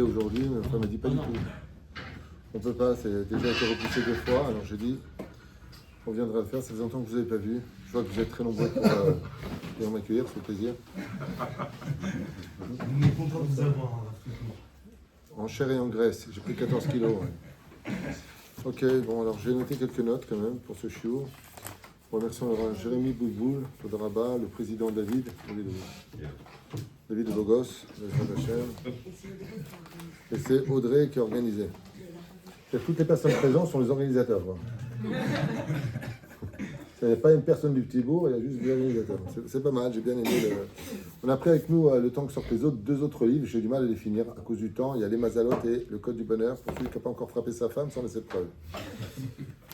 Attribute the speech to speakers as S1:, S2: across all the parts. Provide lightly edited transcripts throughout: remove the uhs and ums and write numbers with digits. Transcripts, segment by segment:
S1: Aujourd'hui, ma femme m'a dit pas du tout. On peut pas, c'est déjà été repoussé 2 fois. Alors j'ai dit, on viendra le faire. Ça fait longtemps que vous n'avez pas vu. Je vois que vous êtes très nombreux pour venir m'accueillir, c'est plaisir.
S2: On est content de vous avoir.
S1: En chair et en graisse, j'ai pris 14 kilos. Ouais. Ok, bon alors j'ai noté quelques notes quand même pour ce chiour. Remercions Jérémy Boulboul, Todaraba, le président David de Bogos, et c'est Audrey qui a organisé. Et toutes les personnes présentes sont les organisateurs. Il n'y a pas une personne du petit bourg, il y a juste des organisateurs. C'est pas mal, j'ai bien aimé. On a pris avec nous le temps que sortent les deux autres livres, j'ai du mal à les finir à cause du temps. Il y a les Mazalot et le Code du Bonheur, pour celui qui n'a pas encore frappé sa femme sans laisser de preuve.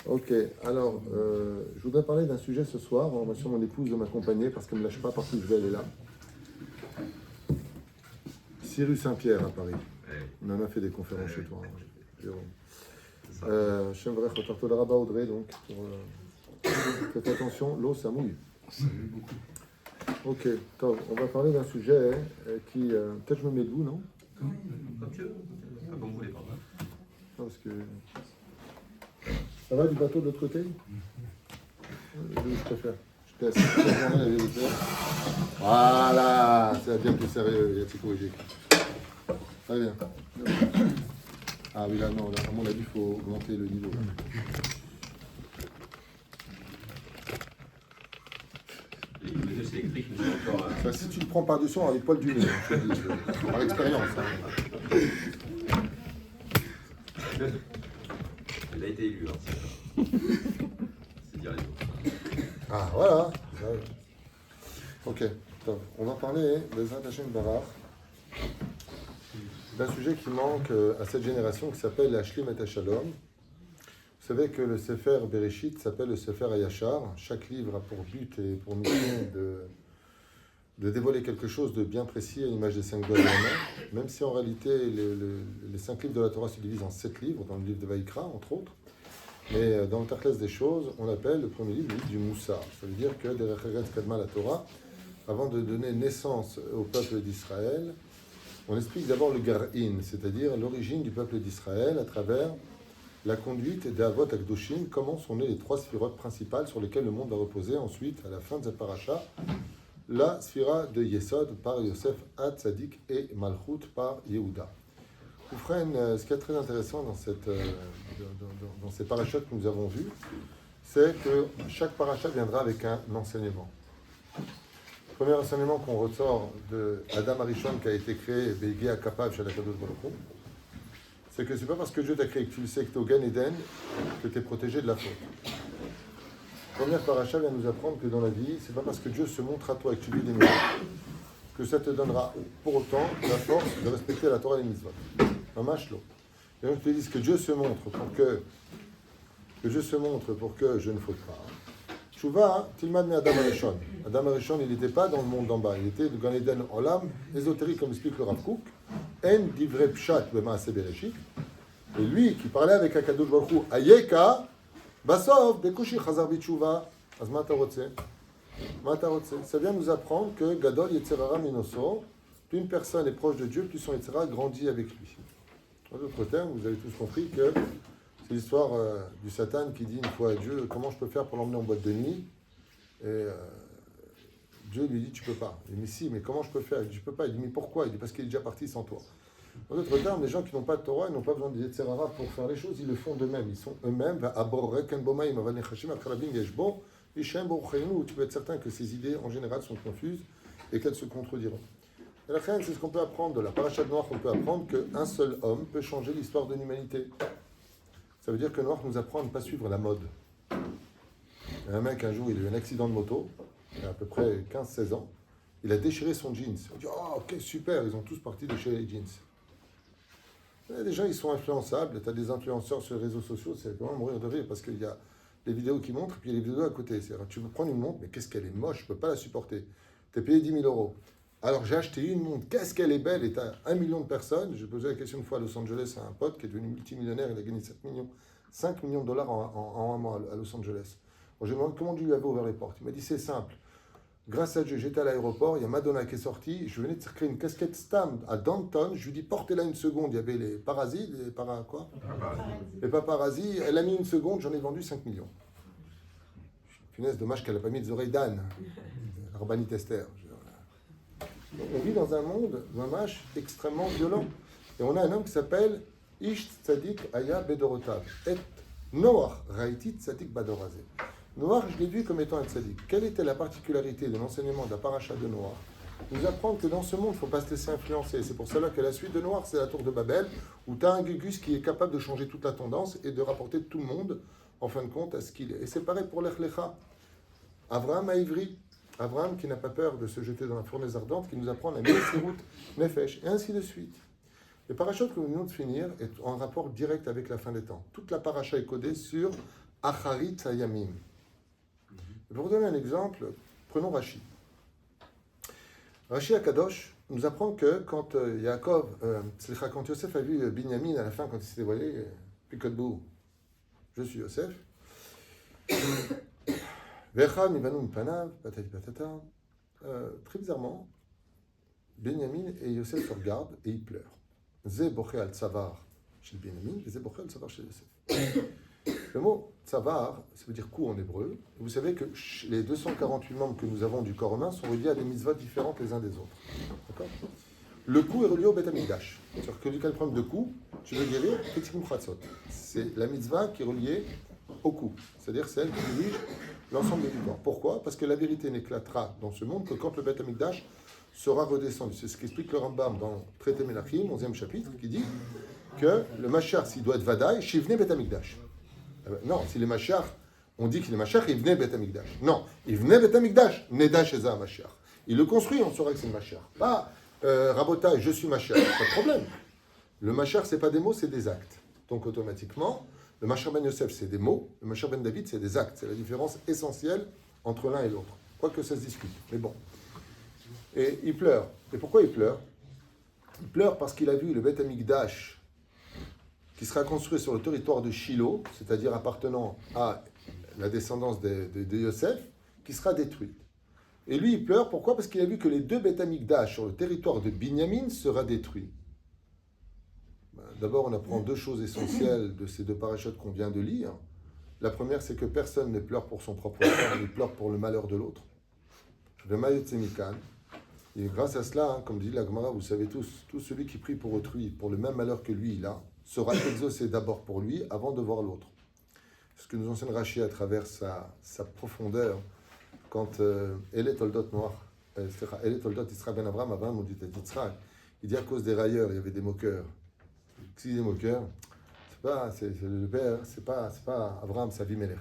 S1: Ok, alors, je voudrais parler d'un sujet ce soir. On va sur mon épouse de m'accompagner parce qu'elle ne me lâche pas partout où je vais, elle est là. Cyrus Saint-Pierre à Paris. On en a fait des conférences chez toi, Jérôme. J'aimerais repartir de Rabat Audrey, donc, faites attention, l'eau ça mouille. Ok, top. On va parler d'un sujet qui. Peut-être je me mets debout, non?
S3: Comme tu veux. Comme vous voulez, pardon.
S1: Non, parce que. Ça va du bateau de l'autre côté? Je préfère. J'étais assis toute la journée avec les autres. Voilà, c'est bien plus sérieux, il y a psychologique. Très bien. Ah oui, là, non, là, à mon avis, il faut augmenter le niveau.
S3: C'est écrit que nous encore.
S1: Enfin, si tu le prends par-dessus, on a les poils du nez. Je te dis, par expérience. Hein.
S3: Il a été élu. Hein, c'est dire les autres.
S1: Ah, voilà. Ok, top. On va parler des Hashem Barar, d'un sujet qui manque à cette génération qui s'appelle la Shlim et Shalom. Vous savez que le Sefer Bereshit s'appelle le Sefer Hayashar. Chaque livre a pour but et pour mission de dévoiler quelque chose de bien précis à l'image des 5 doigts de la main, même si en réalité les 5 livres de la Torah se divisent en 7 livres, dans le livre de Vaïkra, entre autres. Mais dans le Tarkles des choses, on appelle le premier livre le livre du Moussar. Ça veut dire que derrière Eretz Kadma la Torah, avant de donner naissance au peuple d'Israël, on explique d'abord le Gar'in, c'est-à-dire l'origine du peuple d'Israël à travers la conduite des Avot Akdoshim, comment sont nées les 3 sphirotes principales sur lesquelles le monde va reposer ensuite, à la fin de cette paracha, la sphira de Yesod par Yosef Hatzadik et Malchut par Yehuda. Oufren, ce qui est très intéressant dans ces parachas que nous avons vus, c'est que chaque paracha viendra avec un enseignement. Le premier enseignement qu'on ressort de Adam Arishon qui a été créé, Beigé Akapav chez la Kadosh Baruch Hu, c'est que c'est pas parce que Dieu t'a créé que tu le sais que tu es au Gan Eden que tu es protégé de la faute. La première paracha vient nous apprendre que dans la vie, c'est pas parce que Dieu se montre à toi et que tu vis des miracles que ça te donnera pour autant la force de respecter la Torah et les mitzvot. Un machlo. Et donc, je te dis que Dieu se montre pour que je ne faute pas. Tchouva, Tilmad me Adam Arishon. Adam Arishon, il n'était pas dans le monde d'en bas, il était de Gan Eden Olam, ésotérique comme explique le Rav Kook, En Divrei Pshat B'Maaseh Bereshit. Et lui, qui parlait avec Akadosh Baruch Hu, Ayeka, Basov, Bekushi Chazar B'Tchouva, Azma Tarotse. Ça vient nous apprendre que Gadol Yetzerara Minoso, plus une personne est proche de Dieu, plus son Yetzerara grandit avec lui. En d'autres termes, vous avez tous compris que c'est l'histoire du Satan qui dit une fois à Dieu, comment je peux faire pour l'emmener en boîte de nuit? Et Dieu lui dit, tu peux pas. Il dit, mais si, mais comment je peux faire? Il dit, je peux pas. Il dit, mais pourquoi? Il dit, parce qu'il est déjà parti sans toi. En d'autres termes, les gens qui n'ont pas de Torah, ils n'ont pas besoin de Yetzerara pour faire les choses, ils le font d'eux-mêmes. Ils sont eux-mêmes, tu peux être certain que ces idées, en général, sont confuses et qu'elles se contrediront. Et la fin, c'est ce qu'on peut apprendre de la paracha de Noach, on peut apprendre qu'un seul homme peut changer l'histoire de l'humanité. Ça veut dire que Noach nous apprend à ne pas suivre la mode. Il y a un mec, un jour, il a eu un accident de moto, il a à peu près 15-16 ans, il a déchiré son jeans. On dit, oh, ok, super, ils ont tous parti déchirer les jeans. Et les gens, ils sont influençables, tu as des influenceurs sur les réseaux sociaux, c'est vraiment mourir de rire, parce qu'il y a les vidéos qui montrent, puis il y a les vidéos à côté. C'est-à-dire, tu veux prendre une montre, mais qu'est-ce qu'elle est moche, je ne peux pas la supporter. Tu es payé 10 000 €. Alors j'ai acheté une montre, qu'est-ce qu'elle est belle, et tu as 1 million de personnes. J'ai posé la question une fois à Los Angeles à un pote qui est devenu multimillionnaire, il a gagné 5 millions de dollars en un mois à Los Angeles. Alors, je lui ai demandé comment Dieu lui avait ouvert les portes. Il m'a dit c'est simple, Grâce à Dieu, j'étais à l'aéroport, il y a Madonna qui est sortie, je venais de créer une casquette Stam à Downton, je lui dis portez-la une seconde, il y avait les parasites, les paparazzis, elle a mis une seconde, j'en ai vendu 5 millions. Punaise, dommage qu'elle n'a pas mis des oreilles d'âne, Rabbanit Esther. On vit dans un monde, mamash, extrêmement violent. Et on a un homme qui s'appelle Ish Tzadik Aya Bedorotav. Et Noach Raiti Tzadik Badorazé. Noach, je l'ai vu comme étant un tzadik. Quelle était la particularité de l'enseignement de la paracha de Noach? Nous apprendre que dans ce monde, il ne faut pas se laisser influencer. C'est pour cela que la suite de Noach, c'est la tour de Babel, où tu as un Gugus qui est capable de changer toute la tendance et de rapporter tout le monde, en fin de compte, à ce qu'il est. Et c'est pareil pour l'Ech Lecha. Avraham a Ivri. Avraham qui n'a pas peur de se jeter dans la fournaise ardente, qui nous apprend la Messirut Nefesh, et ainsi de suite. Le parachute que nous venons de finir est en rapport direct avec la fin des temps. Toute la paracha est codée sur Acharit Hayamim. Pour vous donner un exemple, prenons Rashi. Rashi Akadosh nous apprend que quand quand Yosef a vu Binyamin à la fin, quand il s'est dévoilé, Pikotbou, je suis Yosef. Très bizarrement, Binyamin et Yosef se regardent et ils pleurent. Zé boché al tsavar chez Binyamin et Zé boché al tsavar chez Yosef. Le mot tsavar, ça veut dire cou en hébreu. Vous savez que les 248 membres que nous avons du corps humain sont reliés à des mitzvot différentes les uns des autres. D'accord ? Le cou est relié au Beth Amikdash. C'est-à-dire que quel problème de cou, tu veux guérir, c'est la mitzvah qui est reliée au cou. C'est-à-dire celle qui dirige l'ensemble du corps. Pourquoi ? Parce que la vérité n'éclatera dans ce monde que quand le Beth Amikdash sera redescendu. C'est ce qu'explique le Rambam dans Traité Melachim, 11e chapitre, qui dit que le Mashiach, s'il doit être Vadaï, Shivne Beth Amikdash. Non, si les Mashiach, on dit qu'il est Mashiach, il venait Beth Amikdash. Non, il venait Beth Amikdash, Neda Sheza Mashiach. Il le construit, on saura que c'est le Mashiach. Pas Rabotai, je suis Mashiach, pas de problème. Le Mashiach, c'est pas des mots, c'est des actes. Donc automatiquement, le Mashiach ben Yosef, c'est des mots, le Mashiach ben David, c'est des actes. C'est la différence essentielle entre l'un et l'autre. Quoique ça se discute, mais bon. Et il pleure. Et pourquoi il pleure ? Il pleure parce qu'il a vu le Beth Amikdash qui sera construit sur le territoire de Shiloh, c'est-à-dire appartenant à la descendance de Yosef, qui sera détruite. Et lui, il pleure, pourquoi ? Parce qu'il a vu que les deux Beth Amikdash sur le territoire de Binyamin sera détruits. D'abord, on apprend deux choses essentielles de ces deux parachutes qu'on vient de lire. La première, c'est que personne ne pleure pour son propre sort, il pleure pour le malheur de l'autre. Et grâce à cela, comme dit la Gemara, vous savez tous, tout celui qui prie pour autrui, pour le même malheur que lui, il a, sera exaucé d'abord pour lui avant de voir l'autre. Ce que nous enseigne Rashi à travers sa profondeur, quand Elle est Toldot Noir, Elle est Toldot Yitzhak ben Abraham, Abraham dit à Yitzhak, il dit à cause des railleurs, il y avait des moqueurs. Si des moqueurs, c'est le père, c'est pas Abraham, c'est Avimelech.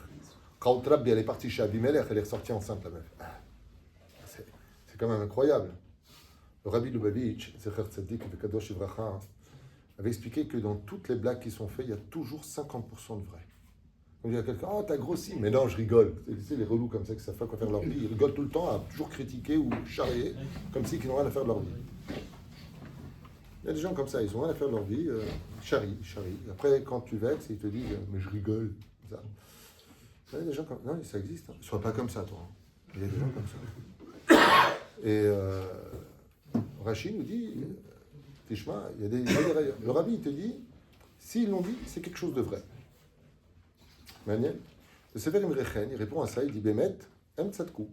S1: Quand Rabbi elle est partie chez Avimelech, elle est ressortie enceinte la meuf. C'est quand même incroyable. Le Rabbi Lubavitch, Zecher Tzadik et Kadosh Ivracha, avait expliqué que dans toutes les blagues qui sont faites, il y a toujours 50% de vrai. On dit à quelqu'un, oh, t'as grossi. Mais non, je rigole. C'est les relous comme ça qui savent pas quoi faire de leur vie. Ils rigolent tout le temps à toujours critiquer ou charrier, comme si ils n'ont rien à faire de leur vie. Il y a des gens comme ça, ils ont rien à faire de leur vie, charrient. Après, quand tu vexes, ils te disent, mais je rigole. Ça. Il y a des gens comme ça. Non, ça existe. Hein. Sois pas comme ça, toi. Hein. Il y a des gens comme ça. Et Rachid nous dit, Tishma, il y a des railleurs. Le rabbi, il te dit, s'ils l'ont dit, c'est quelque chose de vrai. Maniel. Le Sefer Imrechen, il répond à ça, il dit, Bemet, Em Tzadkou.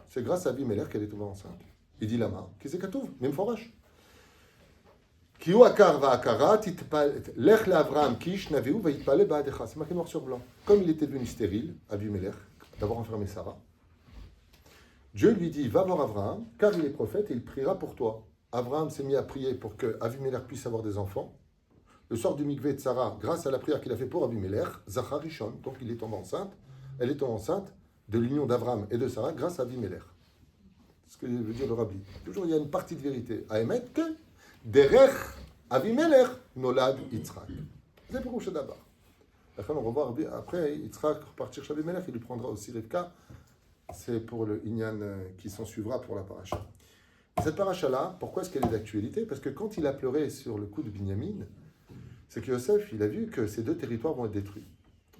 S1: C'est grâce à Abimelech qu'elle est tombée enceinte. Il dit, Lama, qui c'est Katouv, même forage. Kiou akar va akara, lech l'Avraham kish naviou va yitpale ba'adecha. C'est marqué noir sur blanc. Comme il était devenu stérile, Abimelech, d'avoir enfermé Sarah, Dieu lui dit, va voir Abraham, car il est prophète et il priera pour toi. Abraham s'est mis à prier pour que Avimelech puisse avoir des enfants. Le sort du mikvé de Sarah, grâce à la prière qu'il a fait pour Avimelech, Zachar Rishon, donc il est tombé enceinte, elle est tombée enceinte de l'union d'Abraham et de Sarah grâce à Avimelech. C'est ce que veut dire le rabbi. Toujours il y a une partie de vérité à émettre que Derech Avimelech nolad Yitzhak. C'est pour Moshe d'abord. On va voir après, Yitzhak repartir chez Avimelech, il lui prendra aussi Rivka. C'est pour le Inyan qui s'en suivra pour la paracha. Cette paracha-là, pourquoi est-ce qu'elle est d'actualité ? Parce que quand il a pleuré sur le coup de Binyamin, c'est que Yosef, il a vu que ces deux territoires vont être détruits.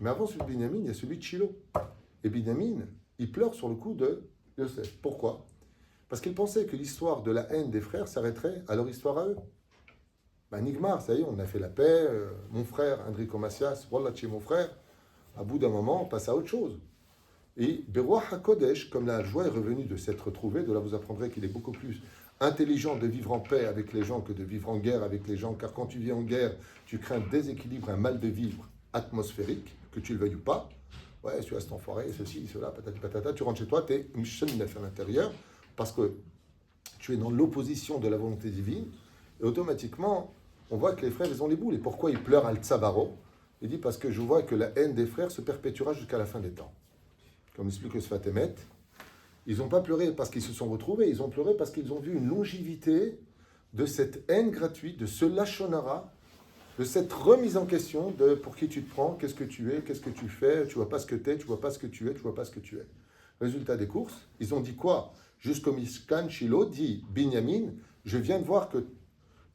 S1: Mais avant celui de Binyamin, il y a celui de Shiloh. Et Binyamin, il pleure sur le coup de Yosef. Pourquoi ? Parce qu'ils pensaient que l'histoire de la haine des frères s'arrêterait à leur histoire à eux. Ben, Nigmar, ça y est, on a fait la paix. Mon frère, Enrico Macias, Wallah, chez mon frère, à bout d'un moment, on passe à autre chose. Et Beroua HaKodesh, comme la joie est revenue de s'être retrouvée, de là vous apprendrez qu'il est beaucoup plus intelligent de vivre en paix avec les gens que de vivre en guerre avec les gens, car quand tu vis en guerre, tu crées un déséquilibre, un mal de vivre atmosphérique, que tu le veuilles ou pas. Ouais, tu as cet enfoiré, ceci, cela, patati patata, tu rentres chez toi, tu es mshennef à l'intérieur, parce que tu es dans l'opposition de la volonté divine, et automatiquement, on voit que les frères, ils ont les boules. Et pourquoi ils pleurent al-Tsabaro? Il dit, parce que je vois que la haine des frères se perpétuera jusqu'à la fin des temps. Comme explique le Sfat Emet, ils n'ont pas pleuré parce qu'ils se sont retrouvés, ils ont pleuré parce qu'ils ont vu une longévité de cette haine gratuite, de ce lachonara, de cette remise en question de pour qui tu te prends, qu'est-ce que tu es, qu'est-ce que tu fais, tu vois pas ce que tu es, tu vois pas ce que tu es, tu vois pas ce que tu es. Résultat des courses, ils ont dit quoi? Jusqu'au Mishkan Shiloh dit Binyamin, je viens de voir que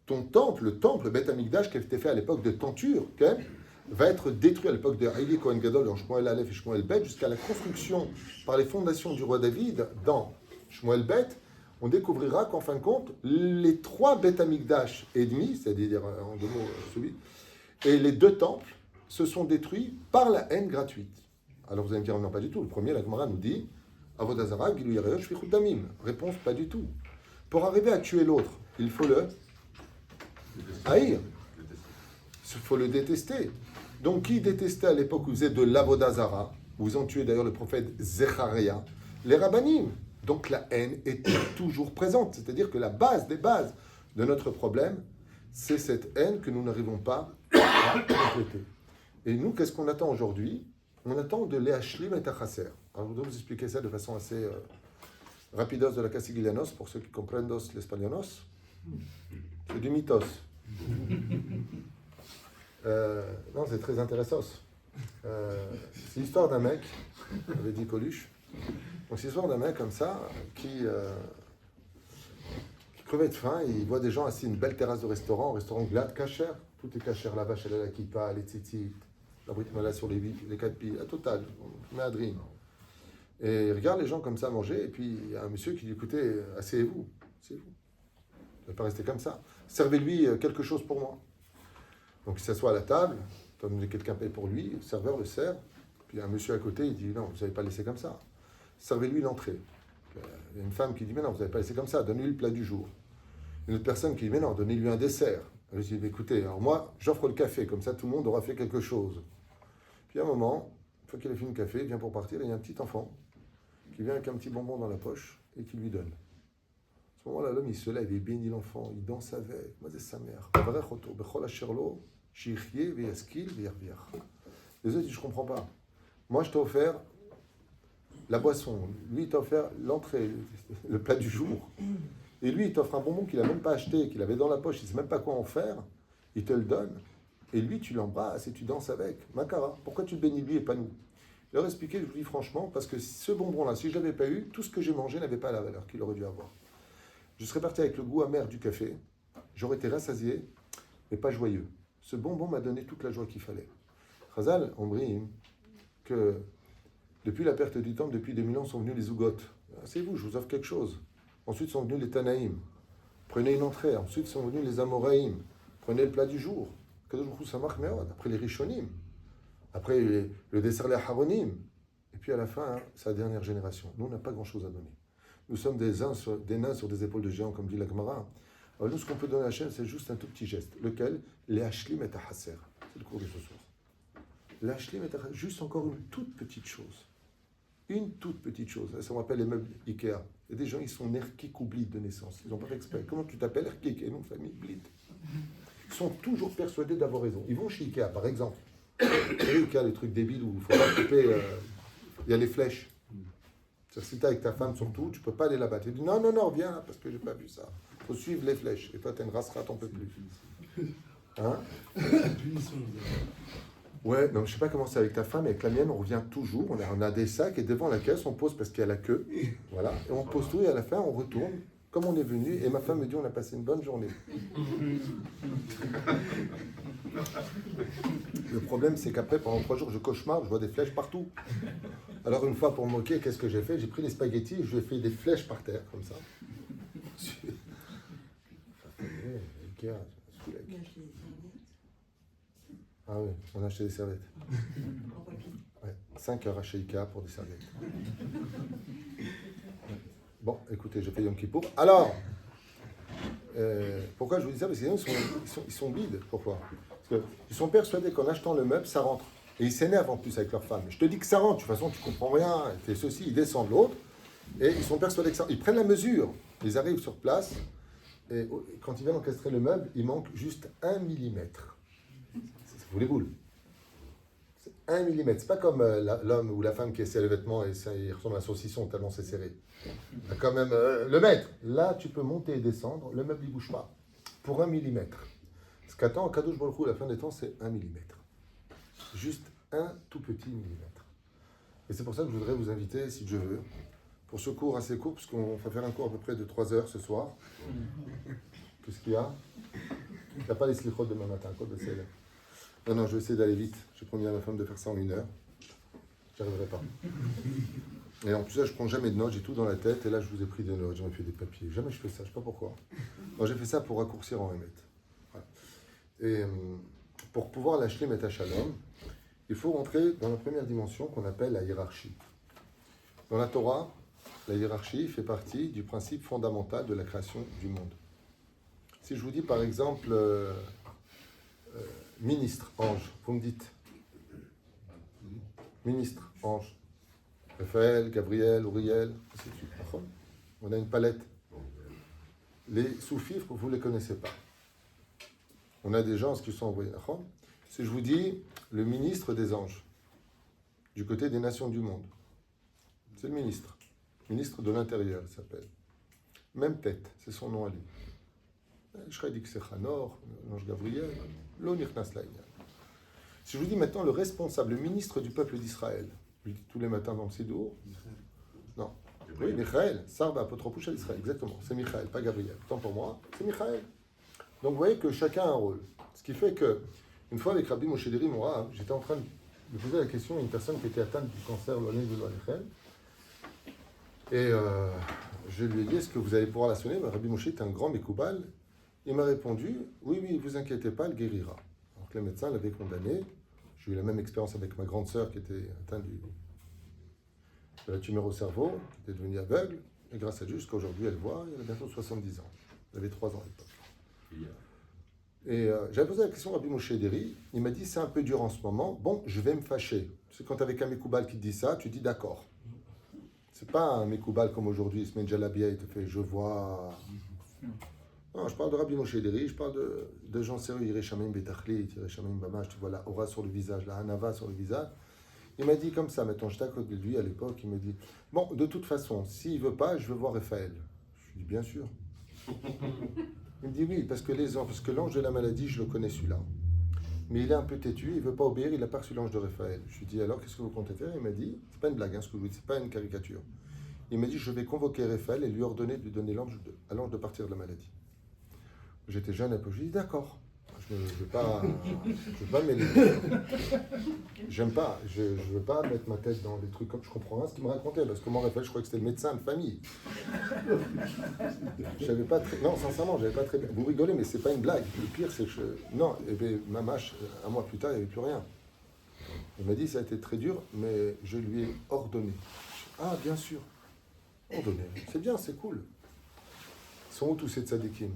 S1: ton temple, le temple Beth Amikdash qui a été fait à l'époque de tenture, okay, va être détruit à l'époque de Haïli Kohen Gadol dans Shmuel Aleph et Shmuel Bet jusqu'à la construction par les fondations du roi David dans Shmuel Bet. On découvrira qu'en fin de compte, les 3 Beth Amikdash et demi, c'est-à-dire en 2 mots celui, et les 2 temples se sont détruits par la haine gratuite. Alors vous allez me dire, non, pas du tout. Le premier, la Gemara nous dit Avodah Zarah, Gilou Yarayot, Shvichut Damim. Réponse, pas du tout. Pour arriver à tuer l'autre, il faut le haïr. Il faut le détester. Donc, qui détestait à l'époque où vous êtes de l'Avodah Zarah, où ils ont tué d'ailleurs le prophète Zecharia? Les rabbanim. Donc, la haine est toujours présente. C'est-à-dire que la base des bases de notre problème, c'est cette haine que nous n'arrivons pas à compléter. Et nous, qu'est-ce qu'on attend aujourd'hui? On attend de l'éachlim et tachaser. Alors, je vais vous expliquer ça de façon assez rapidos de la Casigilianos, pour ceux qui comprennent l'espagnol. C'est du mythos. Non, c'est très intéressant. C'est l'histoire d'un mec, avait dit Coluche. Donc, c'est l'histoire d'un mec comme ça qui crevait de faim. Il voit des gens assis à une belle terrasse de restaurant, un restaurant glad, kasher. Tout est kasher, la vache, elle a la kippa, les tzitzit, la brite mala sur les 8, les 4 pieds, la totale, méadrine. Et il regarde les gens comme ça manger, et puis il y a un monsieur qui dit écoutez, asseyez-vous, asseyez-vous. Vous ne pouvez pas rester comme ça. Servez-lui quelque chose pour moi. Donc il s'assoit à la table, comme quelqu'un paye pour lui, le serveur le sert, puis il y a un monsieur à côté, il dit non, vous n'avez pas laissé comme ça. Servez-lui l'entrée. Il y a une femme qui dit mais non, vous n'avez pas laissé comme ça, donnez-lui le plat du jour. Une autre personne qui dit mais non, donnez-lui un dessert. Je dis écoutez, alors moi j'offre le café, comme ça tout le monde aura fait quelque chose. Puis à un moment, une fois qu'il a fini le café, il vient pour partir, et il y a un petit enfant qui vient avec un petit bonbon dans la poche et qui lui donne. À ce moment-là, l'homme, il se lève, il bénit l'enfant, il danse avec. Moi, c'est sa mère. Les autres disent, je ne comprends pas. Moi, je t'ai offert la boisson. Lui, il t'a offert l'entrée, le plat du jour. Et lui, il t'offre un bonbon qu'il n'a même pas acheté, qu'il avait dans la poche, il ne sait même pas quoi en faire. Il te le donne. Et lui, tu l'embrasses et tu danses avec. Makara, pourquoi tu le bénis lui et pas nous? Je leur ai expliqué, je vous dis franchement, parce que ce bonbon-là, si je ne l'avais pas eu, tout ce que j'ai mangé n'avait pas la valeur qu'il aurait dû avoir. Je serais parti avec le goût amer du café, j'aurais été rassasié, mais pas joyeux. Ce bonbon m'a donné toute la joie qu'il fallait. Chazal, on brille que depuis la perte du temple, depuis 2000 ans, sont venus les Zougotes. C'est vous, je vous offre quelque chose. Ensuite sont venus les Tanaïm. Prenez une entrée. Ensuite sont venus les Amoraïm. Prenez le plat du jour. Après les Rishonim. Après le dessert les Haronim. Et puis à la fin, c'est la dernière génération. Nous, on n'a pas grand-chose à donner. Nous sommes des nains sur des épaules de géants, comme dit la Gemara. Alors nous, ce qu'on peut donner à Hachem, c'est juste un tout petit geste. Lequel? Les Hashlim et Tahasser. C'est le cours de ce soir. Les Hashlim et Tahasser. Juste encore une toute petite chose. Une toute petite chose. Ça me rappelle les meubles Ikea. Il y a des gens, ils sont Erkik ou Blit de naissance. Ils n'ont pas fait exprès. Comment tu t'appelles? Erkik et non famille Blit. Ils sont toujours persuadés d'avoir raison. Ils vont chez Ikea, par exemple. Vous savez, Ikea, les trucs débiles où il faut pas couper. Il y a les flèches. Si tu es avec ta femme surtout, tu ne peux pas aller là-bas. Tu dis non, viens là, parce que je n'ai pas vu ça. Il faut suivre les flèches. Et toi, tu es une rassera, t'en peux plus. Hein? Ouais, donc je ne sais pas comment c'est avec ta femme, avec la mienne, on revient toujours. On a des sacs et devant la caisse, on pose parce qu'il y a la queue. Voilà. Et on pose tout et à la fin, on retourne comme on est venu. Et ma femme me dit on a passé une bonne journée. Le problème, c'est qu'après, pendant 3 jours, je cauchemar, je vois des flèches partout. Alors une fois, pour me moquer, qu'est-ce que j'ai fait? J'ai pris les spaghettis et je lui ai fait des flèches par terre, comme ça. Ikea, soulek. Ah oui, on a acheté des serviettes. Ouais, 5 heures à chez Ikea pour des serviettes. Bon, écoutez, j'ai fait Yom Kippour. Alors, pourquoi je vous dis ça? Parce qu'ils sont bides. Pourquoi? Parce qu'ils sont persuadés qu'en achetant le meuble, ça rentre. Et ils s'énervent en plus avec leur femme. Je te dis que ça rentre, de toute façon, tu comprends rien. C'est ceci, ils descendent l'autre. Et ils sont persuadés que ça. Ils prennent la mesure. Ils arrivent sur place. Et quand ils viennent encastrer le meuble, il manque juste 1 millimètre. Ça fout les boules. C'est 1 millimètre. C'est pas comme l'homme ou la femme qui essaie le vêtement et ça, il ressemble à un saucisson tellement c'est serré. Il y a quand même le mètre. Là, tu peux monter et descendre. Le meuble, il bouge pas. Pour 1 millimètre. Ce qu'attend Kadosh Baruch Hu à la fin des temps, c'est 1 millimètre. Juste un tout petit millimètre. Et c'est pour ça que je voudrais vous inviter, si Dieu veut, pour ce cours assez court, parce qu'on va faire un cours à peu près de 3 heures ce soir. Qu'est-ce qu'il y a? Il n'y a pas les slichot demain matin, quoi, de celle. Non, je vais essayer d'aller vite. J'ai promis à ma femme de faire ça en 1 heure. J'y arriverai pas. Et en plus, là, je prends jamais de notes, j'ai tout dans la tête, et là, je vous ai pris des notes, j'en ai fait des papiers. Jamais je fais ça, je ne sais pas pourquoi. Moi, j'ai fait ça pour raccourcir en émet. Voilà. Et pour pouvoir lâcher Meta Shalom, il faut rentrer dans la première dimension qu'on appelle la hiérarchie. Dans la Torah, la hiérarchie fait partie du principe fondamental de la création du monde. Si je vous dis par exemple ministre, ange, vous me dites ministre, ange, Raphaël, Gabriel, Uriel, ainsi de suite. On a une palette. Les sous-fifres, vous ne les connaissez pas. On a des gens qui sont envoyés. Si je vous dis le ministre des anges, du côté des nations du monde, c'est le ministre. Ministre de l'Intérieur, il s'appelle. Même tête, c'est son nom à lui. Je serais dit que c'est Hanor, l'ange Gabriel, l'Onirnas Laïna. Si je vous dis maintenant le responsable, le ministre du peuple d'Israël, je le dis tous les matins dans le Sidour. Non. Oui, Michael, Sarba, Apotropoucha d'Israël, exactement. C'est Michael, pas Gabriel. Tant pour moi, c'est Michael. Donc vous voyez que chacun a un rôle. Ce qui fait que, une fois avec Rabbi Moshe Deri Mora, j'étais en train de poser la question à une personne qui était atteinte du cancer, l'année de l'Olechem. Et je lui ai dit, est-ce que vous allez pouvoir la sonner? Rabbi Moshe est un grand Mekoubal. Il m'a répondu, oui, ne vous inquiétez pas, elle guérira. Alors que le médecin l'avait condamné. J'ai eu la même expérience avec ma grande sœur qui était atteinte de la tumeur au cerveau, qui était devenue aveugle. Et grâce à Dieu, jusqu'à aujourd'hui, elle voit. Elle a bientôt 70 ans. Elle avait 3 ans à l'époque. Et j'avais posé la question à Rabbi Moshe Deri. Il m'a dit, c'est un peu dur en ce moment. Bon, je vais me fâcher. C'est quand tu as avec un Mekoubal qui te dit ça, tu dis d'accord. C'est pas un Mekoubal comme aujourd'hui, il se met une jalabia, il te fait je vois. Non, je parle de Rabbi Moshe Deri, je parle de gens sérieux, Ireshamim Betachlit, Ireshamim Bamash, tu vois la aura sur le visage, la hanava sur le visage. Il m'a dit comme ça, maintenant j'étais à côté de lui à l'époque, il me dit bon, de toute façon, s'il veut pas, je veux voir Raphaël. Je lui dis bien sûr. Il me dit oui, parce que l'ange de la maladie, je le connais celui-là. Mais il est un peu têtu, il veut pas obéir, il a pas reçu l'ange de Raphaël. Je lui dis alors, qu'est-ce que vous comptez faire? Il m'a dit, c'est pas une blague, hein, ce que je vous dis, c'est pas une caricature. Il m'a dit, je vais convoquer Raphaël et lui ordonner de donner à l'ange de partir de la maladie. J'étais jeune un peu, je lui ai dit d'accord. Je ne veux pas mêler. J'aime pas. Je veux pas mettre ma tête dans des trucs comme je comprends rien ce qu'il me racontait. Parce que moi, Raphaël, je croyais que c'était le médecin de famille. J'avais pas très. Non, sincèrement, j'avais pas très bien. Vous rigolez, mais c'est pas une blague. Le pire, c'est que non, et bien, ma mâche, un mois plus tard, il n'y avait plus rien. Il m'a dit, ça a été très dur, mais je lui ai ordonné. Ah, bien sûr. Ordonné. C'est bien, c'est cool. Ils sont où tous ces tzadikim?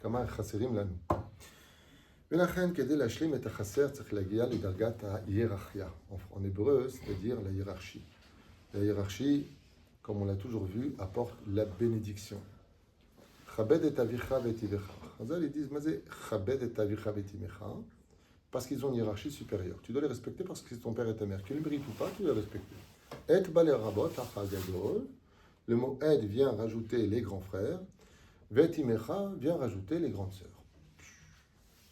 S1: Kama chaserim lanu. ולכן, כדי להשלים את החסר, צריך להגיע לדרגת ההיררכיה. En hébreu, c'est-à-dire la hiérarchie. La hiérarchie, comme on l'a toujours vu, apporte la bénédiction. Chabed et avicha vetivecha. Chazal, ils disent, mais c'est chabed et avicha vetimecha, parce qu'ils ont une hiérarchie supérieure. Tu dois les respecter parce que c'est ton père et ta mère. Qu'ils le méritent ou pas, tu dois les respecter. Et bale rabot achagadol. Le mot aide vient rajouter les grands frères. Vetimecha vient rajouter les grandes sœurs.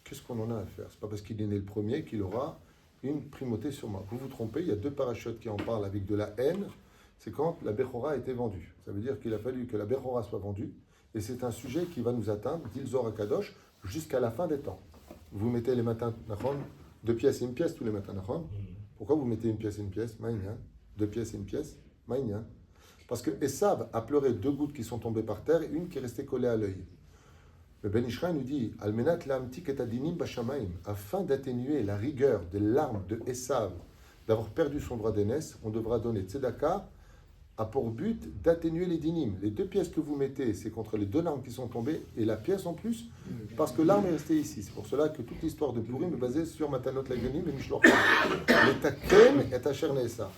S1: Qu'est-ce qu'on en a à faire? C'est pas parce qu'il est né le premier qu'il aura une primauté sur moi. Vous vous trompez, il y a 2 parachutes qui en parlent avec de la haine. C'est quand la Bechora a été vendue. Ça veut dire qu'il a fallu que la Bechora soit vendue. Et c'est un sujet qui va nous atteindre, dit le Zohar Kadosh, jusqu'à la fin des temps. Vous mettez les matins, 2 pièces et 1 pièce tous les matins. Pourquoi vous mettez 1 pièce et 1 pièce? Maïnyan. 2 pièces et 1 pièce? Maïnyan. Parce que Esav a pleuré 2 gouttes qui sont tombées par terre et une qui est restée collée à l'œil. Le Ben Ishra nous dit Almenat lamtik et adinim bashamaim, afin d'atténuer la rigueur des larmes de Esav, d'avoir perdu son droit d'aînesse, on devra donner tzedaka a pour but d'atténuer les dinim. Les 2 pièces que vous mettez, c'est contre les 2 larmes qui sont tombées, et la pièce en plus, parce que l'arme est restée ici. C'est pour cela que toute l'histoire de Purim est basée sur Matanot Lagonim et Mishlochim. Le Takem et Asher Neesa.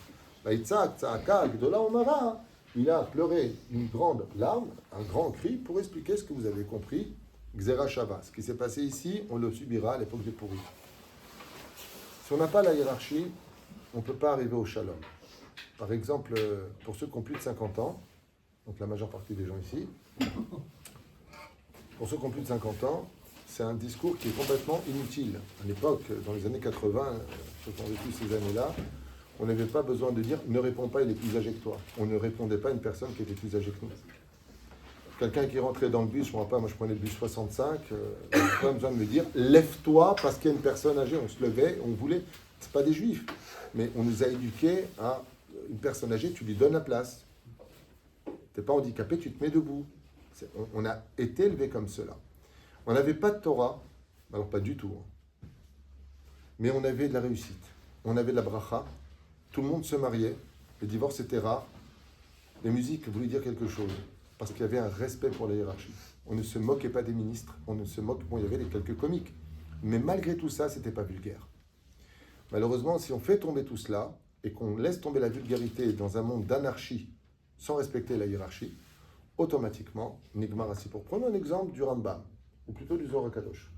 S1: Baïtzak, Tzaka, Gdola Omara, il a pleuré une grande larme, un grand cri, pour expliquer ce que vous avez compris, Xera Shava. Ce qui s'est passé ici, on le subira à l'époque de Purim. Si on n'a pas la hiérarchie, on ne peut pas arriver au Shalom. Par exemple, pour ceux qui ont plus de 50 ans, donc la majeure partie des gens ici, pour ceux qui ont plus de 50 ans, c'est un discours qui est complètement inutile. À l'époque, dans les années 80, ceux qui ont vécu ces années-là, on n'avait pas besoin de dire « ne réponds pas, il est plus âgé que toi ». On ne répondait pas à une personne qui était plus âgée que nous. Quelqu'un qui rentrait dans le bus, je ne me rappelle pas, moi je prenais le bus 65, on n'avait pas besoin de me dire « lève-toi » parce qu'il y a une personne âgée. On se levait, on voulait, c'est pas des juifs, mais on nous a éduqués à une personne âgée, tu lui donnes la place. Tu n'es pas handicapé, tu te mets debout. On a été élevé comme cela. On n'avait pas de Torah, alors pas du tout, mais on avait de la réussite. On avait de la bracha, tout le monde se mariait, les divorces étaient rares, les musiques voulaient dire quelque chose, parce qu'il y avait un respect pour la hiérarchie. On ne se moquait pas des ministres, on ne se moque, bon, il y avait les quelques comiques, mais malgré tout ça, c'était pas vulgaire. Malheureusement, si on fait tomber tout cela, et qu'on laisse tomber la vulgarité dans un monde d'anarchie, sans respecter la hiérarchie, automatiquement, Nigmar Asipur. Prenons un exemple du Rambam, ou plutôt du Zohar Kadosh.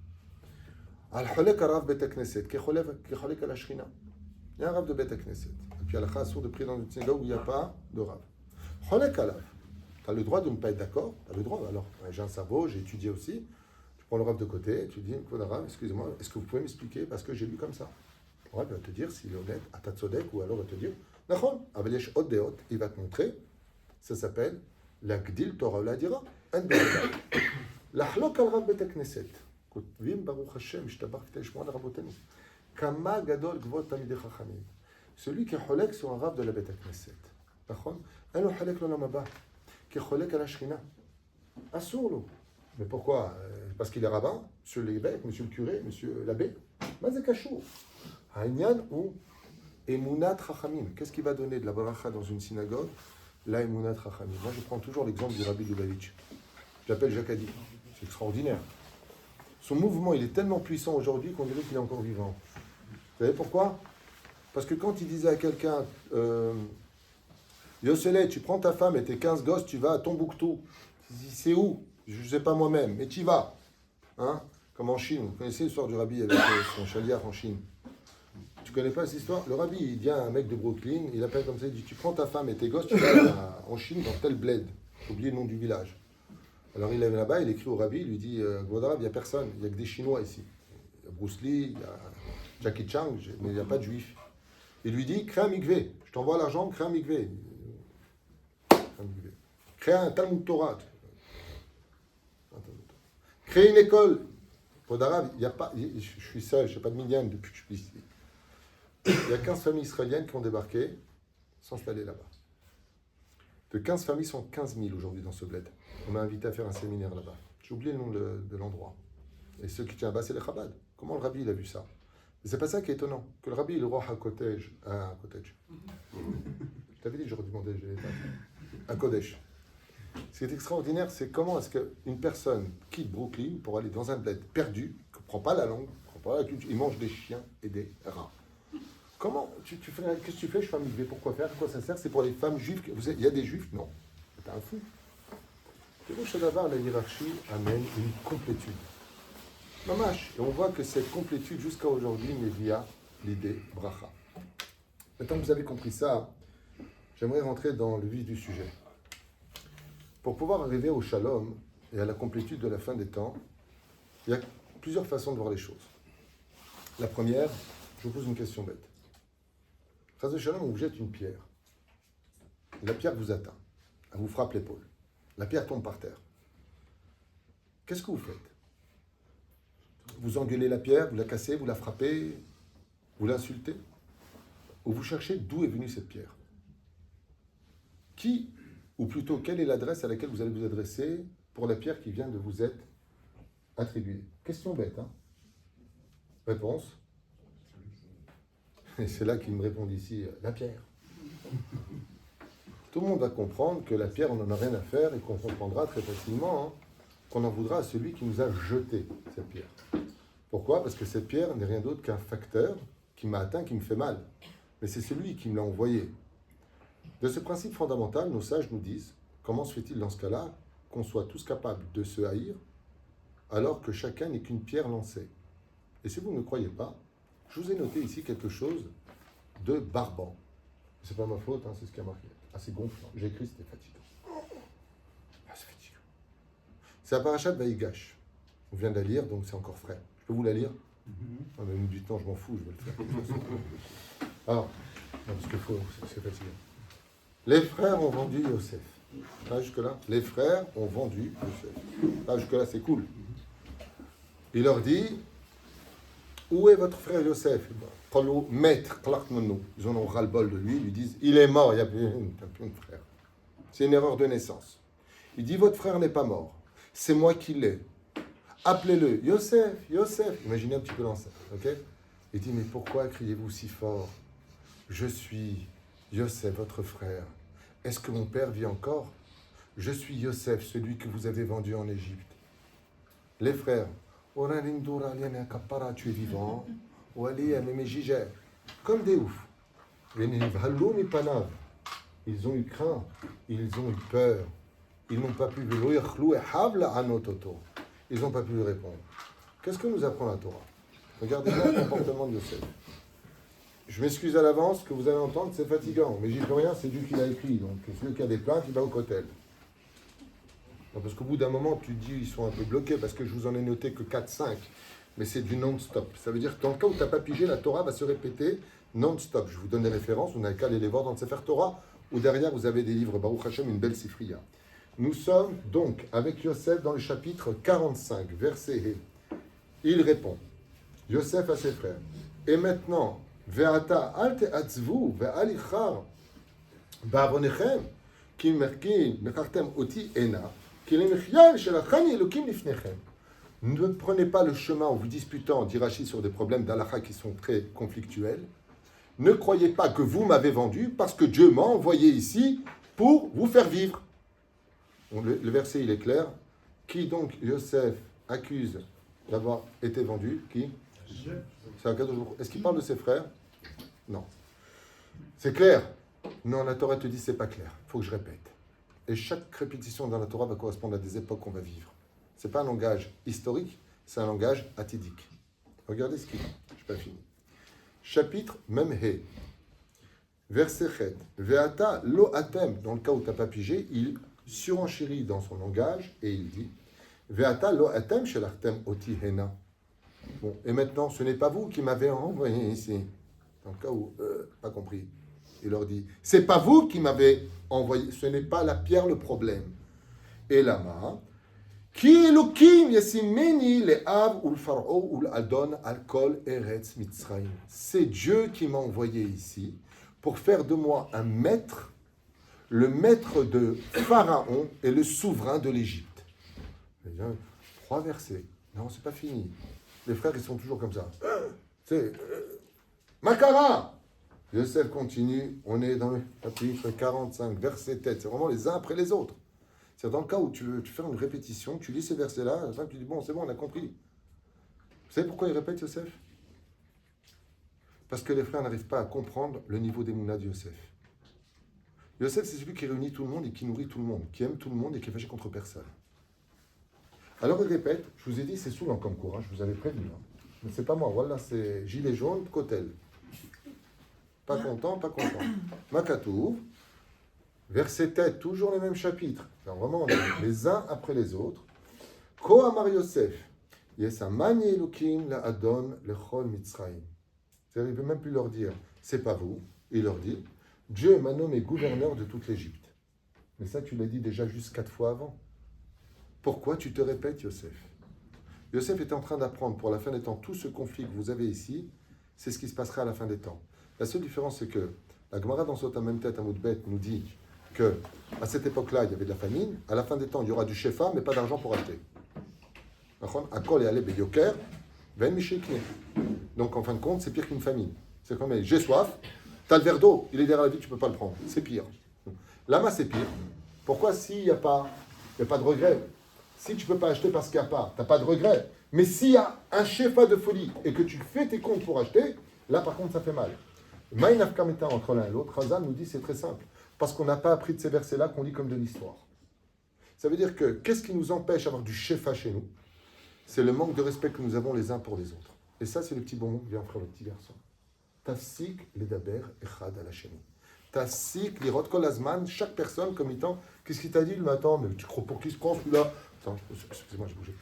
S1: Al-Cholek Arav Bet Knesset, Kecholek al Ashrina. Il y a un Rav de Bet Knesset. Et puis, al assour de prier dans une synagogue où il n'y a pas de Rav. Cholek Alav. Tu as le droit de ne pas être d'accord, tu as le droit. Alors, j'ai un cerveau, j'ai étudié aussi. Tu prends le Rav de côté, tu dis, Rav, excusez-moi, est-ce que vous pouvez m'expliquer parce que j'ai lu comme ça? Le Rav va te dire s'il est honnête, à ta tzodek, ou alors va te dire, Nachon, Avelesh Od Deot, il va te montrer, ça s'appelle la Gdil Torah la Dira, un Be'adal. L'Achlok al Rav Bet Knesset, Kotvim Baruch Hashem, Shtabach Teshmoan Rabotenu, Kama Gadol Gvot Tamidei Chachamim. Celui qui est cholek sur un Rav de la Bet Knesset, Nachon, un lo cholek l'olam haba, qui est cholek à la Shrina, assour-lo. Mais pourquoi? Parce qu'il est rabbin, monsieur l'évêque, monsieur le curé, monsieur l'abbé. Mazekachou. Haïnyan ou Emunat Chachamim. Qu'est-ce qui va donner de la bracha dans une synagogue? La Emunat Chachamim. Moi, je prends toujours l'exemple du Rabbi Lubavitch. J'appelle Jacques Adi. C'est extraordinaire. Son mouvement, il est tellement puissant aujourd'hui qu'on dirait qu'il est encore vivant. Vous savez pourquoi? Parce que quand il disait à quelqu'un Yoselé, tu prends ta femme et tes 15 gosses, tu vas à Tombouctou. C'est où? Je ne sais pas moi-même, mais tu y vas. Hein? Comme en Chine. Vous connaissez l'histoire du Rabbi avec son chaliard en Chine? Tu connais pas cette histoire? Le Rabbi, il vient un mec de Brooklyn, il appelle comme ça, il dit, tu prends ta femme et tes gosses, tu vas en Chine dans tel bled. J'ai oublié le nom du village. Alors il est là-bas, il écrit au Rabbi, il lui dit, Gvodarav, il n'y a personne, il n'y a que des Chinois ici. Il y a Bruce Lee, il y a Jackie Chan, mais il n'y a pas de Juifs. Il lui dit, crée un mikvé, je t'envoie l'argent, crée un mikvé. Crée un Talmud Torah. Crée une école. Gvodarav, il n'y a pas, je suis seul, je n'ai pas de minyan depuis que je suis ici. Il y a 15 familles israéliennes qui ont débarqué, s'installer là-bas. De 15 familles, sont 15 000 aujourd'hui dans ce bled. On m'a invité à faire un séminaire là-bas. J'ai oublié le nom de l'endroit. Et ceux qui tiennent là-bas, c'est les Chabad. Comment le Rabbi il a vu ça? Et c'est pas ça qui est étonnant. Que le Rabbi, il est roi à Kodesh. Je t'avais dit que j'aurais demandé, à Kodesh. Ce qui est extraordinaire, c'est comment est-ce qu'une personne quitte Brooklyn pour aller dans un bled perdu, qui ne comprend pas la langue, ne comprend pas la culture, il mange des chiens et des rats. Comment tu fais, qu'est-ce que tu fais? Je fais un mikvé. Pourquoi faire? À quoi ça sert? C'est pour les femmes juives. Il y a des juifs? Non. T'es un fou. D'abord, la hiérarchie amène une complétude. Mamash. Et on voit que cette complétude, jusqu'à aujourd'hui, n'est via l'idée bracha. Maintenant que vous avez compris ça, j'aimerais rentrer dans le vif du sujet. Pour pouvoir arriver au shalom et à la complétude de la fin des temps, il y a plusieurs façons de voir les choses. La première, je vous pose une question bête. Chas de shalom, on vous jette une pierre. La pierre vous atteint. Elle vous frappe l'épaule. La pierre tombe par terre. Qu'est-ce que vous faites? Vous engueulez la pierre, vous la cassez, vous la frappez, vous l'insultez? Ou vous cherchez d'où est venue cette pierre? Qui, ou plutôt quelle est l'adresse à laquelle vous allez vous adresser pour la pierre qui vient de vous être attribué. Question bête, hein? Réponse. Et c'est là qu'il me répond ici, la pierre. Tout le monde va comprendre que la pierre, on n'en a rien à faire et qu'on comprendra très facilement hein, qu'on en voudra à celui qui nous a jeté cette pierre. Pourquoi? Parce que cette pierre n'est rien d'autre qu'un facteur qui m'a atteint, qui me fait mal. Mais c'est celui qui me l'a envoyé. De ce principe fondamental, nos sages nous disent, comment se fait-il dans ce cas-là qu'on soit tous capables de se haïr alors que chacun n'est qu'une pierre lancée? Et si vous ne croyez pas, je vous ai noté ici quelque chose de barbant. C'est pas ma faute, hein, c'est ce qui a marqué. Ah, c'est gonflant. J'ai écrit, c'était fatigant. Ah, c'est fatigant. C'est la paracha de Vaïgash. On vient de la lire, donc c'est encore frais. Je peux vous la lire? On a mis du temps, je m'en fous, je vais le faire. Alors, non, parce qu'il faut, c'est fatigant. Les frères ont vendu Yosef. Pas jusque-là? Les frères ont vendu Yosef. Pas jusque-là, c'est cool. Il leur dit, où est votre frère Yosef? Maître, ils en ont ras-le-bol de lui, ils lui disent, il est mort, il n'y a plus de frère. C'est une erreur de naissance. Il dit, votre frère n'est pas mort, c'est moi qui l'ai. Appelez-le, Yosef, Yosef. Imaginez un petit peu l'ancêtre, ok? Il dit, mais pourquoi criez-vous si fort? Je suis Yosef, votre frère. Est-ce que mon père vit encore? Je suis Yosef, celui que vous avez vendu en Égypte. Les frères, tu es vivant. Comme des oufs. Ils ont eu crainte, ils ont eu peur. Ils n'ont pas pu ils n'ont pas pu lui répondre. Qu'est-ce que nous apprend la Torah? Regardez bien le comportement de Yosef. Je m'excuse à l'avance, que vous allez entendre, c'est fatigant, mais j'y peux rien, c'est Dieu qui l'a écrit. Donc celui qui a des plaintes, il va au cotel. Non, parce qu'au bout d'un moment, tu te dis, ils sont un peu bloqués, parce que je vous en ai noté que 4-5. Mais c'est du non-stop. Ça veut dire que dans le cas où tu n'as pas pigé, la Torah va se répéter non-stop. Je vous donne des références, vous n'avez qu'à aller les voir dans le Sefer Torah, où derrière vous avez des livres, Baruch Hashem, une belle sifriya. Nous sommes donc avec Yosef dans le chapitre 45, verset He. Il répond, Yosef à ses frères, et maintenant, Ve'ata al te'atzvu ve'alichar ba'avonechem ki mechartem oti ena ki lemechya shelachani elokim lifnechem. Ne prenez pas le chemin en vous disputant, dit Rashi, sur des problèmes d'halakha qui sont très conflictuels. Ne croyez pas que vous m'avez vendu parce que Dieu m'a envoyé ici pour vous faire vivre. Le verset, il est clair. Qui donc Yosef accuse d'avoir été vendu? Qui? C'est un cas de jour. Est-ce qu'il parle de ses frères? Non. C'est clair? Non, la Torah te dit c'est pas clair. Il faut que je répète. Et chaque répétition dans la Torah va correspondre à des époques qu'on va vivre. Ce n'est pas un langage historique, c'est un langage athidique. Regardez ce qu'il dit. Je n'ai pas fini. Chapitre Memhe. Verset Chet. Veata lo atem. Dans le cas où tu n'as pas pigé, il surenchérit dans son langage et il dit Veata lo atem shelachtem oti hena. Bon, et maintenant, ce n'est pas vous qui m'avez envoyé ici. Dans le cas où, pas compris. Il leur dit c'est pas vous qui m'avez envoyé, ce n'est pas la pierre le problème. Et là-bas, Ki Elokim yasimeni le'av ul far'o ul adon al kol eretz Mitzrayim. C'est Dieu qui m'a envoyé ici pour faire de moi un maître, le maître de Pharaon et le souverain de l'Égypte. 3 versets. Non, c'est pas fini. Les frères, ils sont toujours comme ça. C'est Makara. Yosef continue. On est dans le chapitre 45, verset tête. C'est vraiment les uns après les autres. C'est dans le cas où tu veux faire une répétition, tu lis ces versets-là, à la fin tu dis, bon, c'est bon, on a compris. Vous savez pourquoi il répète Yosef? Parce que les frères n'arrivent pas à comprendre le niveau d'émouna de Yosef. Yosef, c'est celui qui réunit tout le monde et qui nourrit tout le monde, qui aime tout le monde et qui est fâché contre personne. Alors il répète, je vous ai dit, c'est saoulant comme cours, hein, je vous avais prévenu. Hein. Mais c'est pas moi, voilà, c'est gilet jaune, cotel. Pas content, pas content. Makatouf. Verset tête, toujours le même chapitre. Alors vraiment, on est les uns après les autres. Ko amar Yosef, yesamani elokim la adon lechol Mitzrayim. C'est-à-dire, il ne peut même plus leur dire, c'est pas vous. Il leur dit, Dieu m'a nommé gouverneur de toute l'Égypte. Mais ça, tu l'as dit déjà juste 4 fois avant. Pourquoi tu te répètes, Yosef? Yosef est en train d'apprendre pour la fin des temps tout ce conflit que vous avez ici, c'est ce qui se passera à la fin des temps. La seule différence, c'est que la Gemara dans Sota Memtet Amoudbet nous dit que à cette époque-là, il y avait de la famine. À la fin des temps, il y aura du shefa, mais pas d'argent pour acheter. Akol et ale beyoker, ven mishikne. Donc en fin de compte, c'est pire qu'une famine. C'est comme j'ai soif, t'as le verre d'eau, il est derrière la vie, tu peux pas le prendre. C'est pire. Là-bas, c'est pire. Pourquoi s'il n'y a pas, il n'y a pas de regret? Si tu peux pas acheter parce qu'il n'y a pas, t'as pas de regret. Mais s'il y a un shefa de folie et que tu fais tes comptes pour acheter, là par contre ça fait mal. Maïnaf Kameta entre l'un et l'autre, Razan nous dit c'est très simple. Parce qu'on n'a pas appris de ces versets-là qu'on lit comme de l'histoire. Ça veut dire que qu'est-ce qui nous empêche d'avoir du shefa chez nous? C'est le manque de respect que nous avons les uns pour les autres. Et ça, c'est le petit bonbon que vient offrir le petit garçon. Tafsik ledaber echad ala sheni. Tafsik lirot kol azman, chaque personne comme étant, qu'est-ce qu'il t'a dit le matin? Mais tu crois pour qui se prend celui-là? Attends, excusez-moi, j'ai bougé.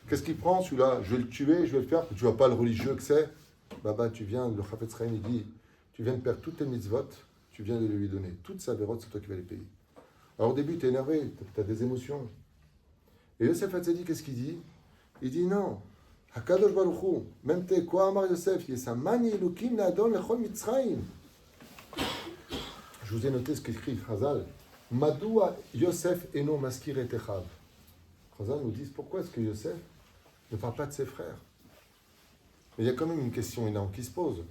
S1: Qu'est-ce qu'il prend celui-là? Je vais le tuer, je vais le faire. Tu vois pas le religieux que c'est? Baba, tu viens, le Chafetz Chaim, il dit, tu viens de perdre toutes tes mitzvot, tu viens de lui donner toutes sa vérote, c'est toi qui vas les payer. Alors au début, tu es énervé, tu as des émotions. Et Yosef Hatzadi, qu'est-ce qu'il dit? Il dit non. Hakadosh Baruch Hu, même t'es quoi, Amar Yosef, Yesamani Elokim Nadon Lechol Mitzrayim. Je vous ai noté ce qu'écrit Chazal. Madoua Yosef Eno Maskir et Echav. Chazal nous dit pourquoi est-ce que Yosef ne parle pas de ses frères? Mais il y a quand même une question énorme qui se pose.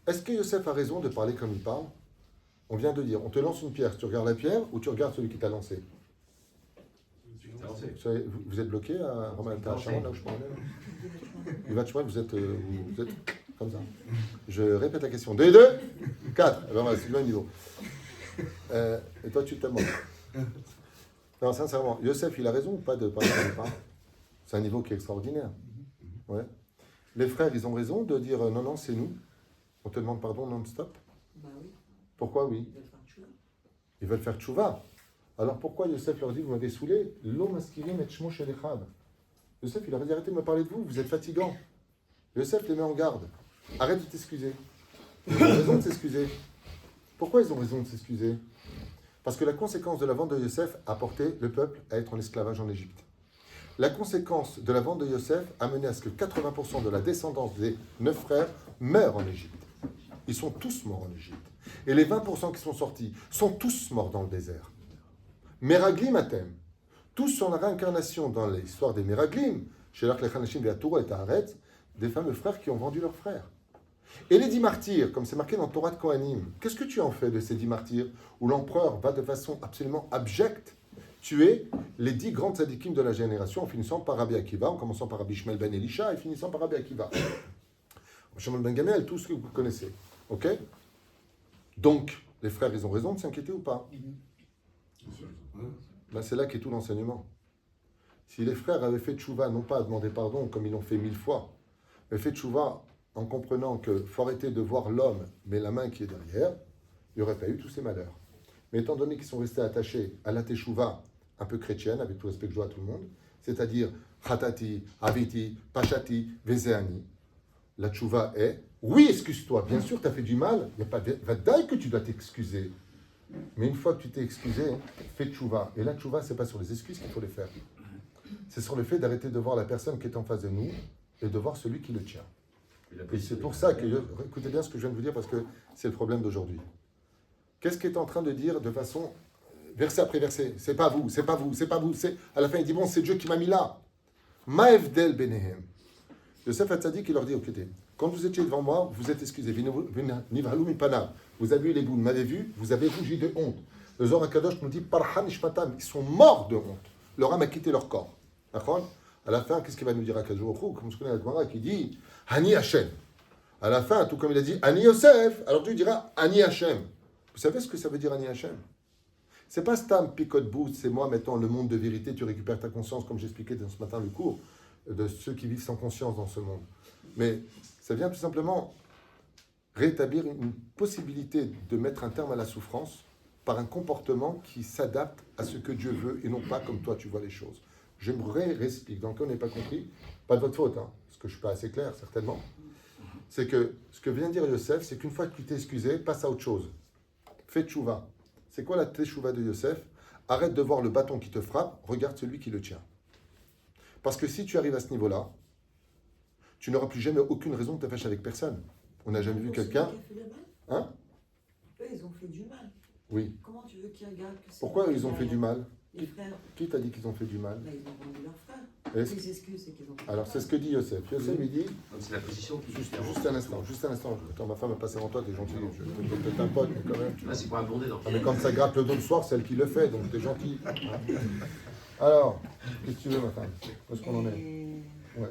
S1: Est-ce que Yosef a raison de parler comme il parle? On vient de dire, on te lance une pierre, tu regardes la pierre ou tu regardes celui qui t'a lancé? Vous êtes bloqué à Sharon, là où je parlais? Vous êtes comme ça. Je répète la question. 2 et 2 4. Alors voilà, c'est le même niveau. Et toi, tu te demandes. Non, sincèrement, Yosef, il a raison ou pas de parler comme il parle? C'est un niveau qui est extraordinaire. Ouais. Les frères, ils ont raison de dire non, non, c'est nous. On te demande pardon non-stop.
S4: Bah oui.
S1: Pourquoi oui? Ils veulent faire tchouva. Alors pourquoi Yosef leur dit, vous m'avez saoulé? L'homme askirim et shmo shel Echav. Yosef, il leur a dit, arrêtez de me parler de vous, vous êtes fatigants. Yosef les met en garde. Arrête de t'excuser. Ils ont raison de s'excuser. Pourquoi ils ont raison de s'excuser? Parce que la conséquence de la vente de Yosef a porté le peuple à être en esclavage en Égypte. La conséquence de la vente de Yosef a mené à ce que 80% de la descendance des 9 frères meurent en Égypte. Ils sont tous morts en Égypte. Et les 20% qui sont sortis sont tous morts dans le désert. Meraglim Atem. Tous sont la réincarnation dans l'histoire des Meraglim, chez l'Arclechanashim Ve'atoura et Ta'aretz, des fameux frères qui ont vendu leurs frères. Et les 10 martyrs, comme c'est marqué dans Torah de Kohanim, qu'est-ce que tu en fais de ces 10 martyrs, où l'empereur va de façon absolument abjecte tuer les 10 grandes tzadikim de la génération, en finissant par Rabbi Akiva, en commençant par Rabbi Shmuel ben Elisha, et finissant par Rabbi Akiva. Shmuel ben Gamliel, tout ce que vous connaissez. Ok? Donc, les frères, ils ont raison de s'inquiéter ou pas? Ben, c'est là qu'est tout l'enseignement. Si les frères avaient fait tchouva, non pas à demander pardon comme ils l'ont fait 1000 fois, mais fait tchouva en comprenant qu'il faut arrêter de voir l'homme, mais la main qui est derrière, il n'y aurait pas eu tous ces malheurs. Mais étant donné qu'ils sont restés attachés à la teshuva un peu chrétienne, avec tout respect que je dois à tout le monde, c'est-à-dire Hatati, Aviti, Pachati, Vezeani, la tchouva est, oui, excuse-toi, bien sûr, tu as fait du mal, il n'y a pas de vadaï que tu dois t'excuser. Mais une fois que tu t'es excusé, fais tchouva. Et la tchouva, ce n'est pas sur les excuses qu'il faut les faire. C'est sur le fait d'arrêter de voir la personne qui est en face de nous et de voir celui qui le tient. Et c'est pour ça que, écoutez bien ce que je viens de vous dire, parce que c'est le problème d'aujourd'hui. Qu'est-ce qu'il est en train de dire de façon, verset après verset? C'est pas vous, c'est pas vous, c'est pas vous. À la fin, il dit, bon, c'est Dieu qui m'a mis là. Ma'evdel benehem. Yosef Hatzadi qui leur dit, écoutez, quand vous étiez devant moi, vous êtes excusés. Vous avez eu les boules, vous m'avez vu, vous avez rougi de honte. Le Zohar HaKadosh nous dit, Parhan Ishmatam, ils sont morts de honte. Leur âme a quitté leur corps. D'accord? À la fin, qu'est-ce qu'il va nous dire à Kadosh, comme je connais la Gemara, qui dit, Hani Hashem. À la fin, tout comme il a dit, Ani Yosef, alors Dieu dira, Ani Hashem. Vous savez ce que ça veut dire Ani Hashem? C'est pas Stam Picote Boost, c'est moi mettant le monde de vérité, tu récupères ta conscience, comme j'expliquais dans ce matin le cours, de ceux qui vivent sans conscience dans ce monde. Mais ça vient tout simplement rétablir une possibilité de mettre un terme à la souffrance par un comportement qui s'adapte à ce que Dieu veut et non pas comme toi tu vois les choses. J'aimerais réexpliquer, dans le cas où on n'est pas compris, pas de votre faute, hein, parce que je ne suis pas assez clair, certainement. C'est que ce que vient de dire Yosef, c'est qu'une fois que tu t'es excusé, passe à autre chose. Fais tchouva. C'est quoi la tchouva de Yosef? Arrête de voir le bâton qui te frappe, regarde celui qui le tient. Parce que si tu arrives à ce niveau-là, tu n'auras plus jamais aucune raison de te fâcher avec personne. On n'a jamais vu quelqu'un... Hein?
S4: Eux, ils ont fait du mal.
S1: Oui.
S4: Comment tu veux qu'ils regardent que c'est...
S1: Pourquoi ils ont fait du mal?
S4: Les frères.
S1: Qui t'a dit qu'ils ont fait du mal?
S4: Là, ils ont vendu leurs frères.
S1: Est-ce-
S4: Ils s'excusent, c'est qu'ils ont fait
S1: Alors,
S4: du
S1: c'est
S4: mal.
S1: ce que dit Yosef. Yosef, il dit,
S3: Donc c'est la position qui est
S1: juste
S3: différente.
S1: un instant, juste un instant. Attends, ma femme a passé avant toi, t'es gentil. Je te peut-être un pote, mais quand même.
S3: Là, c'est pour abonder dans
S1: Ah, mais quand ça gratte le dos le soir, c'est elle qui le fait, donc t'es gentil. Alors, qu'est-ce que tu veux, ma femme? Où est-ce qu'on en est? Ouais.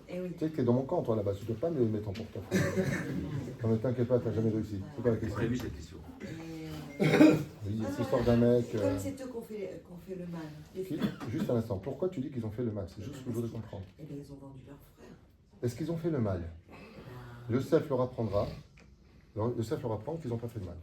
S4: Eh oui.
S1: Tu sais que t'es dans mon camp, toi, là-bas. Tu ne peux pas me mettre en porte-à-faux. Non, mais t'inquiète pas, t'as jamais réussi. C'est pas la question.
S3: prévu cette question.
S4: Et,
S1: Oui, c'est l'histoire d'un mec.
S4: Comme c'est eux qu'on fait le mal. Les
S1: Qui-
S4: frères.
S1: Juste un instant. Pourquoi tu dis qu'ils ont fait le mal? C'est juste ce que je voudrais comprendre.
S4: Eh bien, ils ont vendu leurs frères.
S1: Est-ce qu'ils ont fait le mal? Yosef leur apprendra. Yosef leur apprend qu'ils n'ont pas fait de mal.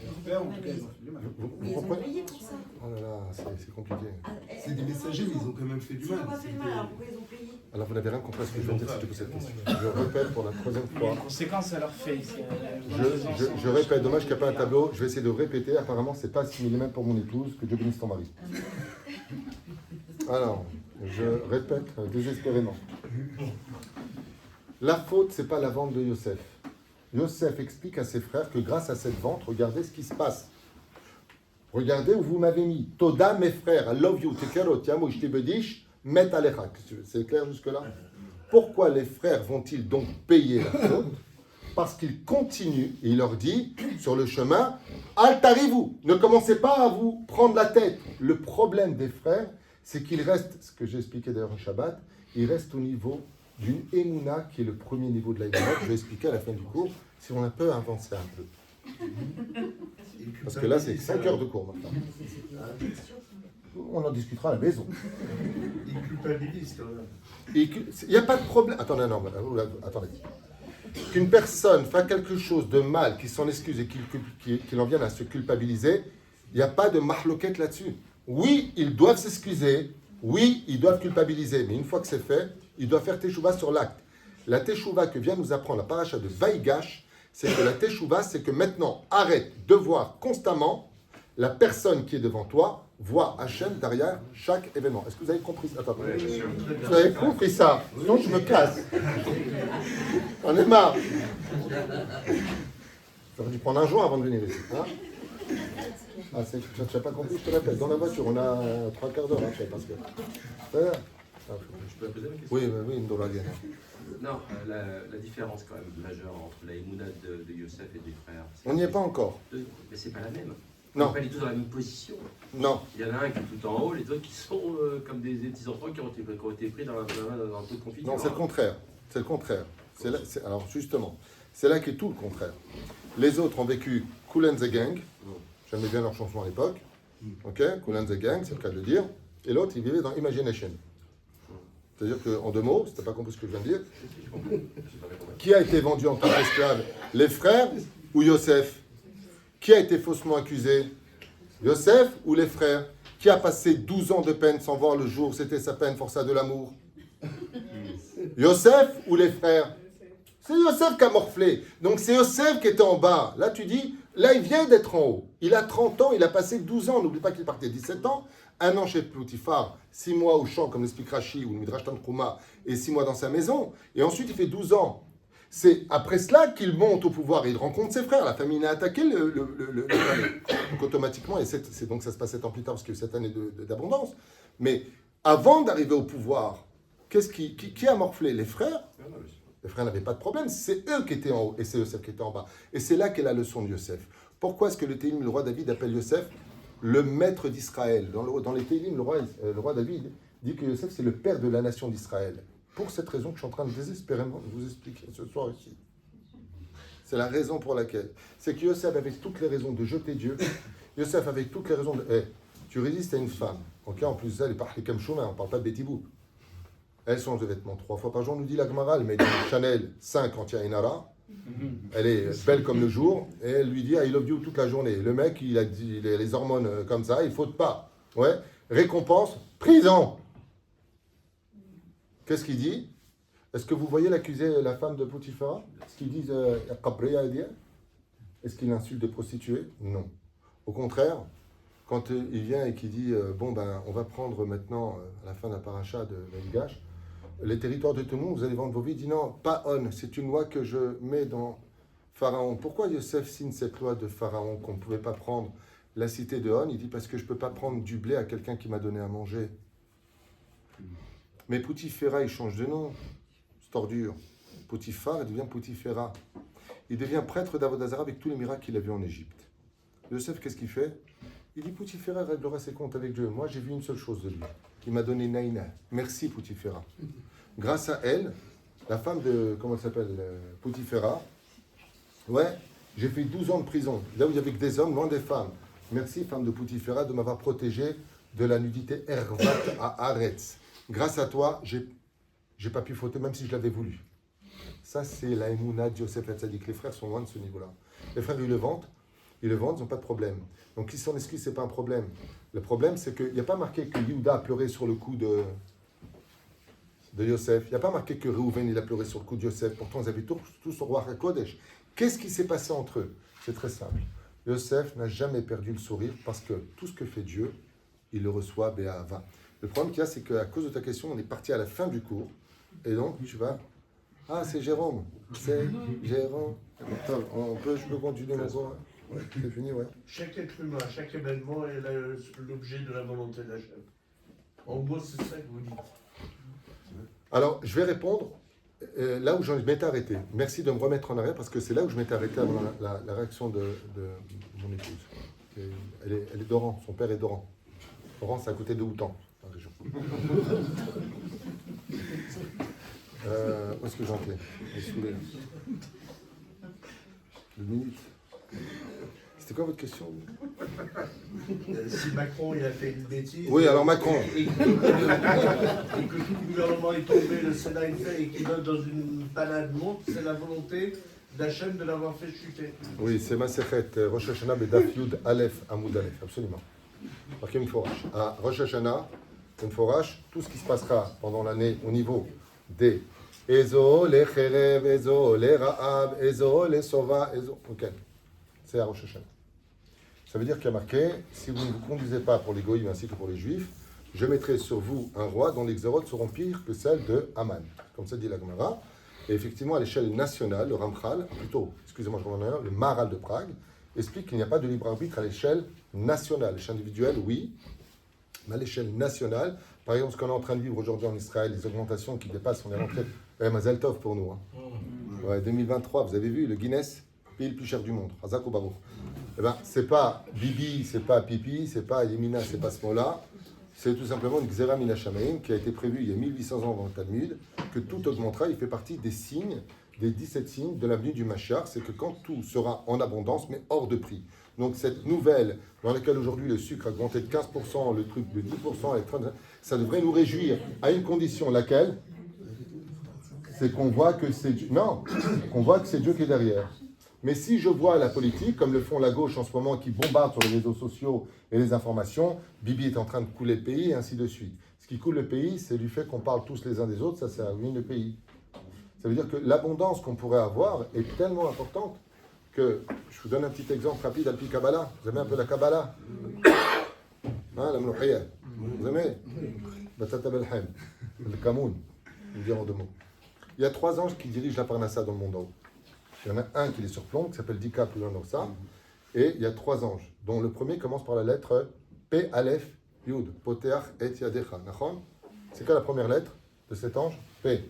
S2: J'espère, en tout cas, ils ont fait du mal.
S1: Vous
S4: Mais ils ont
S1: comprenez?
S4: payé pour ça.
S1: Oh là là, c'est compliqué.
S4: Ah,
S2: C'est des messagers, mais ils ont quand même fait du
S4: S'ils
S2: mal.
S4: n'ont pas fait le mal, alors pourquoi ils ont payé?
S1: Alors vous n'avez rien compris à ce que je viens de dire si je te pose cette question. Je répète pour la troisième fois.
S5: Les conséquences, ça leur fait.
S1: Je répète, dommage qu'il n'y a pas un tableau. Je vais essayer de répéter. Apparemment, c'est pas assimilé même pour mon épouse. Que Dieu bénisse ton mari. Alors, je répète désespérément. La faute, c'est pas la vente de Yosef. Yosef explique à ses frères que grâce à cette vente, regardez ce qui se passe. Regardez où vous m'avez mis. Toda, mes frères, I love you, tekero, tiamo, bedish, met alecha. C'est clair jusque-là? Pourquoi les frères vont-ils donc payer la faute? Parce qu'il continue, et il leur dit, sur le chemin, altarez-vous, ne commencez pas à vous prendre la tête. Le problème des frères, c'est qu'ils restent, ce que j'ai expliqué d'ailleurs au Shabbat, ils restent au niveau d'une émouna, qui est le premier niveau de la émouna, que je vais expliquer à la fin du cours, si on a peu avancé un peu. Parce que là, c'est 5 heures de cours maintenant.
S4: C'était une question.
S1: On en discutera à la maison.
S2: Ils culpabilisent quand même.
S1: Il n'y a pas de problème. Attendez, non, attendez. Qu'une personne fasse quelque chose de mal, qu'il s'en excuse et qu'il en vienne à se culpabiliser, il n'y a pas de mahloquette là-dessus. Oui, ils doivent s'excuser. Oui, ils doivent culpabiliser. Mais une fois que c'est fait, ils doivent faire teshuva sur l'acte. La teshuva que vient nous apprendre la paracha de Vaïgash, c'est que la teshuva, c'est que maintenant, arrête de voir constamment la personne qui est devant toi, voit Hachem derrière chaque événement. Est-ce que vous avez compris ça? Attends,
S3: Ouais, bien sûr.
S1: vous avez compris ça? Sinon, je me casse. On est marre. J'aurais dû prendre un joint avant de venir ici. Hein? Ah, tu n'as pas compris, je te répète. Dans la voiture, on a 3 quarts d'heure. Hein, je sais pas ce que...
S3: Je peux la poser la question?
S1: Oui, une dollar.
S3: Non, la différence quand même majeure entre la émouna de Yosef et des frères. c'est
S1: On n'y est
S3: que
S1: pas encore.
S3: Mais c'est pas la même.
S1: Non.
S3: On n'est pas du tout dans la même position.
S1: Non.
S3: Il y en a un qui est tout en haut, les autres qui sont comme des petits enfants qui ont été pris dans un pot de confiture.
S1: Non, c'est le contraire. C'est le contraire. Alors, justement, c'est là qu'est tout le contraire. Les autres ont vécu Kool and the Gang. J'aimais bien leur chanson à l'époque. Ok, Kool and the Gang, c'est le cas de le dire. Et l'autre, il vivait dans Imagination. C'est-à-dire qu'en 2 mots, si tu n'as pas compris ce que je viens de dire, qui a été vendu en tant qu'esclave? Les frères ou Yosef? Qui a été faussement accusé? Yosef ou les frères? Qui a passé 12 ans de peine sans voir le jour? C'était sa peine forçat de l'amour. Yosef ou les frères? C'est Yosef qui a morflé. Donc c'est Yosef qui était en bas. Là tu dis, là il vient d'être en haut. Il a 30 ans, il a passé 12 ans. N'oublie pas qu'il partait 17 ans. 1 an chez Ploutifar, 6 mois au champ, comme l'explique Rashi ou le Midrash Tantrouma, et 6 mois dans sa maison. Et ensuite il fait 12 ans. C'est après cela qu'il monte au pouvoir et il rencontre ses frères. La famille a attaqué le palais. Donc automatiquement, et c'est donc ça se passe 7 ans plus tard parce qu'il y a eu cette année d'abondance. Mais avant d'arriver au pouvoir, qui a morflé? Les frères? Les frères n'avaient pas de problème, c'est eux qui étaient en haut et c'est Yosef qui était en bas. Et c'est là qu'est la leçon de Yosef. Pourquoi est-ce que le Télim, le roi David, appelle Yosef le maître d'Israël? Dans les Télim, le roi David dit que Yosef, c'est le père de la nation d'Israël. Pour cette raison que je suis en train de désespérément vous expliquer ce soir ici. C'est la raison pour laquelle. C'est que Yosef, avec toutes les raisons de jeter Dieu, Yosef, avec toutes les raisons de... tu résistes à une femme. Ok, en plus, elle est parlée comme chemin, on ne parle pas de Bétibou. Elle change de vêtements 3 fois par jour, nous dit la Gemara. Elle met du Chanel 5 quand il y a une ara. Elle est belle comme le jour. Et elle lui dit I love you toute la journée. Le mec, il a les hormones comme ça, il ne faute pas. Ouais. Récompense, prison. Qu'est-ce qu'il dit? Est-ce que vous voyez l'accuser la femme de Potiphar? Est-ce qu'ils disent est-ce qu'il insulte des prostituées? Non. Au contraire, quand il vient et qu'il dit on va prendre maintenant, à la fin de la paracha de Vaïgash, les territoires de tout le monde, vous allez vendre vos vies. Il dit non, pas on, c'est une loi que je mets dans Pharaon. Pourquoi Yosef signe cette loi de Pharaon qu'on ne pouvait pas prendre la cité de On? Il dit parce que je ne peux pas prendre du blé à quelqu'un qui m'a donné à manger. Mais Poutifera, il change de nom. C'est ordure. Poutifar, il devient Poutifera. Il devient prêtre d'Avodazara avec tous les miracles qu'il a vus en Égypte. Yosef, qu'est-ce qu'il fait? Il dit Poutifera réglera ses comptes avec Dieu. Moi, j'ai vu une seule chose de lui. Il m'a donné Naïna. Merci Poutifera. Grâce à elle, la femme de, comment elle s'appelle, Poutifera, ouais, j'ai fait 12 ans de prison. Là où il y avait que des hommes, loin des femmes. Merci, femme de Poutifera, de m'avoir protégé de la nudité Hervat à Aretz. Grâce à toi, j'ai pas pu fauter, même si je l'avais voulu. Ça, c'est la Emouna de Yosef Hatzadik. Les frères sont loin de ce niveau-là. Les frères, ils le vendent, ils n'ont pas de problème. Donc, ils s'en excusent, c'est pas un problème. Le problème, c'est qu'il n'y a pas marqué que Yehuda a pleuré sur le coup de Yosef. Il n'y a pas marqué que Reuven, il a pleuré sur le coup de Yosef. Pourtant, ils avaient tous au roi HaKodesh. Qu'est-ce qui s'est passé entre eux? C'est très simple. Yosef n'a jamais perdu le sourire parce que tout ce que fait Dieu, il le reçoit Bé'ava. Le problème qu'il y a, c'est qu'à cause de ta question, on est parti à la fin du cours. Et donc, tu vas... Ah, c'est Jérôme. C'est Jérôme. Je peux continuer mon cours? Ouais, c'est fini, ouais.
S5: Chaque être humain, chaque événement est l'objet de la volonté d'Hachem. En gros, c'est ça que vous dites.
S1: Alors, je vais répondre là où je m'étais arrêté. Merci de me remettre en arrière parce que c'est là où je m'étais arrêté avant la réaction de mon épouse. Elle est d'Oran, son père est d'Oran. Oran, c'est à côté de Houtan, la région. Où est-ce que j'en fais? Je suis saoulé. 2 minutes. C'était quoi votre question?
S5: Si Macron il a fait une bêtise.
S1: Oui, alors Macron.
S5: Et que tout le gouvernement est tombé, le Sénat est fait et qu'il va dans une balade monte, c'est la volonté d'Hachem de l'avoir fait chuter.
S1: Oui, c'est Masechet Rosh Hashanah Bedaf Yud Aleph Amoud Aleph, absolument. Marqué Mforash. À Rosh Hashanah, Mforash, tout ce qui se passera pendant l'année au niveau des Ezo, les Cherev, Ezo, les Raab, Ezo, les Sova, Ezo. Ok, c'est à Rosh Hashanah. Ça veut dire qu'il y a marqué, si vous ne vous conduisez pas pour les goïms ainsi que pour les juifs, je mettrai sur vous un roi dont les xérotes seront pires que celles de Haman. Comme ça dit la Gemara. Et effectivement, à l'échelle nationale, le Ramchal, plutôt, excusez-moi, je reviens en le Maharal de Prague, explique qu'il n'y a pas de libre arbitre à l'échelle nationale. À l'échelle individuelle, oui, mais à l'échelle nationale, par exemple, ce qu'on est en train de vivre aujourd'hui en Israël, les augmentations qui dépassent, on est rentré, Mazel Tov pour nous. Hein. Ouais, 2023, vous avez vu, le Guinness, pays le plus cher du monde, Hazak ou Baruch. Eh ben, c'est pas Bibi, c'est pas Pipi, c'est pas Yemina, c'est pas ce mot-là. C'est tout simplement une Xera Mina Shamaim qui a été prévue il y a 1800 ans avant le Talmud, que tout augmentera. Il fait partie des signes, des 17 signes de l'avenue du Mashiach. C'est que quand tout sera en abondance, mais hors de prix. Donc cette nouvelle, dans laquelle aujourd'hui le sucre a augmenté de 15%, le truc de 10%, ça devrait nous réjouir à une condition, laquelle? C'est qu'on voit que c'est Dieu. Non, qu'on voit que c'est Dieu qui est derrière. Mais si je vois la politique, comme le font la gauche en ce moment, qui bombarde sur les réseaux sociaux et les informations, Bibi est en train de couler le pays, et ainsi de suite. Ce qui coule le pays, c'est du fait qu'on parle tous les uns des autres, ça ruine le pays. Ça veut dire que l'abondance qu'on pourrait avoir est tellement importante que, je vous donne un petit exemple rapide, Alpi Kabbalah. Vous aimez un peu la Kabbalah? Hein, la Mlouhiya. Vous aimez? Batata Belhem, le Kamoun, je vous dire en 2 mots. Il y a 3 anges qui dirigent la Parnassa dans le monde en haut. Il y en a un qui les surplombe, qui s'appelle Dika, plus loin dans ça. Et il y a 3 anges, dont le premier commence par la lettre P, Aleph, Yud, Poteach et Yadecha. C'est quoi la première lettre de cet ange? P.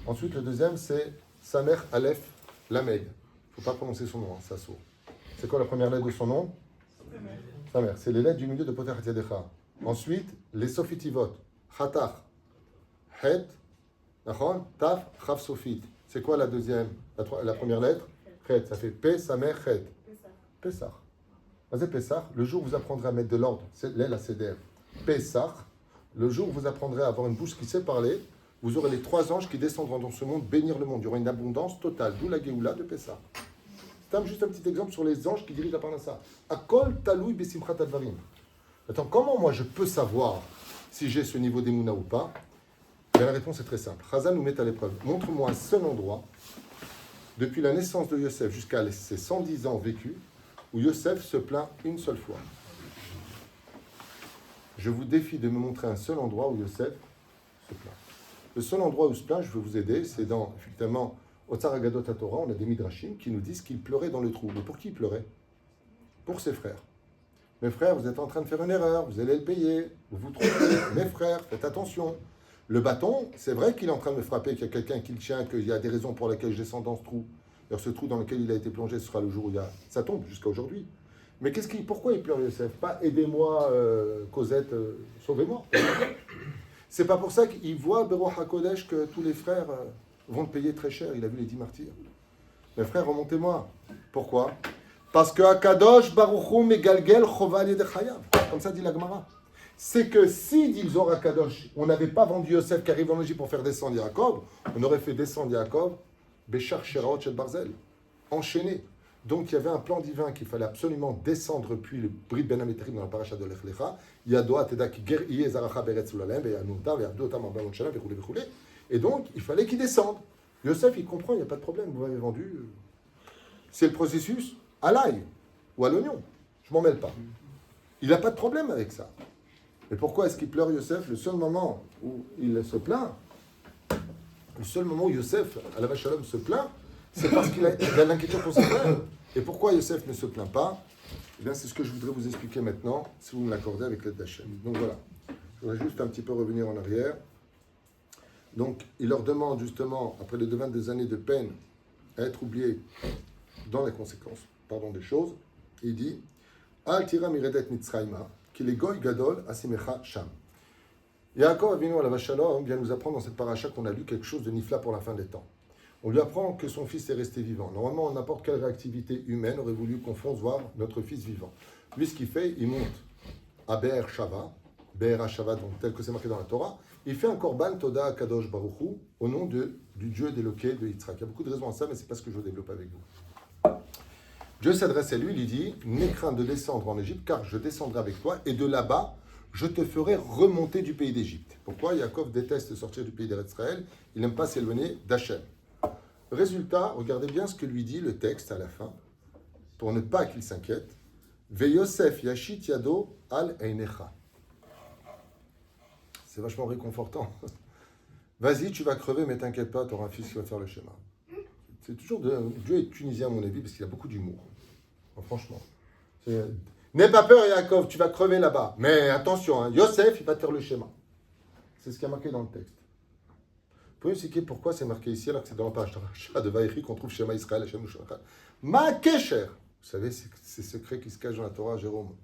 S1: Ensuite, le deuxième, c'est Samer, Aleph, Lamed. Il ne faut pas prononcer son nom, hein, ça sourd. C'est quoi la première lettre de son nom? Samer. C'est les lettres du milieu de Poteach et Yadecha. Ensuite, les Sofitivot. Chatach, Het, Taf, Chav Sofit. C'est quoi la deuxième? La première lettre? Chet. Ça fait P, Samer, Chet. Pessah. Vas-y, Pessah. Le jour où vous apprendrez à mettre de l'ordre, c'est la CDR. Pessah. Le jour où vous apprendrez à avoir une bouche qui sait parler, vous aurez les 3 anges qui descendront dans ce monde bénir le monde. Il y aura une abondance totale. D'où la Géoula de Pessah. C'est juste un petit exemple sur les anges qui dirigent la Parnassa. Akol taloui besimchat advarim. Attends, comment moi je peux savoir si j'ai ce niveau d'émouna ou pas? Et la réponse est très simple. Chazal nous met à l'épreuve. Montre-moi un seul endroit, depuis la naissance de Yosef jusqu'à ses 110 ans vécus, où Yosef se plaint une seule fois. Je vous défie de me montrer un seul endroit où Yosef se plaint. Le seul endroit où il se plaint, je vais vous aider, c'est dans, effectivement, Otsar Agadot HaTorah, on a des midrashim qui nous disent qu'il pleurait dans le trou. Mais pour qui il pleurait? Pour ses frères. Mes frères, vous êtes en train de faire une erreur, vous allez le payer, vous vous trompez. Mes frères, faites attention. Le bâton, c'est vrai qu'il est en train de me frapper, qu'il y a quelqu'un qui le tient, qu'il y a des raisons pour lesquelles je descends dans ce trou. D'ailleurs, ce trou dans lequel il a été plongé, ce sera le jour où il y a... ça tombe jusqu'à aujourd'hui. Mais pourquoi il pleure Yosef? Pas aidez-moi, Cosette, sauvez-moi. C'est pas pour ça qu'il voit Beroch HaKodesh que tous les frères vont te payer très cher. Il a vu les 10 martyrs. Mes frères, remontez-moi. Pourquoi? Parce que Akadosh Baruch Hu Megalgel Choval Yedechayav. Comme ça dit la Gemara. C'est que si, dit Zohar Akadosh, on n'avait pas vendu Yosef qui arrive en Égypte pour faire descendre Yaakov, on aurait fait descendre Yaakov Béchar Sheraot Shel Barzel, enchaîné. Donc il y avait un plan divin qu'il fallait absolument descendre puis le Brit Ben Amétrim dans la paracha de Lech Lecha, Yadoa Teda Ki Ger Iye Zaracha Beretz Ulalem, Ve'anunta Ve'abdotam Abamon Shalem, Ve'choulé Ve'choulé. Et donc il fallait qu'il descende. Yosef il comprend, il n'y a pas de problème, vous m'avez vendu. C'est le processus à l'ail ou à l'oignon. Je m'en mêle pas. Il n'a pas de problème avec ça. Mais pourquoi est-ce qu'il pleure Yosef? Le seul moment où il se plaint, le seul moment où Yosef, à la Shalom, se plaint, c'est parce qu'il a de l'inquiétude pour ses frères. Et pourquoi Yosef ne se plaint pas? Eh bien, c'est ce que je voudrais vous expliquer maintenant, si vous me l'accordez avec l'aide d'Hachem. Donc voilà, je voudrais juste un petit peu revenir en arrière. Donc, il leur demande justement, après les 22 années de peine, à être oubliés dans les conséquences, des choses. Il dit, Al tira miredet Mitzrayma, qu'il est goy gadol asimecha sham. Yaakov Avinu alav shalom vient nous apprendre dans cette paracha qu'on a lu quelque chose de nifla pour la fin des temps. On lui apprend que son fils est resté vivant. Normalement, n'importe quelle réactivité humaine aurait voulu qu'on fonce voir notre fils vivant. Lui, ce qu'il fait, il monte à Be'er Shava, Be'er Shava, donc tel que c'est marqué dans la Torah. Il fait un korban Toda Kadosh Baruch Hu au nom du Dieu déloqué de Yitzhak. Il y a beaucoup de raisons à ça, mais c'est pas ce que je veux développer avec vous. Dieu s'adresse à lui, il dit, n'aie crainte de descendre en Égypte, car je descendrai avec toi, et de là-bas, je te ferai remonter du pays d'Égypte. Pourquoi Yaakov déteste sortir du pays d'Israël? Il n'aime pas s'éloigner d'Hachem. Résultat, regardez bien ce que lui dit le texte à la fin, pour ne pas qu'il s'inquiète. Ve Yosef yashit yado al einecha. C'est vachement réconfortant. Vas-y, tu vas crever, mais t'inquiète pas, tu auras un fils qui va faire le schéma. C'est toujours Dieu est tunisien à mon avis, parce qu'il a beaucoup d'humour. Bon, franchement. N'aie pas peur, Yaakov, tu vas crever là-bas. Mais attention, Yosef, il va te faire le schéma. C'est ce qui est marqué dans le texte. Vous pouvez expliquer pourquoi c'est marqué ici, alors que c'est dans la page de Vaïchi qu'on trouve Shema Israël, Hashem Ushachar. Ma Kesher. Vous savez, c'est ces secrets qui se cachent dans la Torah, Jérôme.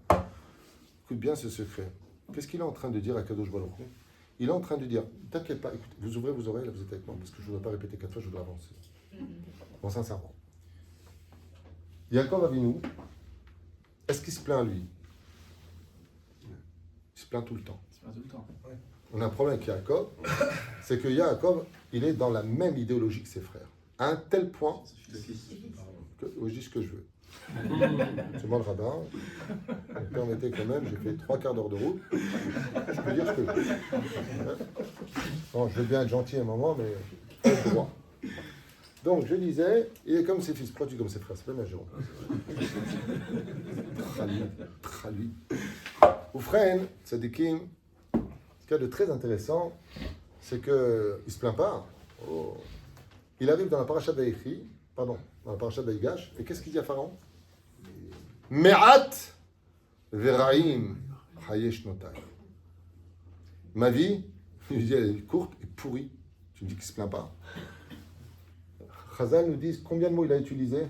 S1: Écoute bien ce secret. Qu'est-ce qu'il est en train de dire à Kadosh Baruch Hu? Il est en train de dire, t'inquiète pas, écoute, vous ouvrez vos oreilles, là vous êtes avec moi, parce que je ne voudrais pas répéter 4 fois, je voudrais avancer. Bon, sincèrement. Yaakov Avinu, est-ce qu'il se plaint lui? Il se plaint tout le temps.
S2: C'est pas tout le temps. Ouais.
S1: On a un problème avec Yaakov, c'est que Yaakov, il est dans la même idéologie que ses frères. À un tel point que je dis ce que je veux. C'est moi le rabbin. Vous me permettez quand même, j'ai fait 3 quarts d'heure de route. Je peux dire ce que je veux. Bon, je veux bien être gentil à un moment, mais il faut droit. Donc, je disais, il est comme ses fils. Pourquoi tu es comme ses frères? C'est pas bien, Jérôme. Tralui. Oufren, Tzadikim, ce qu'il y a de très intéressant, c'est qu'il ne se plaint pas. Oh. Il arrive dans la paracha d'Aïchi, dans la paracha d'Aïgash, et qu'est-ce qu'il dit à Pharaon? Me'at veraim hayesh notai. Ma vie, il dit, elle est courte et pourrie. Tu me dis qu'il ne se plaint pas. Chazal nous dit combien de mots il a utilisé?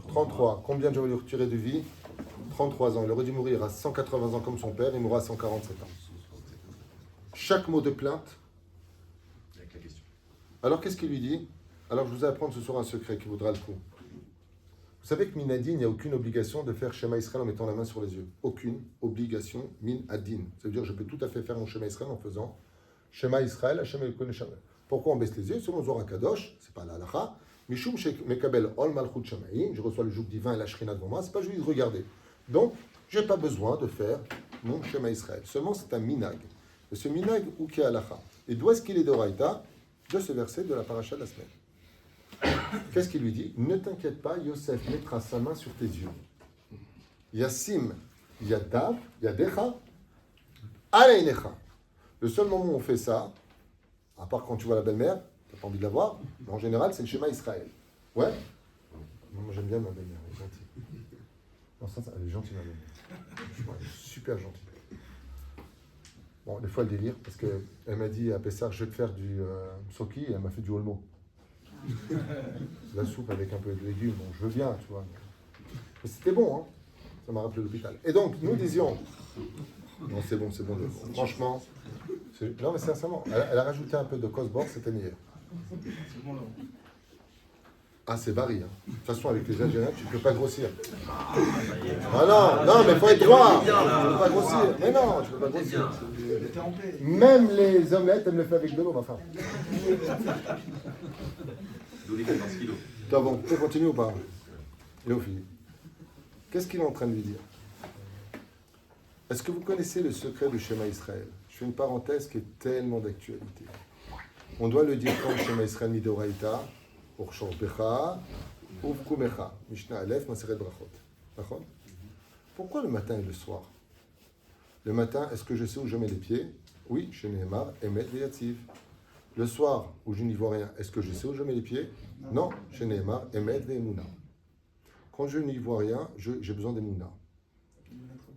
S1: 33. Combien j'aurais dû retirer de vie? 33 ans. Il aurait dû mourir à 180 ans comme son père, il mourra à 147 ans. Chaque mot de plainte.
S3: Avec la question.
S1: Alors qu'est-ce qu'il lui dit? Alors je vous ai apprendre ce soir un secret qui vaudra le coup. Vous savez que min adin, il n'y a aucune obligation de faire Shema Israël en mettant la main sur les yeux. Aucune obligation min adin. Ça veut dire que je peux tout à fait faire mon Shema Israël en faisant Shema Israël, Hashem Elokeinu Shama. Pourquoi on baisse les yeux? Selon Zohar Kadosh, c'est pas la halakha. Mishum mekabel ol malchut shamaim. Je reçois le joug divin et la shrina devant moi. C'est pas juste regarder. Donc, je n'ai pas besoin de faire mon Shema Israël. Seulement, c'est un minag. Et ce minag, ou qui est halakha. Et d'où est-ce qu'il est d'Oraïta? De ce verset de la paracha de la semaine. Qu'est-ce qu'il lui dit? Ne t'inquiète pas, Yosef mettra sa main sur tes yeux. Yassim, Yadav, Yadecha, Aleinecha. Le seul moment où on fait ça, à part quand tu vois la belle-mère, tu n'as pas envie de la voir, mais en général, c'est le schéma Israël. Ouais? Moi, j'aime bien ma belle-mère, elle est gentille. Non, ça, elle est gentille, ma belle-mère. Elle est super gentille. Bon, des fois, elle délire, parce qu'elle m'a dit à Pessar, je vais te faire du soki, et elle m'a fait du holmo. La soupe avec un peu de légumes, bon, je veux bien, tu vois. Mais c'était bon, hein. Ça m'a rappelé l'hôpital. Et donc, nous disions, non, c'est bon, franchement, non, mais sincèrement, elle a rajouté un peu de Cosbord, c'était meilleur.
S2: C'est bon là.
S1: Ah, c'est baril. Hein. De toute façon, avec les Algériens, tu ne peux pas grossir. Ah non, mais il faut être droit. Tu ne peux pas grossir. Mais non, tu ne peux pas grossir.
S2: T'es en paix.
S1: Même les omelettes, elle me le fait avec de l'eau, enfin.
S3: D'où les 14 kilos.
S1: Toi, bon, tu peux continuer ou pas? Léo Philippe. Qu'est-ce qu'il est en train de lui dire? Est-ce que vous connaissez le secret du Shema Israël? Je fais une parenthèse qui est tellement d'actualité. On doit le dire quand le Shema Israël Midoraïta, pour Shorbecha, ou Kumecha, Mishnah Aleph, Maseret Brachot. D'accord? Pourquoi le matin et le soir? Le matin, est-ce que je sais où je mets les pieds? Oui, chez Nehemar, Emet Veyativ. Le soir, où je n'y vois rien, est-ce que je sais où je mets les pieds? Non, chez Nehemar, Emet Veyemuna. Quand je n'y vois rien, j'ai besoin d'Emouna.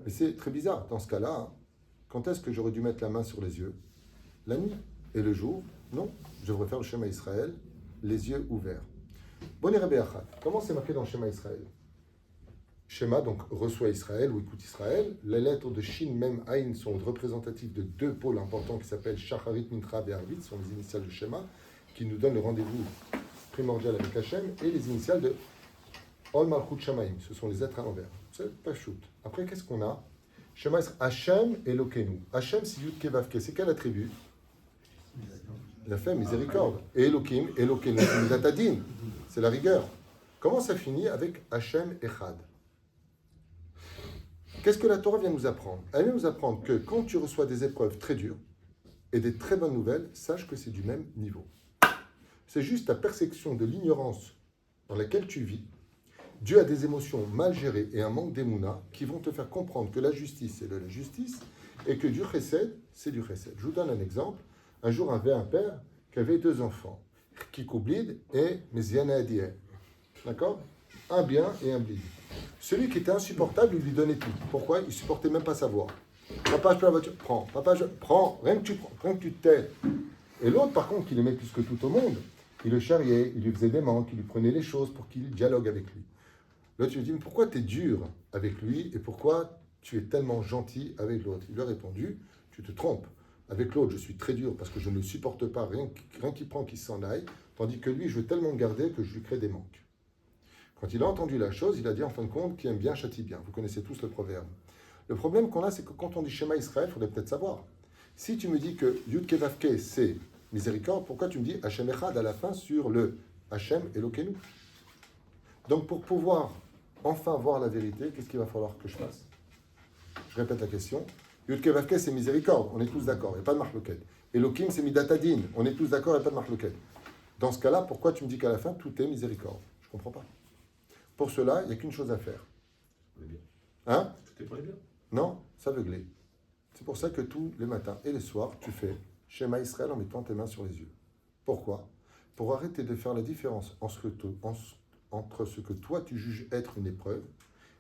S1: Mais c'est très bizarre, dans ce cas-là, hein, quand est-ce que j'aurais dû mettre la main sur les yeux? La nuit. Et le jour? Non. Je devrais faire le Shema Israël, les yeux ouverts. Bon Rabbi Achad. Comment c'est marqué dans le Shema Israël? Shema, donc, reçoit Israël ou écoute Israël. Les lettres de Shin, Mem, Aïn sont représentatives de deux pôles importants qui s'appellent Shacharit, Mintra et Arvit, sont les initiales du Shema, qui nous donnent le rendez-vous primordial avec Hachem, et les initiales de Ol Malchut Shamaim, ce sont les êtres à l'envers. C'est pas shoot. Après, qu'est-ce qu'on a? Shema Israël, Hachem et Elokeinu. Hachem, c'est Yud Kevavke. C'est quel attribut? Il a fait miséricorde. Et Elokim, Elokeinu, c'est Midatadin. C'est la rigueur. Comment ça finit avec Hachem Echad? Qu'est-ce que la Torah vient nous apprendre? Elle vient nous apprendre que quand tu reçois des épreuves très dures et des très bonnes nouvelles, sache que c'est du même niveau. C'est juste ta perception de l'ignorance dans laquelle tu vis, dû à des émotions mal gérées et un manque d'émouna, qui vont te faire comprendre que la justice, c'est de la justice, et que du chesed, c'est du chesed. Je vous donne un exemple. Un jour, il y avait un père qui avait deux enfants, Kikoblid et Meziana Adieh. D'accord? Un bien et un blid. Celui qui était insupportable, il lui donnait tout. Pourquoi? Il ne supportait même pas sa voix. Papa, je peux la voiture? Prends. Papa, je prends. Rien que tu prends, rien que tu te tais. Et l'autre, par contre, qui l'aimait plus que tout au monde, il le charriait, il lui faisait des manques, il lui prenait les choses pour qu'il dialogue avec lui. L'autre, lui dit, mais pourquoi tu es dur avec lui et pourquoi tu es tellement gentil avec l'autre? Il lui a répondu, tu te trompes. Avec l'autre, je suis très dur parce que je ne le supporte pas, rien qu'il prend, qu'il s'en aille, tandis que lui, je veux tellement le garder que je lui crée des manques. Quand il a entendu la chose, il a dit en fin de compte, qui aime bien châtie bien. Vous connaissez tous le proverbe. Le problème qu'on a, c'est que quand on dit Shema Israël, il faudrait peut-être savoir. Si tu me dis que Yud Kevavke, c'est miséricorde, pourquoi tu me dis Hachem Echad à la fin sur le Hachem Elokeinu? Donc pour pouvoir enfin voir la vérité, qu'est-ce qu'il va falloir que je fasse? Je répète la question. Yud Kevavke, c'est miséricorde, on est tous d'accord, il n'y a pas de marloquette. Elokim, c'est Midatadin, on est tous d'accord, il n'y a pas de marloquette. Dans ce cas-là, pourquoi tu me dis qu'à la fin, tout est miséricorde? Je ne comprends pas. Pour cela, il n'y a qu'une chose à faire. Hein?
S3: Tout est pour les biens.
S1: Non, ça aveuglé. C'est pour ça que tous les matins et les soirs, tu fais Shema Israël en mettant tes mains sur les yeux. Pourquoi? Pour arrêter de faire la différence entre ce que toi tu juges être une épreuve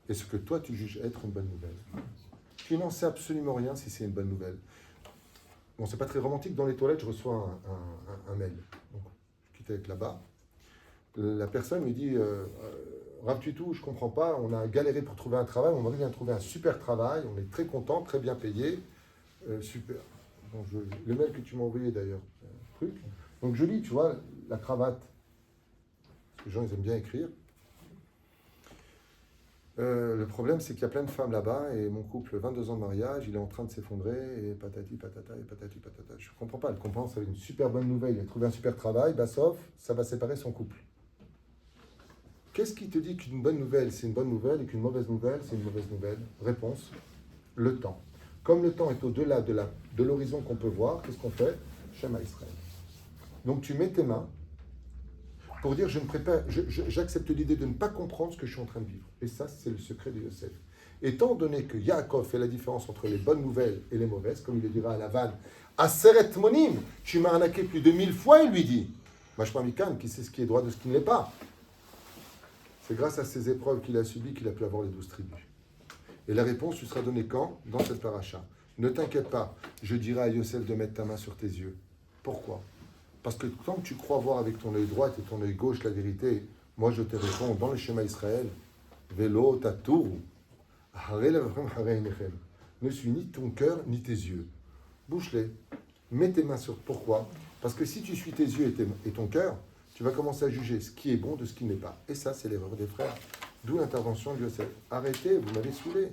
S1: et ce que toi tu juges être une bonne nouvelle. Tu n'en sais absolument rien si c'est une bonne nouvelle. Bon, c'est pas très romantique. Dans les toilettes, je reçois un mail. Donc, je quitte avec là-bas. La personne me dit Rav Tutou, je comprends pas, on a galéré pour trouver un travail, mon mari vient de trouver un super travail, on est très content, très bien payé, super. Donc le mail que tu m'as envoyé d'ailleurs, truc. Donc je lis, tu vois, la cravate. Parce que les gens, ils aiment bien écrire. Le problème, c'est qu'il y a plein de femmes là-bas et mon couple, 22 ans de mariage, il est en train de s'effondrer et patati patata et patati patata. Je comprends pas, elle comprend, ça va être une super bonne nouvelle, il a trouvé un super travail, bah sauf, ça va séparer son couple. Qu'est-ce qui te dit qu'une bonne nouvelle, c'est une bonne nouvelle et qu'une mauvaise nouvelle, c'est une mauvaise nouvelle? Réponse, le temps. Comme le temps est au-delà de l'horizon qu'on peut voir, qu'est-ce qu'on fait? Shema Israël. Donc tu mets tes mains pour dire j'accepte l'idée de ne pas comprendre ce que je suis en train de vivre. Et ça, c'est le secret de Yosef. Étant donné que Yaakov fait la différence entre les bonnes nouvelles et les mauvaises, comme il le dira à la vanne, Aseret Monim, tu m'as arnaqué plus de 1000 fois, il lui dit. Mashma Mikan, qui sait ce qui est droit de ce qui ne l'est pas. C'est grâce à ces épreuves qu'il a subies qu'il a pu avoir les 12 tribus. Et la réponse lui sera donnée quand? Dans cette paracha. Ne t'inquiète pas, je dirai à Yosef de mettre ta main sur tes yeux. Pourquoi? Parce que tant que tu crois voir avec ton œil droit et ton œil gauche la vérité, moi je te réponds dans le schéma Israël, Vélo tatour, ne suis ni ton cœur ni tes yeux. Bouche-les, mets tes mains sur. Pourquoi? Parce que si tu suis tes yeux et ton cœur, tu vas commencer à juger ce qui est bon de ce qui n'est pas. Et ça, c'est l'erreur des frères. D'où l'intervention de Yosef. Arrêtez, vous m'avez saoulé.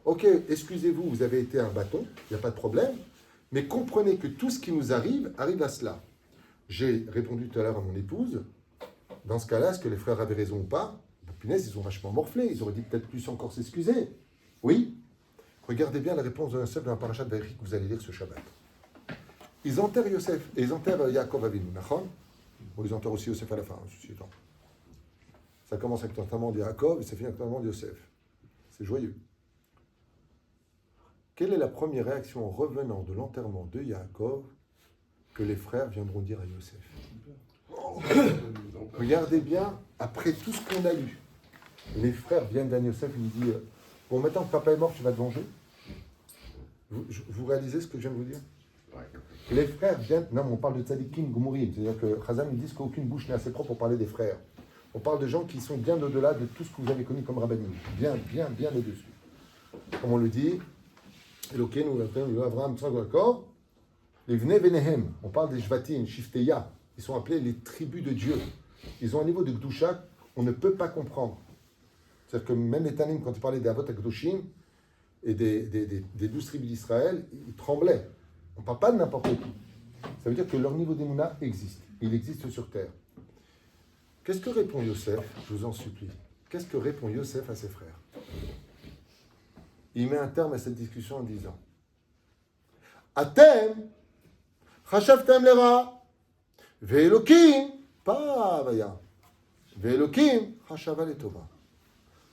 S1: Ok, excusez-vous, vous avez été un bâton, il n'y a pas de problème, mais comprenez que tout ce qui nous arrive à cela. J'ai répondu tout à l'heure à mon épouse, dans ce cas-là, est-ce que les frères avaient raison ou pas? Punaise, ils ont vachement morflé, ils auraient dit peut-être plus encore s'excuser. Oui. Regardez bien la réponse de Yosef dans la paracha de Vaïchi que vous allez lire ce Shabbat. Ils enterrent Yosef, et ils enterrent Yaakov Avinu, Nachon. Bon, ils enterrent aussi Yosef à la fin, ceci étant. Ça commence avec l'enterrement de Yaakov et ça finit avec l'enterrement de Yosef. C'est joyeux. Quelle est la première réaction en revenant de l'enterrement de Yaakov que les frères viendront dire à Yosef? Regardez bien, après tout ce qu'on a lu, les frères viennent vers Yosef et lui disent bon, maintenant que papa est mort, tu vas te venger? Vous réalisez ce que je viens de vous dire? Les frères viennent, non, mais on parle de tzadikim gumurim, c'est-à-dire que Chazam ils disent qu'aucune bouche n'est assez propre pour parler des frères. On parle de gens qui sont bien au-delà de tout ce que vous avez connu comme rabbinim, bien au-dessus. Comme on le dit, Elokeinu, Avraham, d'accord? Les Vnei Venehem, on parle des Shvatim, Shifteya, ils sont appelés les tribus de Dieu. Ils ont un niveau de Gdusha qu'on ne peut pas comprendre. C'est-à-dire que même les Tanim, quand ils parlaient des Avot HaKadoshim et des 12 tribus d'Israël, ils tremblaient. On ne parle pas de n'importe qui. Ça veut dire que leur niveau d'Emouna existe. Il existe sur terre. Qu'est-ce que répond Yosef? Je vous en supplie. Qu'est-ce que répond Yosef à ses frères? Il met un terme à cette discussion en disant Atem, chashavtem lera, ve'elokim, pas avaya, ve'elokim, chashava letova.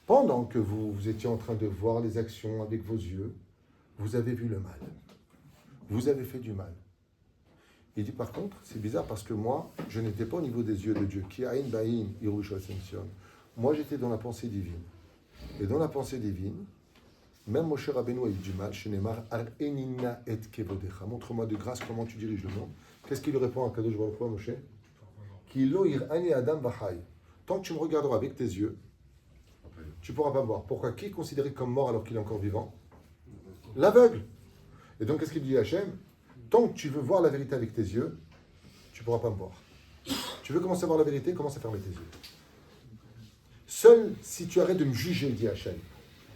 S1: Pendant que vous étiez en train de voir les actions avec vos yeux, vous avez vu le mal. Vous avez fait du mal. Il dit par contre, c'est bizarre parce que moi, je n'étais pas au niveau des yeux de Dieu. Ki aïn ba'in irush ascension. Moi, j'étais dans la pensée divine. Et dans la pensée divine, même Moshe Rabbeinu a eu du mal. Shenemar ar-enina et kevodecha. Montre-moi de grâce comment tu diriges le monde. Qu'est-ce qu'il lui répond à Kadosh Baruch Hu, Moshe? Ki lo ir'ani adam v'chai. Tant que tu me regarderas avec tes yeux, tu ne pourras pas me voir. Pourquoi? Qui est considéré comme mort alors qu'il est encore vivant? L'aveugle. Et donc, qu'est-ce qu'il dit Hachem? Tant que tu veux voir la vérité avec tes yeux, tu ne pourras pas me voir. Tu veux commencer à voir la vérité, commence à fermer tes yeux. Seul si tu arrêtes de me juger, dit Hachem,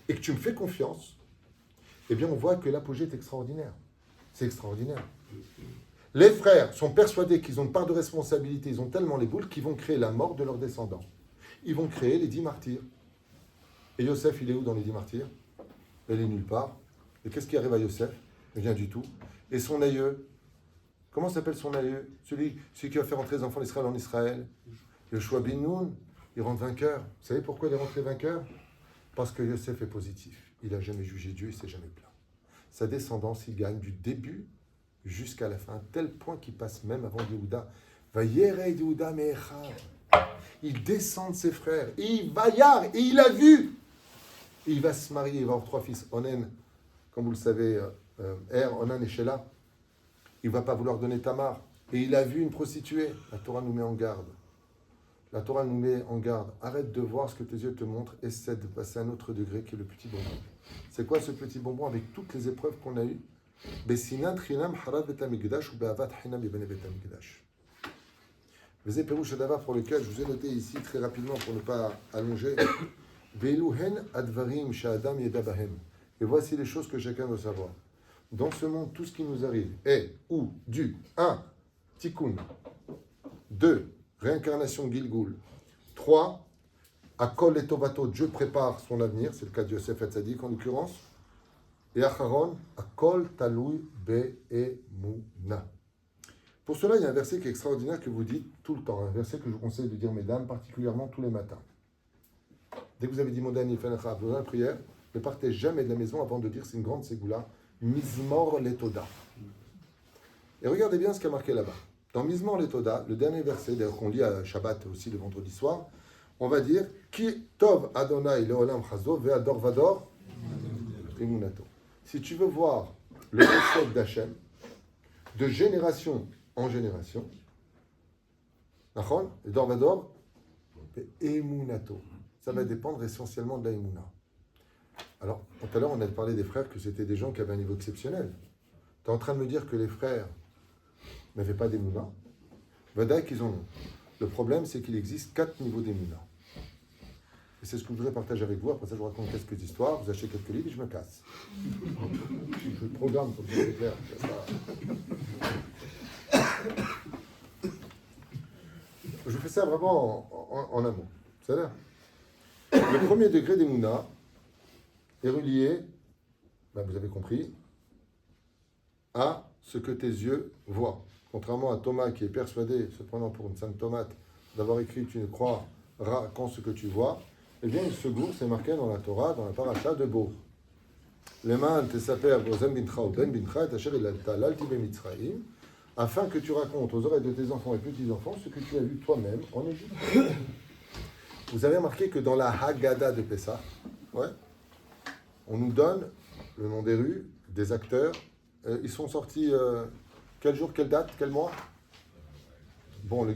S1: et que tu me fais confiance, eh bien, on voit que l'apogée est extraordinaire. C'est extraordinaire. Les frères sont persuadés qu'ils ont une part de responsabilité, ils ont tellement les boules qu'ils vont créer la mort de leurs descendants. Ils vont créer les 10 martyrs. Et Yosef, il est où dans les 10 martyrs? Il est nulle part. Et qu'est-ce qui arrive à Yosef? Rien du tout. Et son aïeux, comment s'appelle son aïeux? Celui qui va faire entrer les enfants d'Israël en Israël. Yoshua bin Nun, il rentre vainqueur. Vous savez pourquoi il est rentré vainqueur? Parce que Yosef est positif. Il n'a jamais jugé Dieu, il ne s'est jamais plaint. Sa descendance, il gagne du début jusqu'à la fin, tel point qu'il passe même avant Yehuda. Va yerei Yehuda me'echav. Il descend de ses frères. Et il va yar, et il a vu. Et il va se marier, il va avoir 3 fils. Onen, comme vous le savez, Onan et Shelah. Il ne va pas vouloir donner Tamar. Et il a vu une prostituée. La Torah nous met en garde. La Torah nous met en garde. Arrête de voir ce que tes yeux te montrent. Essaie de passer à un autre degré qui est le petit bonbon. C'est quoi ce petit bonbon avec toutes les épreuves qu'on a eues? Besinat chinam harad bet hamikdash ou be'avat chinam yibnei bet hamikdash. Vezé Pérouche Adava pour lequel je vous ai noté ici très rapidement pour ne pas allonger. Ve'eluhen advarim sha'adam yedabahem. Et voici les choses que chacun doit savoir. Dans ce monde, tout ce qui nous arrive est ou dû 1. Tikkun. 2. Réincarnation Gilgul. 3. Akol et Tovato. Dieu prépare son avenir. C'est le cas de Yosef Hatzadik en l'occurrence. Et Acharon. Akol Taloui Be'emuna. Pour cela, il y a un verset qui est extraordinaire que vous dites tout le temps. Un verset que je vous conseille de dire, mesdames, particulièrement tous les matins. Dès que vous avez dit Modani Fenecha, vous avez la prière, ne partez jamais de la maison avant de dire, c'est une grande ségoula, Mizmor Letoda. Et regardez bien ce qui a marqué là-bas. Dans Mizmor Letoda, le dernier verset, d'ailleurs qu'on lit à Shabbat aussi le vendredi soir, on va dire Ki Tov Adonai Leolam Chazo Ve'ador Vador Trimunato. Si tu veux voir le chesed d'Hachem, de génération en génération. Nachon, et d'or vador, emunato. Ça va dépendre essentiellement de la emuna. Alors, tout à l'heure, on a parlé des frères que c'était des gens qui avaient un niveau exceptionnel. Tu es en train de me dire que les frères n'avaient pas d'emuna? Vadaï qu'ils en ont. Le problème, c'est qu'il existe 4 niveaux d'emuna. Et c'est ce que je voudrais partager avec vous. Après ça, je vous raconte quelques histoires, vous achetez quelques livres et je me casse. Je programme comme ça, c'est clair. Je fais ça vraiment en amont. C'est-à-dire, le premier degré d'Emouna est relié, ben vous avez compris, à ce que tes yeux voient. Contrairement à Thomas qui est persuadé, se prenant pour une sainte tomate, d'avoir écrit tu ne croiras qu'en ce que tu vois, eh bien il se gourre, c'est marqué dans la Torah, dans la paracha de Bo. Leman tesaper bozem bintra ou ben bintra et asher ilalta lalti bemitzraim, afin que tu racontes aux oreilles de tes enfants et petits-enfants ce que tu as vu toi-même en Égypte. Vous avez remarqué que dans la Haggadah de Pessah, ouais, on nous donne le nom des rues, des acteurs. Ils sont sortis quel jour, quelle date, quel mois? Bon, le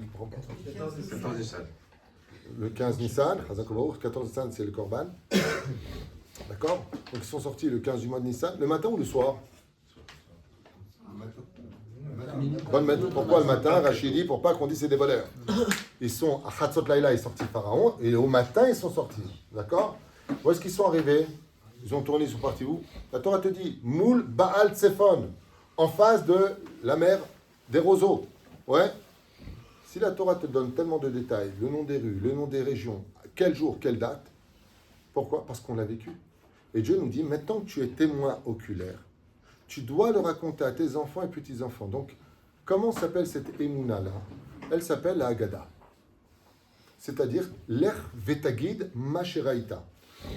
S1: 15 Nissan, 14 Nissan c'est le Korban. D'accord? Donc ils sont sortis le 15 du mois de Nissan, le matin ou le soir? Bonne matin. Pourquoi le matin, Rachidi? Pour pas qu'on dise c'est des voleurs. Ils sont à Chatzot Laïla, ils sont sortis Pharaon, et au matin ils sont sortis. D'accord? Où est-ce qu'ils sont arrivés? Ils ont tourné, ils sont partis où? La Torah te dit Moul Baal Tsephon, en face de la mer des roseaux. Ouais? Si la Torah te donne tellement de détails, le nom des rues, le nom des régions, quel jour, quelle date, pourquoi? Parce qu'on l'a vécu. Et Dieu nous dit maintenant que tu es témoin oculaire, tu dois le raconter à tes enfants et petits-enfants. Donc, comment s'appelle cette émouna-là? Elle s'appelle la Haggadah. C'est-à-dire l'Er Vetagid Masheraïta.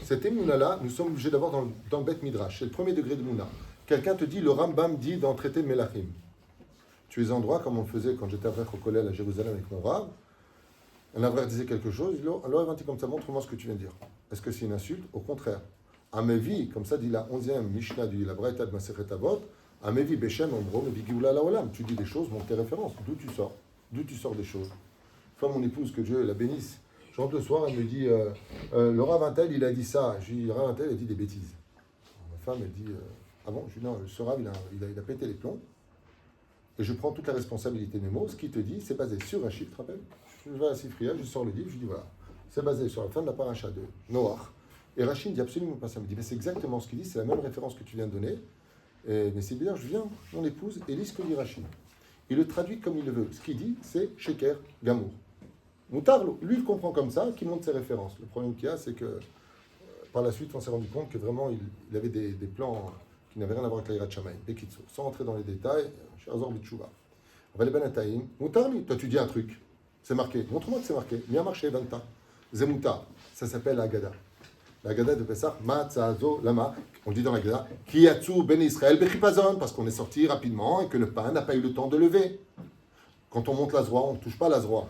S1: Cette émouna-là, nous sommes obligés d'avoir dans le Beth Midrash. C'est le premier degré de Mouna. Quelqu'un te dit, le Rambam dit dans le traité de Melachim. Tu es en droit, comme on le faisait quand j'étais au collège à Jérusalem avec mon Rav. Un Avraire disait quelque chose, il dit, alors il comme ça, montre-moi ce que tu viens de dire. Est-ce que c'est une insulte? Au contraire. Amevi, comme ça dit la 11e Mishnah du la Braïta de Masechet Avot, Amevi Beshem Ombro Mevi Geoula Laolam. Tu dis des choses, montre tes références. D'où tu sors? D'où tu sors des choses? Enfin, mon épouse, que Dieu la bénisse, je rentre le soir, elle me dit le Rav Intel, il a dit ça. Je dis, le Rav Intel, il a dit des bêtises. Ma femme, elle dit ah bon? Je dis non, ce Rav, il a pété les plombs. Et je prends toute la responsabilité de mes mots. Ce qu'il te dit, c'est basé sur un chiffre, tu te rappelles? Je vais à Sifria, je sors le livre, je dis voilà, c'est basé sur la fin de la paracha de Noach. Et Rachid dit absolument pas ça. Il me dit mais c'est exactement ce qu'il dit, c'est la même référence que tu viens de donner. Mais c'est bizarre, je viens, mon épouse, et lit ce que dit Rachid. Il le traduit comme il le veut. Ce qu'il dit, c'est Sheker Gamour. Moutarlo, lui, il comprend comme ça, qui montre ses références. Le problème qu'il y a, c'est que par la suite, on s'est rendu compte que vraiment, il avait des plans qui n'avaient rien à voir avec l'Irat Shamaï. Bekitso, sans rentrer dans les détails, Shazor Bitchouva. Aval Ben Ataïm, Moutarli, toi tu dis un truc, c'est marqué. Montre-moi que c'est marqué. Miyamar Shevanta, Zemouta, ça s'appelle la Haggadah. La Haggadah de Pessah, Matzazo Lama, on dit dans la Haggadah, Kiyatsu Ben Israël Bechipazon, parce qu'on est sorti rapidement et que le pain n'a pas eu le temps de lever. Quand on monte la Zroa, on ne touche pas la Zroa.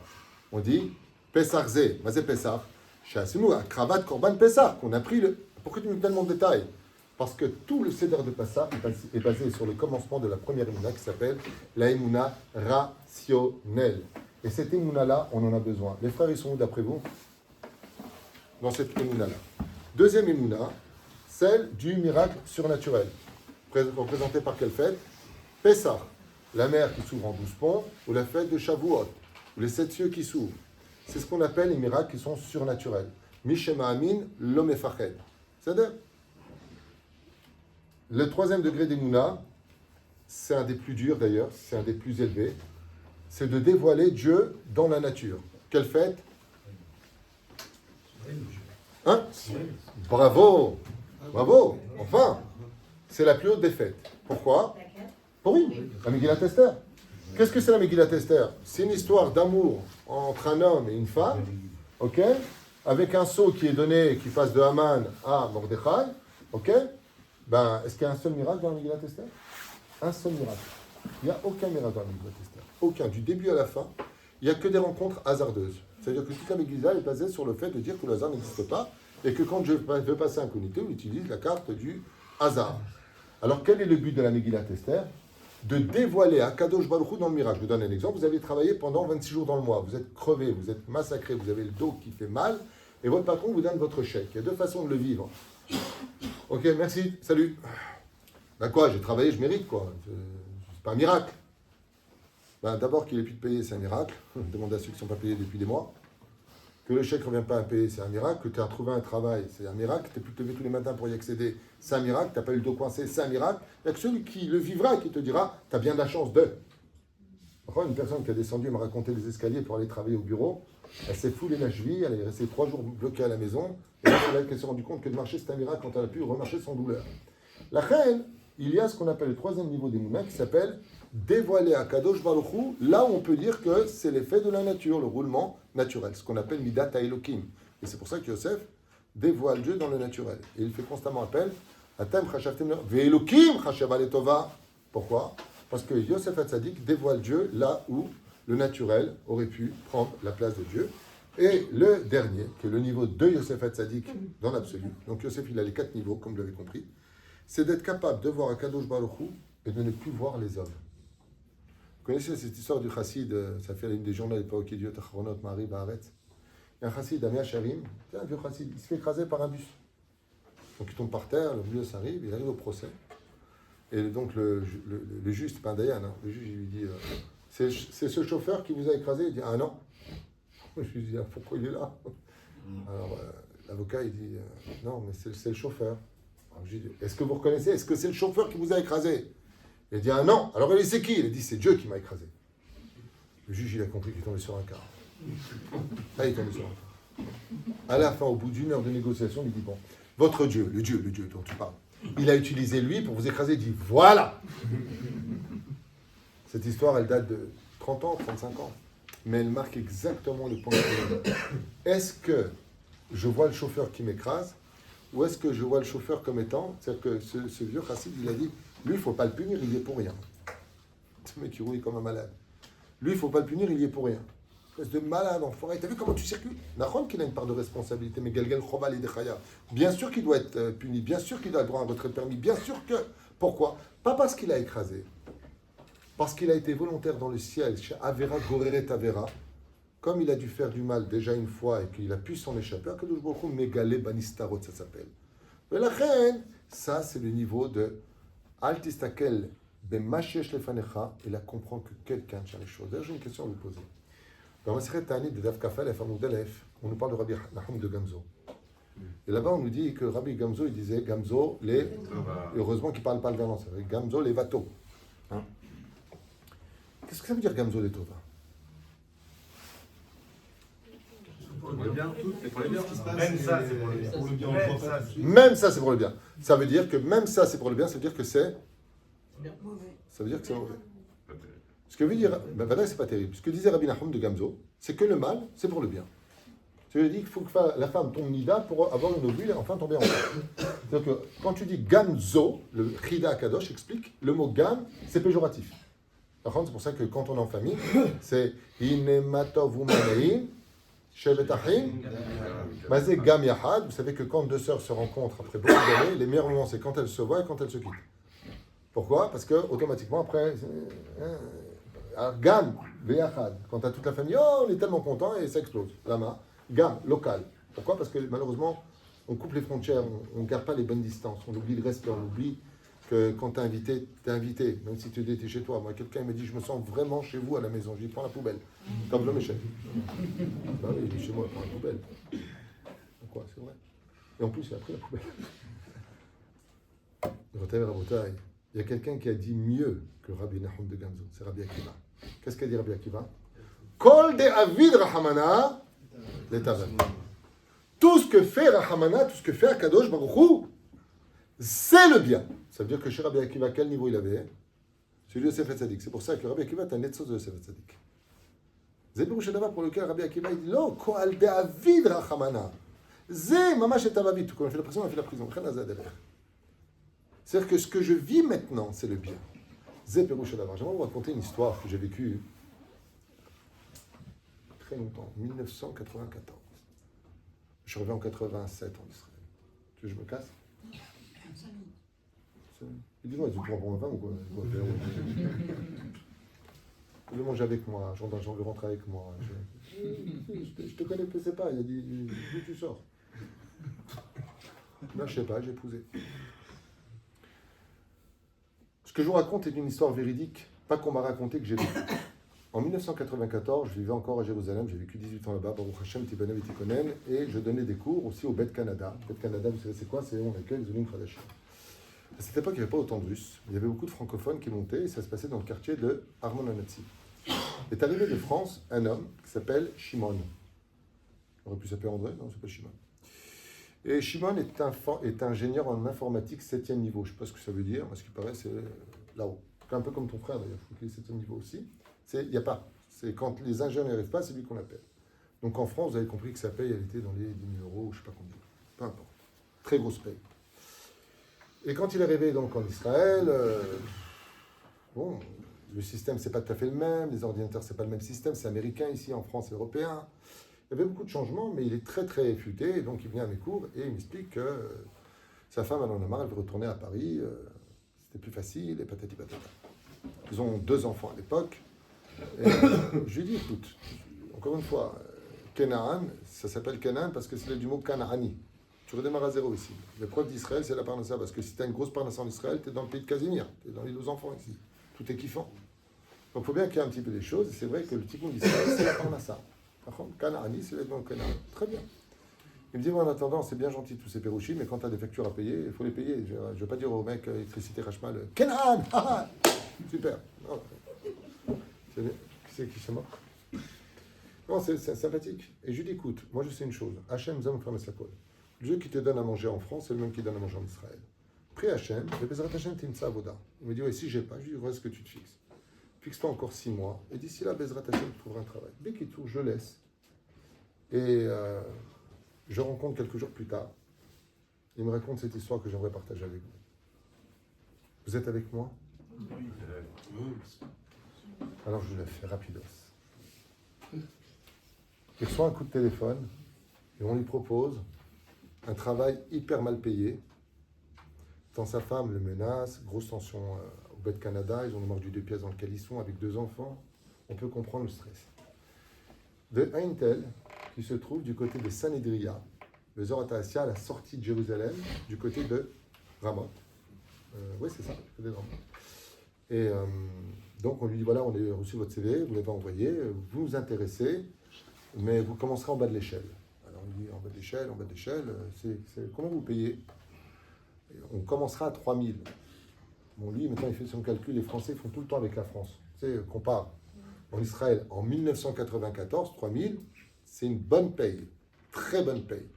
S1: On dit Pessah Zé, Mazé Pessah, Shasimu, Kravat Korban Pessah, qu'on a pris le. Pourquoi tu me donnes tellement de détails? Parce que tout le Seder de Pessah est basé sur le commencement de la première Emouna qui s'appelle la Emouna rationnelle. Et cette Emouna-là, on en a besoin. Les frères, ils sont où d'après vous? Dans cette Emouna-là. Deuxième Emouna, celle du miracle surnaturel. Représentée par quelle fête? Pessah, la mer qui s'ouvre en 12 ponts, ou la fête de Shavuot, ou les 7 cieux qui s'ouvrent. C'est ce qu'on appelle les miracles qui sont surnaturels. Mishema Amin, l'homme Fached. C'est-à-dire, le troisième degré d'Emouna, c'est un des plus durs d'ailleurs, c'est un des plus élevés, c'est de dévoiler Dieu dans la nature. Quelle fête? Hein? Bravo! Bravo! Enfin! C'est la plus haute des fêtes. Pourquoi? Pour oui, la Megillat Esther. Qu'est-ce que c'est la Megillat Esther? C'est une histoire d'amour entre un homme et une femme, ok? Avec un sceau qui est donné, qui passe de Haman à Mordechai, ok? Ben, est-ce qu'il y a un seul miracle dans la Megillat Esther? Un seul miracle. Il n'y a aucun miracle dans la Megillat Esther. Aucun. Du début à la fin, il n'y a que des rencontres hasardeuses. C'est-à-dire que toute la Megillah est basée sur le fait de dire que le hasard n'existe pas et que quand je veux passer incognito, on utilise la carte du hasard. Alors, quel est le but de la Megillat Esther? De dévoiler Akadosh Baruch Hu dans le miracle. Je vous donne un exemple. Vous avez travaillé pendant 26 jours dans le mois. Vous êtes crevé, vous êtes massacré, vous avez le dos qui fait mal, et votre patron vous donne votre chèque. Il y a deux façons de le vivre. Ok, merci, salut. Ben quoi, j'ai travaillé, je mérite quoi. C'est pas un miracle. Ben, d'abord qu'il ait pu te payer, c'est un miracle. Demande à ceux qui ne sont pas payés depuis des mois. Que le chèque ne revient pas à payer, c'est un miracle. Que tu as trouvé un travail, c'est un miracle. Que tu n'es plus te lever tous les matins pour y accéder, c'est un miracle. Tu n'as pas eu le dos coincé, c'est un miracle. Il n'y a que celui qui le vivra et qui te dira, tu as bien de la chance de. Enfin, une personne qui a descendu m'a raconté les escaliers pour aller travailler au bureau. Elle s'est foulée la cheville, elle est restée 3 jours bloquée à la maison. Et là, c'est là qu'elle s'est rendue compte que de marcher, c'est un miracle quand elle a pu remarcher sans douleur. La reine, il y a ce qu'on appelle le troisième niveau des moumins qui s'appelle dévoiler à Kadosh Baruch Hu, là où on peut dire que c'est l'effet de la nature, le roulement naturel, ce qu'on appelle Midat HaElokim. Et c'est pour ça que Yosef dévoile Dieu dans le naturel. Et il fait constamment appel à Tem Chashavtem Ve'Elokim Chashav Aletova. Pourquoi? Parce que Yosef Hatzadik dévoile Dieu là où le naturel aurait pu prendre la place de Dieu. Et le dernier, qui est le niveau de Yosef Hatzadik dans l'absolu, donc Yosef il a les 4 niveaux, comme vous l'avez compris, c'est d'être capable de voir Akadosh Baruch Hu et de ne plus voir les hommes. Vous connaissez cette histoire du chassid, ça fait l'une des journaux à l'époque, Idiot Achronot, Marie, Baaretz. Il y a un chassid, Amia Sharim, c'est un vieux chassid, il se fait écraser par un bus. Donc il tombe par terre, le bus arrive, il arrive au procès. Et donc le juge, c'est pas un Dayan, hein, le juge il lui dit c'est ce chauffeur qui vous a écrasé. Il dit ah non. Je lui dis ah, pourquoi il est là? Alors l'avocat il dit non, mais c'est le chauffeur. Alors, je lui dis est-ce que vous reconnaissez? Est-ce que c'est le chauffeur qui vous a écrasé? Il dit ah non. Alors il dit c'est qui? Il a dit c'est Dieu qui m'a écrasé. Le juge il a compris qu'il est tombé sur un quart. Là il est tombé sur un quart. À la fin, au bout d'1 heure de négociation, il dit bon, votre Dieu, le Dieu dont tu parles, il a utilisé lui pour vous écraser. Il dit voilà. Cette histoire, elle date de 30 ans, 35 ans. Mais elle marque exactement le point de vue. Est-ce que je vois le chauffeur qui m'écrase ou est-ce que je vois le chauffeur comme étant... C'est-à-dire que ce vieux chassid, il a dit, lui, il ne faut pas le punir, il y est pour rien. Ce mec qui roule comme un malade. Lui, il ne faut pas le punir, il y est pour rien. Espèce de malade, enfoiré. T'as vu comment tu circules? Nahon qu'il a une part de responsabilité, mais Galgal Choval et Dechaya. Bien sûr qu'il doit être puni, bien sûr qu'il doit avoir un retrait de permis, bien sûr que... Pourquoi? Pas parce qu'il a écrasé. Parce qu'il a été volontaire dans le ciel, chez Avera Goreret Avera, comme il a dû faire du mal déjà une fois et qu'il a pu s'en échapper, Akadosh Baruch Hu Megale Banistarot, ça s'appelle. Mais la reine, ça c'est le niveau de Al Tistakel B'Mashesh Lefanecha, il a comprend que quelqu'un tient les choses. D'ailleurs, j'ai une question à vous poser. Dans la série Tanit de Daf Kafel, Famud Aleph, on nous parle de Rabbi Nahum de Gamzo. Et là-bas, on nous dit que Rabbi Gamzo, il disait Gamzo, les. Heureusement qu'il ne parle pas le verlan, c'est vrai. Gamzo, les vatos. Hein? Qu'est-ce que ça veut dire Gamzo, les Tova?
S3: Pour le bien, tout, c'est pour le bien.
S2: Même ça, c'est pour le bien. Pour le bien, on
S3: Même
S2: croit
S3: ça,
S2: pas.
S1: Même ça, c'est pour le bien. Ça veut dire que même ça, c'est pour le bien, ça veut dire que c'est.
S4: Mauvais.
S1: Ça veut dire que c'est mauvais. Ce que veut dire. Ben, voilà, c'est pas terrible. Ce que disait Rabbi Nahum de Gamzo, c'est que le mal, c'est pour le bien. Ça veut dire qu'il faut que la femme tombe nida pour avoir une ovule et enfin tomber enceinte. C'est-à-dire que quand tu dis Gamzo, le Chida Kadosh explique, le mot Gam, c'est péjoratif. Par contre, c'est pour ça que quand on est en famille, c'est Inematov Umaneim, Shevet Achim, Mazé Gam Yahad. Vous savez que quand deux sœurs se rencontrent après beaucoup d'années, les meilleurs moments, c'est quand elles se voient et quand elles se quittent. Pourquoi? Parce que automatiquement, après, alors, Gam, Yahad, quand tu as toute la famille, oh, on est tellement content et ça explose. Lama, Gam, local. Pourquoi? Parce que malheureusement, on coupe les frontières, on ne garde pas les bonnes distances, on oublie le respect, on oublie que quand tu es invité, tu es invité, même si tu es chez toi. Moi, quelqu'un me dit, je me sens vraiment chez vous à la maison. Je dis, prends la poubelle. Comme je Michel. Ben oui, il est chez moi, prends la poubelle. Pourquoi? C'est vrai. Et en plus, il a pris la poubelle. Il y a quelqu'un qui a dit mieux que Rabbi Nahum de Gamzo. C'est Rabbi Akiva. Qu'est-ce qu'a dit Rabbi Akiva? Kol de Avid Rahamana, l'Etavan. Tout ce que fait Rahamana, tout ce que fait Akadosh Baruch Hu, c'est le bien. Ça veut dire que chez Rabbi Akiva, quel niveau il avait? Celui de Yosef Hatzadik. C'est pour ça que Rabbi Akiva est un netzos de Yosef Hatzadik. C'est pour lequel Rabbi Akiva il dit non, Kol de Avid Rahamana. C'est mamash et tavavid. Quand on fait la prison, on fait la prison. C'est-à-dire que ce que je vis maintenant, c'est le bien. Zé Pérouche d'abord. J'aimerais vous raconter une histoire que j'ai vécue très longtemps, 1994. Je reviens en 87 en Israël. Tu veux que je me casse? Il dit, ouais, tu prends pour ma femme ou quoi? Je veux manger avec moi, j'ai envie de rentrer avec moi. Je te connais, je sais pas. Il a dit, d'où tu sors? Là, je sais pas, j'ai épousé. Ce que je vous raconte est une histoire véridique, pas qu'on m'a raconté, que j'ai vécu. En 1994, je vivais encore à Jérusalem, j'ai vécu 18 ans là-bas, Baruch Hashem, Tibanem et Tikonen, et je donnais des cours aussi au Bet Canada. Bet Canada, vous savez c'est quoi? C'est où on accueille les Olim Khadashim. À cette époque, il n'y avait pas autant de Russes, il y avait beaucoup de francophones qui montaient, et ça se passait dans le quartier de Armon Anatsi. Est arrivé de France un homme qui s'appelle Shimon. Il aurait pu s'appeler André, non, il s'appelle Shimon. Et Shimon est ingénieur en informatique 7e niveau. Je ne sais pas ce que ça veut dire, mais ce qui paraît, c'est là-haut. Un peu comme ton frère d'ailleurs, il faut qu'il ait 7e niveau aussi. Il n'y a pas. C'est quand les ingénieurs n'y arrivent pas, c'est lui qu'on appelle. Donc en France, vous avez compris que sa paye, elle était dans les 10 000 euros, je ne sais pas combien. Peu importe. Très grosse paye. Et quand il est arrivé donc en Israël, bon, le système, c'est pas tout à fait le même, les ordinateurs, c'est pas le même système, c'est américain ici, en France, européen. Il y avait beaucoup de changements, mais il est très très futé, et donc il vient à mes cours et il m'explique que sa femme, elle en a marre, elle veut retourner à Paris, c'était plus facile, et patati patata. Ils ont 2 enfants à l'époque, et je lui dis, écoute, encore une fois, Canaan, ça s'appelle Canaan parce que c'est du mot Canaani. Tu redémarres à zéro ici. L'épreuve d'Israël, c'est la parnassa, parce que si tu as une grosse parnassa en Israël, tu es dans le pays de Casimir, tu es dans les 2 enfants ici. Tout est kiffant. Donc il faut bien qu'il y ait un petit peu des choses, et c'est vrai que le tikkun d'Israël, c'est la parnassa. Par contre, Canaani, c'est le nom Canaan. Très bien. Il me dit, en attendant, c'est bien gentil tous ces pérouchis, mais quand tu as des factures à payer, il faut les payer. Je ne vais pas dire au mec, électricité, Rachmal, Canaan, super. Non. Qui c'est qui se moque? Non, c'est sympathique. Et je lui dis, écoute, moi je sais une chose, Hachem Zam Famesakol. Dieu qui te donne à manger en France, c'est le même qui donne à manger en Israël. Prie Hachem, et Bezrat Hachem Timsa Avoda. Il me dit, ouais, si j'ai pas, je lui dis, voilà ce que tu te fixes. Fixe-toi encore 6 mois, et d'ici là, Bezrat Hachem, tu trouveras un travail. Dès qu'il tourne, je laisse. Et je rencontre quelques jours plus tard. Il me raconte cette histoire que j'aimerais partager avec vous. Vous êtes avec moi? Alors je vous la fais rapidos. Il reçoit un coup de téléphone et on lui propose un travail hyper mal payé. Tant sa femme le menace, grosse tension au Bet Canada, ils ont mordu 2 pièces dans lequel ils sont avec 2 enfants. On peut comprendre le stress. De Aintel, qui se trouve du côté de Sanhedria, le Zoratassia, à la sortie de Jérusalem, du côté de Ramoth. Oui, c'est ça, du côté de Ramoth. Et donc on lui dit, voilà, on a reçu votre CV, vous l'avez envoyé, vous nous intéressez, mais vous commencerez en bas de l'échelle. Alors on lui dit, en bas de l'échelle, c'est comment vous payez? Et on commencera à 3 000. Bon, lui, maintenant, il fait son calcul, les Français font tout le temps avec la France. Tu sais, compare. En Israël, en 1994, 3 000, c'est une bonne paye, très bonne paye.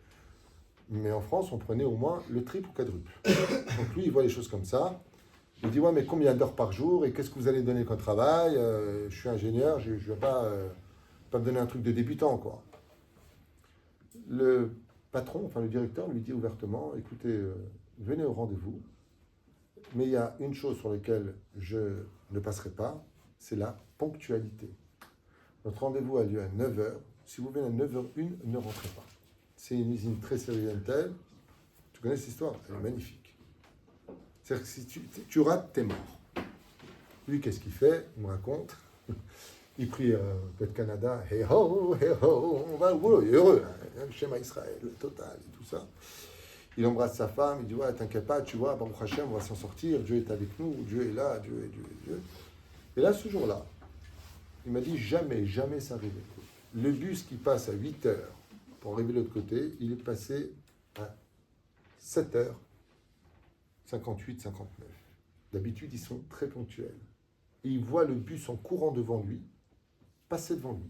S1: Mais en France, on prenait au moins le triple ou quadruple. Donc lui, il voit les choses comme ça. Il dit, ouais, mais combien d'heures par jour et qu'est-ce que vous allez donner comme travail? Je suis ingénieur, je ne vais pas me donner un truc de débutant, quoi. Le patron, enfin le directeur, lui dit ouvertement, écoutez, venez au rendez-vous, mais il y a une chose sur laquelle je ne passerai pas, c'est la ponctualité. Notre rendez-vous a lieu à 9h. Si vous venez à 9h01, ne rentrez pas. C'est une usine très sérielle. Tu connais cette histoire? Elle est magnifique. C'est-à-dire que si tu rates, t'es mort. Lui, qu'est-ce qu'il fait? Il me raconte. Il prie peut-être Canada. Hey ho, on va au boulot. Il est heureux. Hein, schéma Israël, le total et tout ça. Il embrasse sa femme. Il dit, ouais, t'inquiète pas, tu vois, Baruch Hashem, on va s'en sortir. Dieu est avec nous. Dieu est là. Dieu. Et là, ce jour-là, il m'a dit, jamais ça arrivait. Le bus qui passe à 8h pour arriver de l'autre côté, il est passé à 7h. 58, 59. D'habitude, ils sont très ponctuels. Et il voit le bus en courant devant lui, passer devant lui.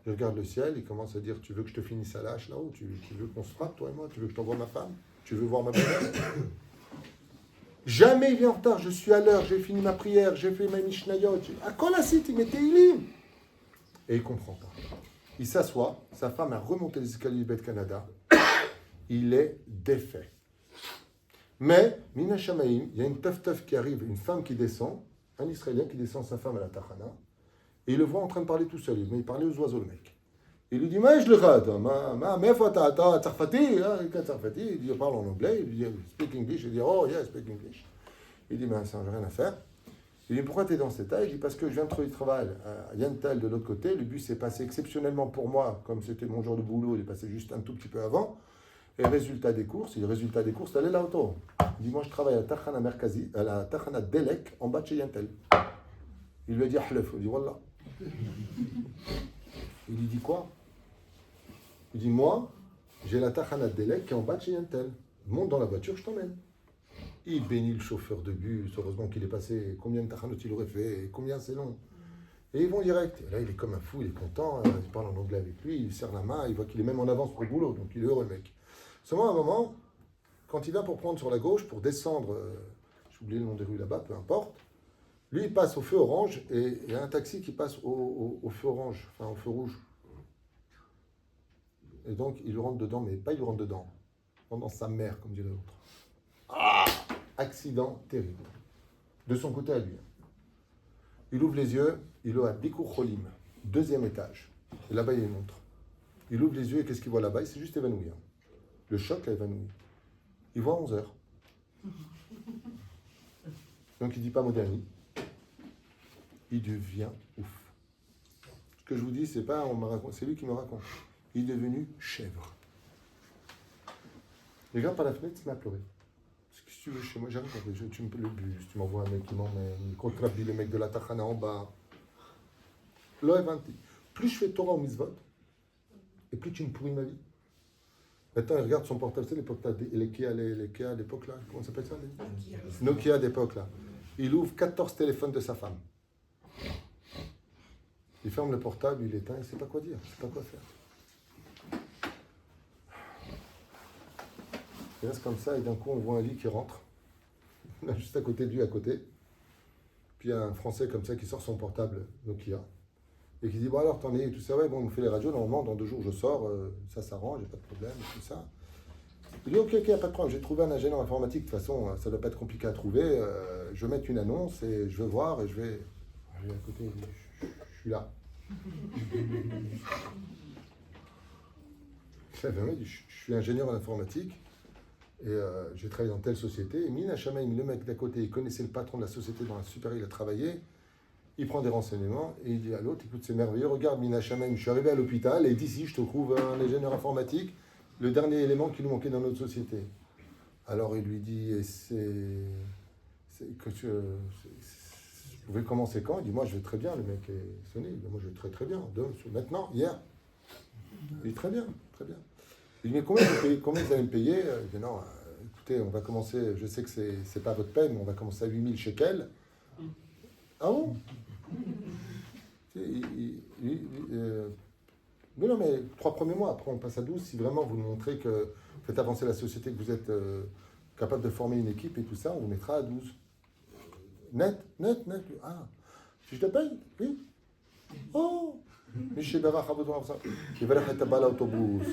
S1: Il regarde le ciel, il commence à dire, tu veux que je te finisse à l'âge là-haut? Tu veux qu'on se frappe, toi et moi? Tu veux que je t'envoie ma femme? Tu veux voir ma belle? Jamais il vient en retard, je suis à l'heure, j'ai fini ma prière, j'ai fait ma Mishnayot. À Kolasit, il mettait Ilim. Et il ne comprend pas. Il s'assoit, sa femme a remonté les escaliers du Bet Canada. Il est défait. Mais, Mina Shamaïm, il y a une teuf qui arrive, une femme qui descend, un Israélien qui descend sa femme à la Tachana, et il le voit en train de parler tout seul, mais il parlait aux oiseaux, le mec. Il lui dit, mais je le rate, mais faut t'as Tsarfati, Tsarfati, il dit, parle en anglais, il lui dit, speak English, il dit, oh yeah, speak English. Il dit, mais ça n'a rien à faire. Il dit, pourquoi tu es dans cet état? Il dit, parce que je viens de trouver du travail à Yantal de l'autre côté, le bus s'est passé exceptionnellement pour moi, comme c'était mon jour de boulot, il est passé juste un tout petit peu avant, et résultat des courses, t'allais l'auto. Il dit, moi je travaille à Tachana Merkazi, à la Tachana Delek, en bas de chez Yantal. Il lui a dit, Ahlef, il dit, Wallah. Il lui dit quoi? Il dit, moi, j'ai la Tachana Delek qui est en bas de chez Yantal. Monte dans la voiture, je t'emmène. Il bénit le chauffeur de bus, heureusement qu'il est passé, combien de Tachanot il aurait fait, et combien c'est long. Et ils vont direct. Et là, il est comme un fou, il est content, il parle en anglais avec lui, il serre la main, il voit qu'il est même en avance pour le boulot, donc il est heureux, le mec. Seulement, à un moment, quand il va pour prendre sur la gauche, pour descendre, j'ai oublié le nom des rues là-bas, peu importe, lui, il passe au feu orange, et il y a un taxi qui passe au feu orange, enfin au feu rouge. Et donc, il lui rentre dedans, mais pas il lui rentre dedans, dans sa mère, comme dirait l'autre. Ah! Accident terrible. De son côté à lui. Il ouvre les yeux, il est à Bikur Cholim, 2e étage. Et là-bas, il y a une montre. Il ouvre les yeux et qu'est-ce qu'il voit là-bas? Il s'est juste évanoui. Le choc l'a évanoui. Il voit 11 heures. Donc il dit pas moderni. Il devient ouf. Ce que je vous dis, c'est pas on m'a raconté, c'est lui qui me raconte. Il est devenu chèvre. Les gars par la fenêtre, il se met à pleurer. Qu'est-ce que tu veux chez moi? J'ai rien compris. Tu me le bus, tu m'envoies un mec qui m'emmène, contre le mec de la Tachana en bas. Là, plus je fais Torah au Mitzvot, et plus tu me pourris ma vie. Maintenant, il regarde son portable, c'est l'époque là, les Kia à l'époque là, comment ça s'appelle ça? Nokia d'époque là. Il ouvre 14 téléphones de sa femme. Il ferme le portable, il éteint, il ne sait pas quoi dire, il ne sait pas quoi faire. Il reste comme ça et d'un coup on voit un lit qui rentre, juste à côté de lui, à côté. Puis il y a un Français comme ça qui sort son portable Nokia et qui dit bon alors t'en es et tout ça, ouais bon on fait les radios, normalement dans 2 jours je sors, ça s'arrange, j'ai pas de problème et tout ça. Il dit ok, y a pas de problème, j'ai trouvé un ingénieur informatique, de toute façon ça doit pas être compliqué à trouver, je vais mettre une annonce et je vais voir et je vais à côté, il dit, je suis là. Je suis ingénieur en informatique. Et j'ai travaillé dans telle société. Et Mina Shamaim, le mec d'à côté, il connaissait le patron de la société dans la super, il a travaillé. Il prend des renseignements et il dit à l'autre écoute, c'est merveilleux, regarde Mina Shamaim, je suis arrivé à l'hôpital et d'ici, je te trouve un ingénieur informatique, le dernier élément qui nous manquait dans notre société. Alors il lui dit vous pouvez commencer quand? Il dit moi je vais très bien, le mec est sonné. Il dit moi je vais très très bien. Maintenant, hier. Il dit très bien, très bien. Il dit, mais combien vous allez me payer? Il dit, non, écoutez, on va commencer, je sais que c'est pas votre peine, mais on va commencer à 8000 shekels. Ah bon? Mais non, mais 3 premiers mois, après on passe à 12, si vraiment vous nous montrez que vous faites avancer la société, que vous êtes capable de former une équipe et tout ça, on vous mettra à 12. Net. Ah, si je te paye? Oui. Oh! Michel Berach, il va être à l'autobus.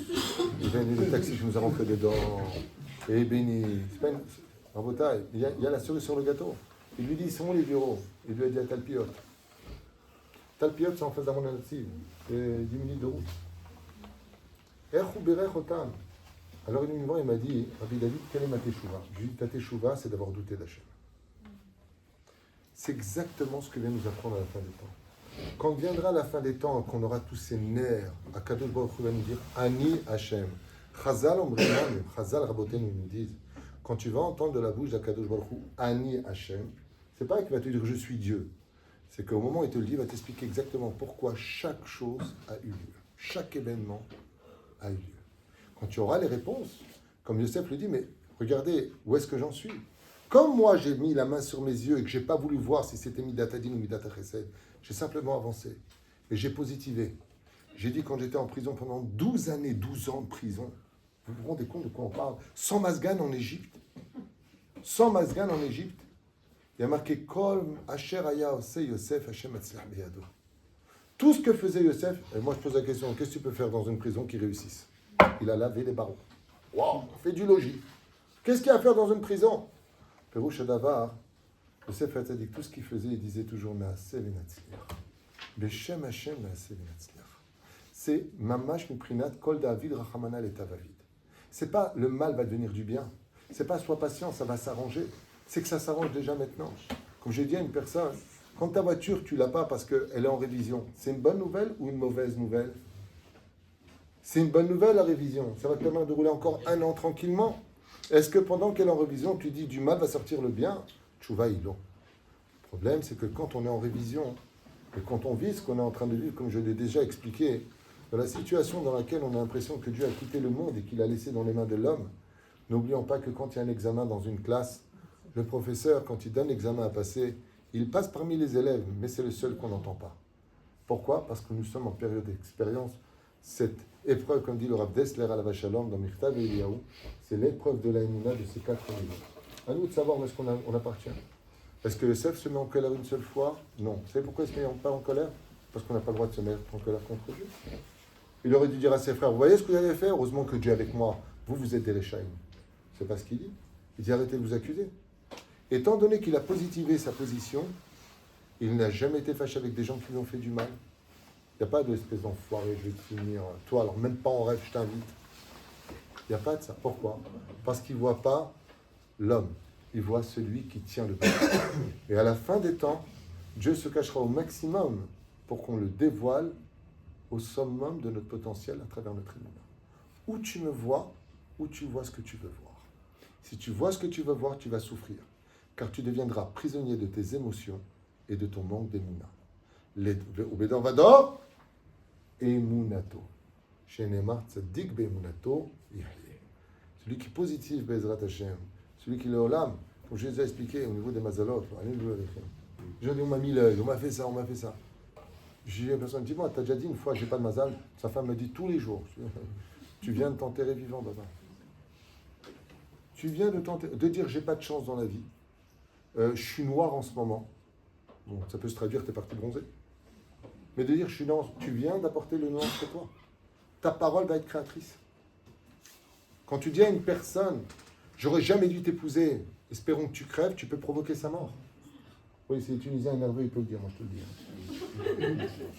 S1: Il vient du taxi qui nous a rentré dedans. Et béni. Il y a la cerise sur le gâteau. Il lui dit, sont où les bureaux? Il lui a dit à Talpiot. Talpiot, c'est en face d'Amon Nativ. C'est 10 minutes de route. Alors il est venu me voir, il m'a dit, Rabbi David, quelle est ma teshuva? Je lui ai dit, ta teshuva, c'est d'avoir douté d'Hachem. C'est exactement ce que vient nous apprendre à la fin des temps. Quand viendra la fin des temps, qu'on aura tous ces nerfs, Akadosh Baruch Hu va nous dire Ani Hashem. Chazal Rabotenu nous disent, quand tu vas entendre de la bouche d'Akadosh Baruch Hu Ani Hashem, c'est pas qu'il va te dire je suis Dieu. C'est qu'au moment où il te le dit, il va t'expliquer exactement pourquoi chaque chose a eu lieu. Chaque événement a eu lieu. Quand tu auras les réponses, comme Yosef le dit, mais regardez, où est-ce que j'en suis? Comme moi j'ai mis la main sur mes yeux et que j'ai pas voulu voir si c'était Midat Hadin ou Midat HaChesed, j'ai simplement avancé. Mais j'ai positivé. J'ai dit quand j'étais en prison pendant 12 années, 12 ans de prison, vous vous rendez compte de quoi on parle? Sans Masgan en Égypte. Sans Masgan en Égypte. Il y a marqué Kol Asher Aya Ose Yosef Hashem Atzlach Beyado. Tout ce que faisait Yosef, et moi je pose la question, qu'est-ce que tu peux faire dans une prison qui réussisse? Il a lavé les barreaux. Waouh, fait du logis. Qu'est-ce qu'il y a à faire dans une prison? Perouche Davar, Yosef a dit tout ce qu'il faisait, il disait toujours Me'aseh v'natzliach. Beshem Hashem Me'aseh v'natzliach. c'est mamash miprinat kol David rachamana letavavid. C'est pas le mal va devenir du bien. C'est pas sois patient, ça va s'arranger. C'est que ça s'arrange déjà maintenant. Comme j'ai dit à une personne, quand ta voiture, tu l'as pas parce qu'elle est en révision, c'est une bonne nouvelle ou une mauvaise nouvelle? C'est une bonne nouvelle la révision. Ça va te permettre de rouler encore 1 an tranquillement. Est-ce que pendant qu'elle est en révision, tu dis du mal va sortir le bien? Tchouva ilo. Le problème, c'est que quand on est en révision, et quand on vit ce qu'on est en train de vivre, comme je l'ai déjà expliqué, dans la situation dans laquelle on a l'impression que Dieu a quitté le monde et qu'il a laissé dans les mains de l'homme, n'oublions pas que quand il y a un examen dans une classe, le professeur, quand il donne l'examen à passer, il passe parmi les élèves, mais c'est le seul qu'on n'entend pas. Pourquoi? Parce que nous sommes en période d'expérience. Cette épreuve, comme dit le Rav Dessler à la Vachalom dans Michtav et Eliyahu, c'est l'épreuve de la Emouna de ces 4 niveaux. À nous de savoir où est-ce qu'on appartient. Est-ce que le Seuf se met en colère une seule fois? Non. Vous savez pourquoi il ne se met pas en colère? Parce qu'on n'a pas le droit de se mettre en colère contre Dieu. Il aurait dû dire à ses frères, vous voyez ce que vous allez faire? Heureusement que Dieu est avec moi. Vous êtes des Réchaïm. C'est pas ce qu'il dit. Il dit, arrêtez de vous accuser. Étant donné qu'il a positivé sa position, il n'a jamais été fâché avec des gens qui lui ont fait du mal. Il n'y a pas d'espèce d'enfoiré, je vais te finir. Toi, alors même pas en rêve, je t'invite. Il n'y a pas de ça. Pourquoi? Parce qu'il ne voit pas l'homme. Il voit celui qui tient le peuple. Et à la fin des temps, Dieu se cachera au maximum pour qu'on le dévoile au summum de notre potentiel à travers notre émouna. Où tu me vois, où tu vois ce que tu veux voir. Si tu vois ce que tu veux voir, tu vas souffrir. Car tu deviendras prisonnier de tes émotions et de ton manque d'émouna. Ubedor vador, emunato. Shenemar tzadik beemunato yahyeh. Celui qui positive Bezrat Hashem, celui qui est olam, comme je les ai expliqué au niveau des mazalot. Les gens disent on m'a mis l'œil, on m'a fait ça, on m'a fait ça. J'ai dit à la personne, dis-moi, t'as déjà dit une fois, j'ai pas de mazal. Sa femme me dit tous les jours, tu viens de t'enterrer vivant, baba. Tu viens de dire j'ai pas de chance dans la vie. Je suis noir en ce moment. Bon, ça peut se traduire, t'es parti bronzer. Mais de dire je suis noir, tu viens d'apporter le noir chez toi. Ta parole va être créatrice. Quand tu dis à une personne, j'aurais jamais dû t'épouser, espérons que tu crèves, tu peux provoquer sa mort. Oui, c'est les Tunisiens énervés, il peut le dire, moi je te le dis.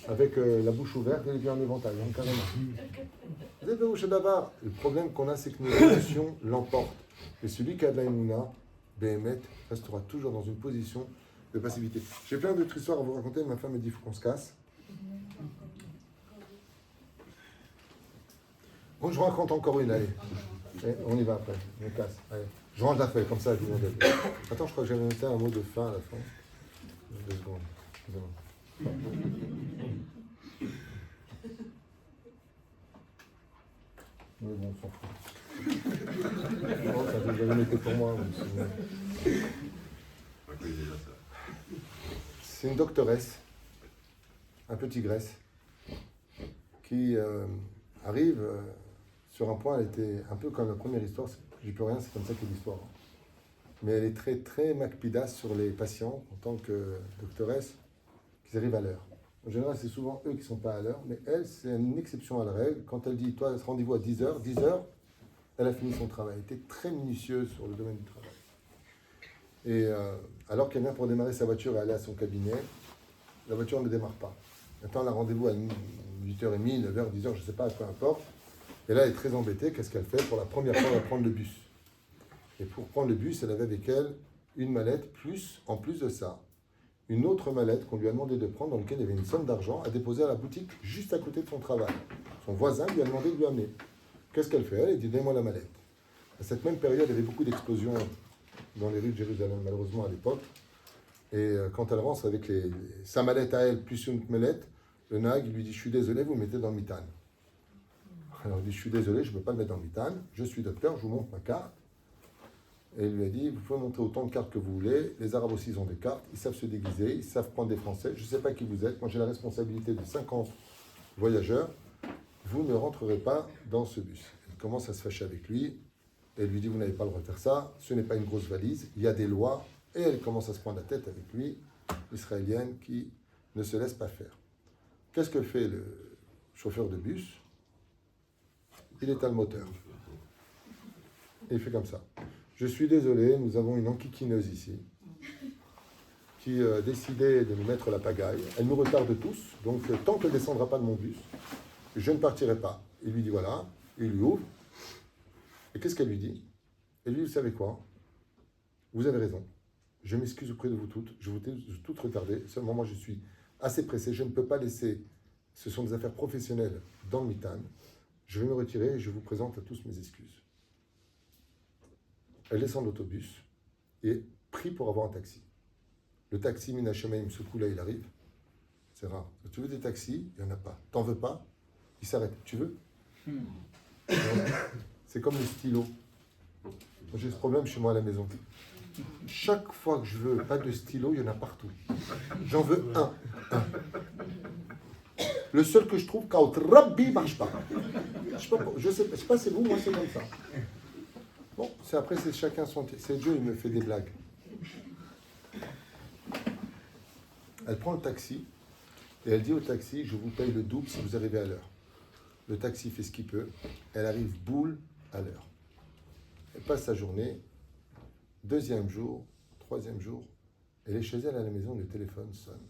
S1: Avec la bouche ouverte et les pieds en éventail, hein, carrément. Vous êtes bouche d'abord. Le problème qu'on a, c'est que nos émotions l'emportent. Et celui qui a de la Emouna, Béhémet, restera toujours dans une position de passivité. J'ai plein d'autres histoires à vous raconter, ma femme me dit il faut qu'on se casse. Bon, je raconte encore une, allez. Allez, on y va après, on casse. Allez. Je range la feuille, comme ça, tout le monde est. Attends, je crois que j'avais noté un mot de fin à la fin. 2 secondes. Mais bon, on s'en fout. Oh, ça vous avez noté pour moi. C'est une doctoresse, un peu tigresse, qui arrive sur un point, elle était un peu comme la première histoire, j'y peux rien, c'est comme ça qu'est l'histoire. Mais elle est très, très macpidas sur les patients, en tant que doctoresse, qu'ils arrivent à l'heure. En général, c'est souvent eux qui ne sont pas à l'heure, mais elle, c'est une exception à la règle. Quand elle dit, toi, rendez-vous à 10h, elle a fini son travail. Elle était très minutieuse sur le domaine du travail. Et alors qu'elle vient pour démarrer sa voiture et aller à son cabinet, la voiture ne démarre pas. Maintenant, elle a rendez-vous à 8h30, 9h, 10h, je ne sais pas, peu importe. Et là, elle est très embêtée. Qu'est-ce qu'elle fait? Pour la première fois, elle va prendre le bus. Et pour prendre le bus, elle avait avec elle une mallette, plus, en plus de ça, une autre mallette qu'on lui a demandé de prendre, dans laquelle il y avait une somme d'argent à déposer à la boutique juste à côté de son travail. Son voisin lui a demandé de lui amener. Qu'est-ce qu'elle fait? Elle dit, donnez-moi la mallette. À cette même période, il y avait beaucoup d'explosions dans les rues de Jérusalem, malheureusement à l'époque. Et quand elle rentre avec sa mallette à elle, plus une mallette, le nag lui dit, je suis désolé, vous me mettez dans le mitane. Alors il dit, je suis désolé, je ne peux pas le mettre dans le mitane, je suis docteur, je vous montre ma carte. Et il lui a dit, vous pouvez montrer autant de cartes que vous voulez, les Arabes aussi ils ont des cartes, ils savent se déguiser, ils savent prendre des Français, je ne sais pas qui vous êtes, moi j'ai la responsabilité de 50 voyageurs, vous ne rentrerez pas dans ce bus. Elle commence à se fâcher avec lui, et elle lui dit, vous n'avez pas le droit de faire ça, ce n'est pas une grosse valise, il y a des lois, et elle commence à se prendre la tête avec lui, l'Israélienne qui ne se laisse pas faire. Qu'est-ce que fait le chauffeur de bus? Il éteint le moteur. Et il fait comme ça. Je suis désolé, nous avons une enquiquineuse ici qui a décidé de nous mettre la pagaille. Elle nous retarde tous, donc tant qu'elle ne descendra pas de mon bus, je ne partirai pas. Il lui dit voilà, il lui ouvre. Et qu'est-ce qu'elle lui dit? Elle lui dit, vous savez quoi? Vous avez raison. Je m'excuse auprès de vous toutes. Je vous ai toutes retardées. Seulement, moi, je suis assez pressé. Je ne peux pas laisser. Ce sont des affaires professionnelles dans le Mitan. Je vais me retirer et je vous présente à tous mes excuses. Elle descend de l'autobus et prie pour avoir un taxi. Le taxi, Mina Shemaim, ce coup-là, il arrive. C'est rare. Tu veux des taxis? Il n'y en a pas. T'en veux pas? Il s'arrête. Tu veux? C'est comme le stylo. J'ai ce problème chez moi à la maison. Chaque fois que je veux pas de stylo, il y en a partout. J'en veux un. Le seul que je trouve, quand Rabbi marche pas. Je sais pas, c'est vous, moi c'est comme ça. Bon, c'est après, c'est chacun son. C'est Dieu, il me fait des blagues. Elle prend le taxi et elle dit au taxi, je vous paye le double si vous arrivez à l'heure. Le taxi fait ce qu'il peut. Elle arrive boule à l'heure. Elle passe sa journée. Deuxième jour, troisième jour, elle est chez elle à la maison, le téléphone sonne.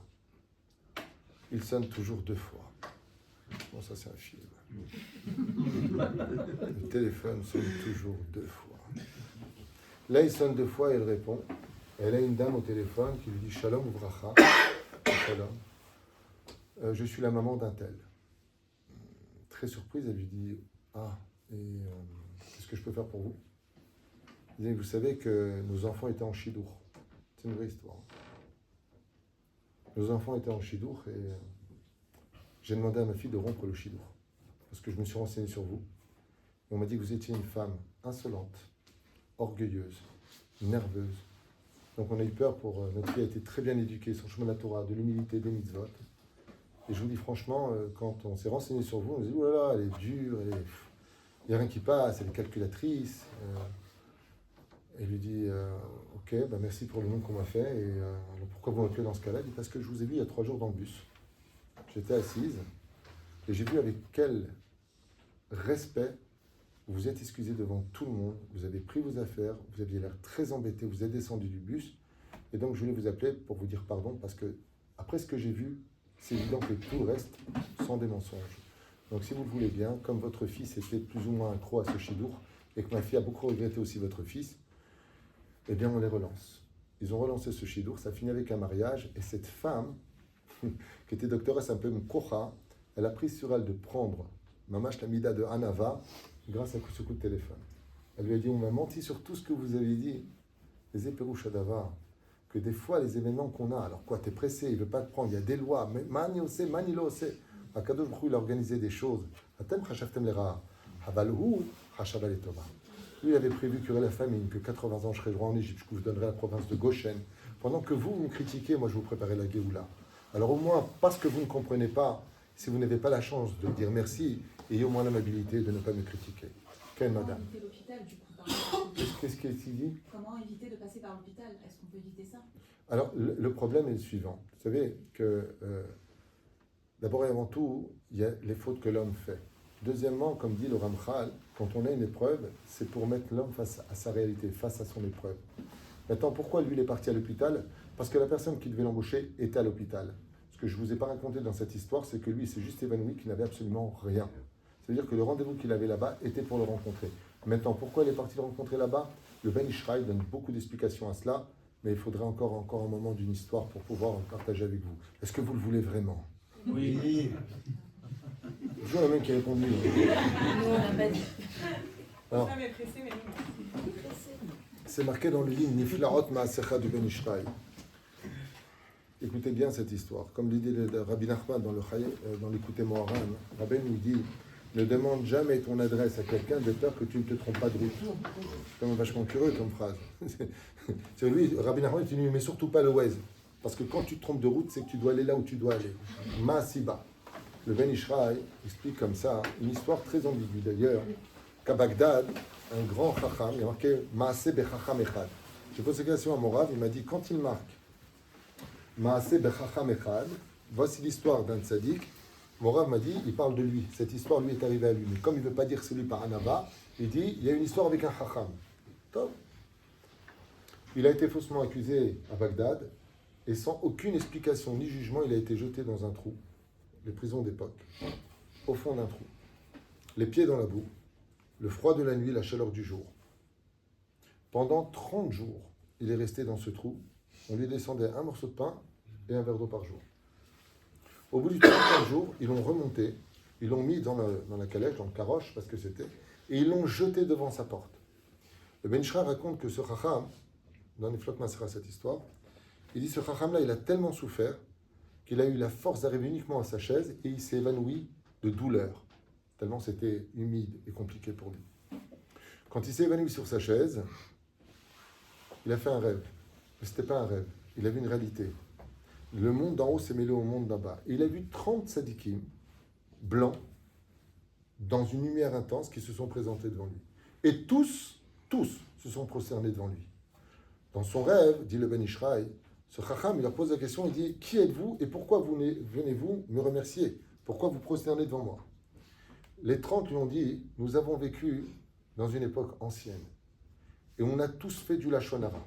S1: Il sonne toujours 2 fois. Bon, ça c'est un film. Le téléphone sonne toujours 2 fois. Là, il sonne 2 fois et elle répond. Elle a une dame au téléphone qui lui dit Shalom Uvracha. Shalom. Je suis la maman d'un tel. Très surprise, elle lui dit ah, et qu'est-ce que je peux faire pour vous? Il dit, vous savez que nos enfants étaient en Chidour. C'est une vraie histoire. Nos enfants étaient en Chidour et j'ai demandé à ma fille de rompre le Chidour. Parce que je me suis renseigné sur vous. Et on m'a dit que vous étiez une femme insolente, orgueilleuse, nerveuse. Donc on a eu peur pour... notre fille a été très bien éduquée sur le chemin de la Torah, de l'humilité, des mitzvot. Et je vous dis franchement, quand on s'est renseigné sur vous, on a dit, oh là là, elle est dure, il n'y a rien qui passe, elle est calculatrice. Elle lui dit, ok, bah merci pour le nom qu'on m'a fait, et pourquoi vous m'appelez dans ce cas-là? Elle dit, parce que je vous ai vu il y a 3 jours dans le bus. J'étais assise, et j'ai vu avec quel respect vous vous êtes excusé devant tout le monde, vous avez pris vos affaires, vous aviez l'air très embêté, vous êtes descendu du bus, et donc je voulais vous appeler pour vous dire pardon, parce que après ce que j'ai vu, c'est évident que tout le reste sont des mensonges. Donc si vous le voulez bien, comme votre fils était plus ou moins accro à ce chidour, et que ma fille a beaucoup regretté aussi votre fils, eh bien on les relance. Ils ont relancé ce chidour, ça finit avec un mariage, et cette femme, qui était doctoresse un peu mkocha, elle a pris sur elle de prendre Mamash Lamida de Hanava, grâce à ce coup de téléphone. Elle lui a dit, on m'a menti sur tout ce que vous avez dit, les éperouches Adavar, que des fois les événements qu'on a, alors quoi, t'es pressé, il veut pas te prendre, il y a des lois, mani ose, mani lo ose. Akadosh Baruch Hu, il a organisé des choses. Atem chashavtem lera, habalhu chashav letova. Lui, il avait prévu qu'il y aurait la famine, que 80 ans je serais roi en Égypte, que je vous donnerais la province de Goshen. Pendant que vous me critiquez, moi je vous préparais la Géoula. Alors au moins, parce que vous ne comprenez pas, si vous n'avez pas la chance de dire merci, ayez au moins l'amabilité de ne pas me critiquer. Quelle madame?
S6: Comment éviter l'hôpital du coup par exemple?
S1: Qu'est-ce qu'elle dit?
S6: Comment éviter de passer par l'hôpital? Est-ce qu'on peut éviter ça?
S1: Alors le problème est le suivant. Vous savez que d'abord et avant tout, il y a les fautes que l'homme fait. Deuxièmement, comme dit le Ramchal, quand on a une épreuve, c'est pour mettre l'homme face à sa réalité, face à son épreuve. Maintenant, pourquoi lui il est parti à l'hôpital? Parce que la personne qui devait l'embaucher était à l'hôpital. Ce que je ne vous ai pas raconté dans cette histoire, c'est que lui, il s'est juste évanoui, qu'il n'avait absolument rien. C'est-à-dire que le rendez-vous qu'il avait là-bas était pour le rencontrer. Maintenant, pourquoi il est parti le rencontrer là-bas? Le Ben Ishraï donne beaucoup d'explications à cela, mais il faudrait encore un moment d'une histoire pour pouvoir partager avec vous. Est-ce que vous le voulez vraiment?
S2: Oui.
S1: Je vois la même qui a répondu.
S6: Nous, on n'a pas dit.
S1: Alors,
S7: Femme est pressée, mais non.
S1: c'est marqué dans le livre Niflaot Ma'asecha du Ben Ishraï. Écoutez bien cette histoire. Comme l'idée de Rabbi Nachman dans l'écouté Moharan, Rabbi nous dit ne demande jamais ton adresse à quelqu'un de peur que tu ne te trompes pas de route. C'est quand même vachement curieux comme phrase. C'est lui, Rabbi Nachman, il dit mais surtout pas le Waze. Parce que quand tu te trompes de route, c'est que tu dois aller là où tu dois aller. Ma'asiba. Le Ben Ishraï explique comme ça une histoire très ambiguë d'ailleurs, qu'à Bagdad, un grand chacham, il a marqué Maaseh bechacham echad. J'ai posé cette question à Morav, il m'a dit quand il marque Maaseh bechacham echad, voici l'histoire d'un tzaddik. Morav m'a dit, il parle de lui. Cette histoire lui est arrivée à lui. Mais comme il ne veut pas dire c'est lui par Anava, il dit il y a une histoire avec un chacham. Top. Il a été faussement accusé à Bagdad et sans aucune explication ni jugement, il a été jeté dans un trou. Les prisons d'époque. au fond d'un trou. Les pieds dans la boue, le froid de la nuit, la chaleur du jour. Pendant 30 jours, il est resté dans ce trou. On lui descendait un morceau de pain et un verre d'eau par jour. Au bout du 30e jour, ils l'ont remonté, ils l'ont mis dans la calèche, dans le caroche, parce que c'était, et ils l'ont jeté devant sa porte. Le Ben Ishra raconte que ce Chacham, dans les flottes Masera, cette histoire, il dit ce Chacham-là, il a tellement souffert qu'il a eu la force d'arriver uniquement à sa chaise et il s'est évanoui de douleur, tellement c'était humide et compliqué pour lui. Quand il s'est évanoui sur sa chaise, il a fait un rêve. Mais ce n'était pas un rêve, il a vu une réalité. Le monde d'en haut s'est mêlé au monde d'en bas. Et il a vu 30 sadikim, blancs, dans une lumière intense, qui se sont présentés devant lui. Et tous se sont prosternés devant lui. Dans son rêve, dit le Ben Ishraï, ce Chacham, il leur pose la question, il dit, qui êtes-vous et pourquoi venez-vous me remercier? Pourquoi vous prosternez devant moi? Les 30 lui ont dit, nous avons vécu dans une époque ancienne. Et on a tous fait du Lachon Hara.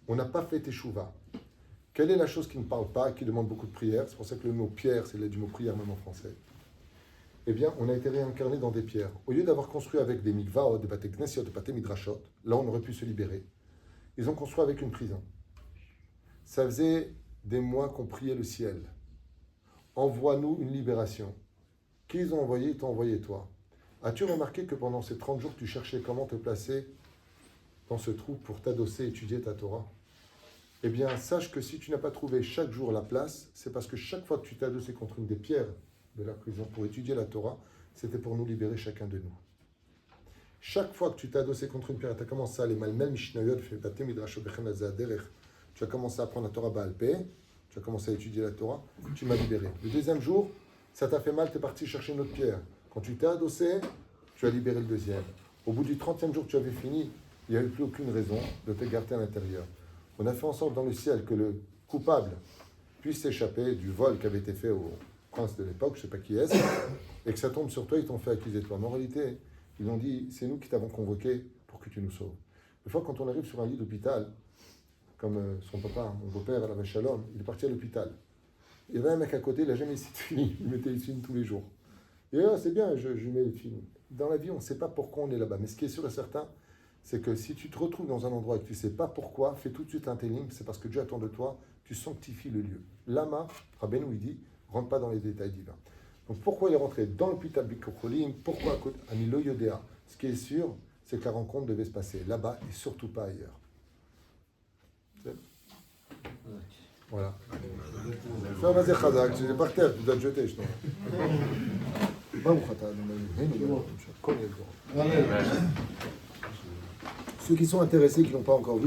S1: On n'a pas fait Teshuvah. Quelle est la chose qui ne parle pas, qui demande beaucoup de prière? C'est pour ça que le mot pierre, c'est du mot prière même en français. Eh bien, on a été réincarné dans des pierres. Au lieu d'avoir construit avec des mikvaot, des baté knesiot, des baté midrashot, là on aurait pu se libérer. Ils ont construit avec une prison. Ça faisait des mois qu'on priait le ciel. Envoie-nous une libération. Qui ils ont envoyé? Ils t'ont envoyé toi. As-tu remarqué que pendant ces 30 jours, tu cherchais comment te placer dans ce trou pour t'adosser et étudier ta Torah? Eh bien, sache que si tu n'as pas trouvé chaque jour la place, c'est parce que chaque fois que tu t'es adossé contre une des pierres de la prison pour étudier la Torah, c'était pour nous libérer chacun de nous. Chaque fois que tu t'es adossé contre une pierre, tu as commencé à aller malmel mishnayot, tu as commencé à apprendre la Torah Baal Peh, tu as commencé à étudier la Torah, tu m'as libéré. Le deuxième jour, ça t'a fait mal, tu es parti chercher une autre pierre. Quand tu t'es adossé, tu as libéré le deuxième. Au bout du 30e jour que tu avais fini, il n'y avait plus aucune raison de te garder à l'intérieur. On a fait en sorte dans le ciel que le coupable puisse s'échapper du vol qui avait été fait au prince de l'époque, je ne sais pas qui est-ce, et que ça tombe sur toi, ils t'ont fait accuser toi. Mais en réalité, ils ont dit, c'est nous qui t'avons convoqué pour que tu nous sauves. Des fois, quand on arrive sur un lit d'hôpital, comme son papa, mon beau-père, à la Shalom, il est parti à l'hôpital. Il y avait un mec à côté, il n'a jamais essayé de films, il mettait les films tous les jours. Et là, c'est bien, je mets les films. Dans la vie, on ne sait pas pourquoi on est là-bas, mais ce qui est sûr et certain, c'est que si tu te retrouves dans un endroit et que tu ne sais pas pourquoi, fais tout de suite un télim, c'est parce que Dieu attend de toi, tu sanctifies le lieu. Lama, Rabbeinu, il dit, rentre pas dans les détails divins. Donc pourquoi il est rentré dans l'hôpital Bikocholim? Pourquoi Amilo Yodéa? Ce qui est sûr, c'est que la rencontre devait se passer là-bas et surtout pas ailleurs. Voilà. Ça, vas-y, Khazak, tu es par terre, tu dois te jeter, je t'en. Ceux qui sont intéressés, qui n'ont pas encore vu,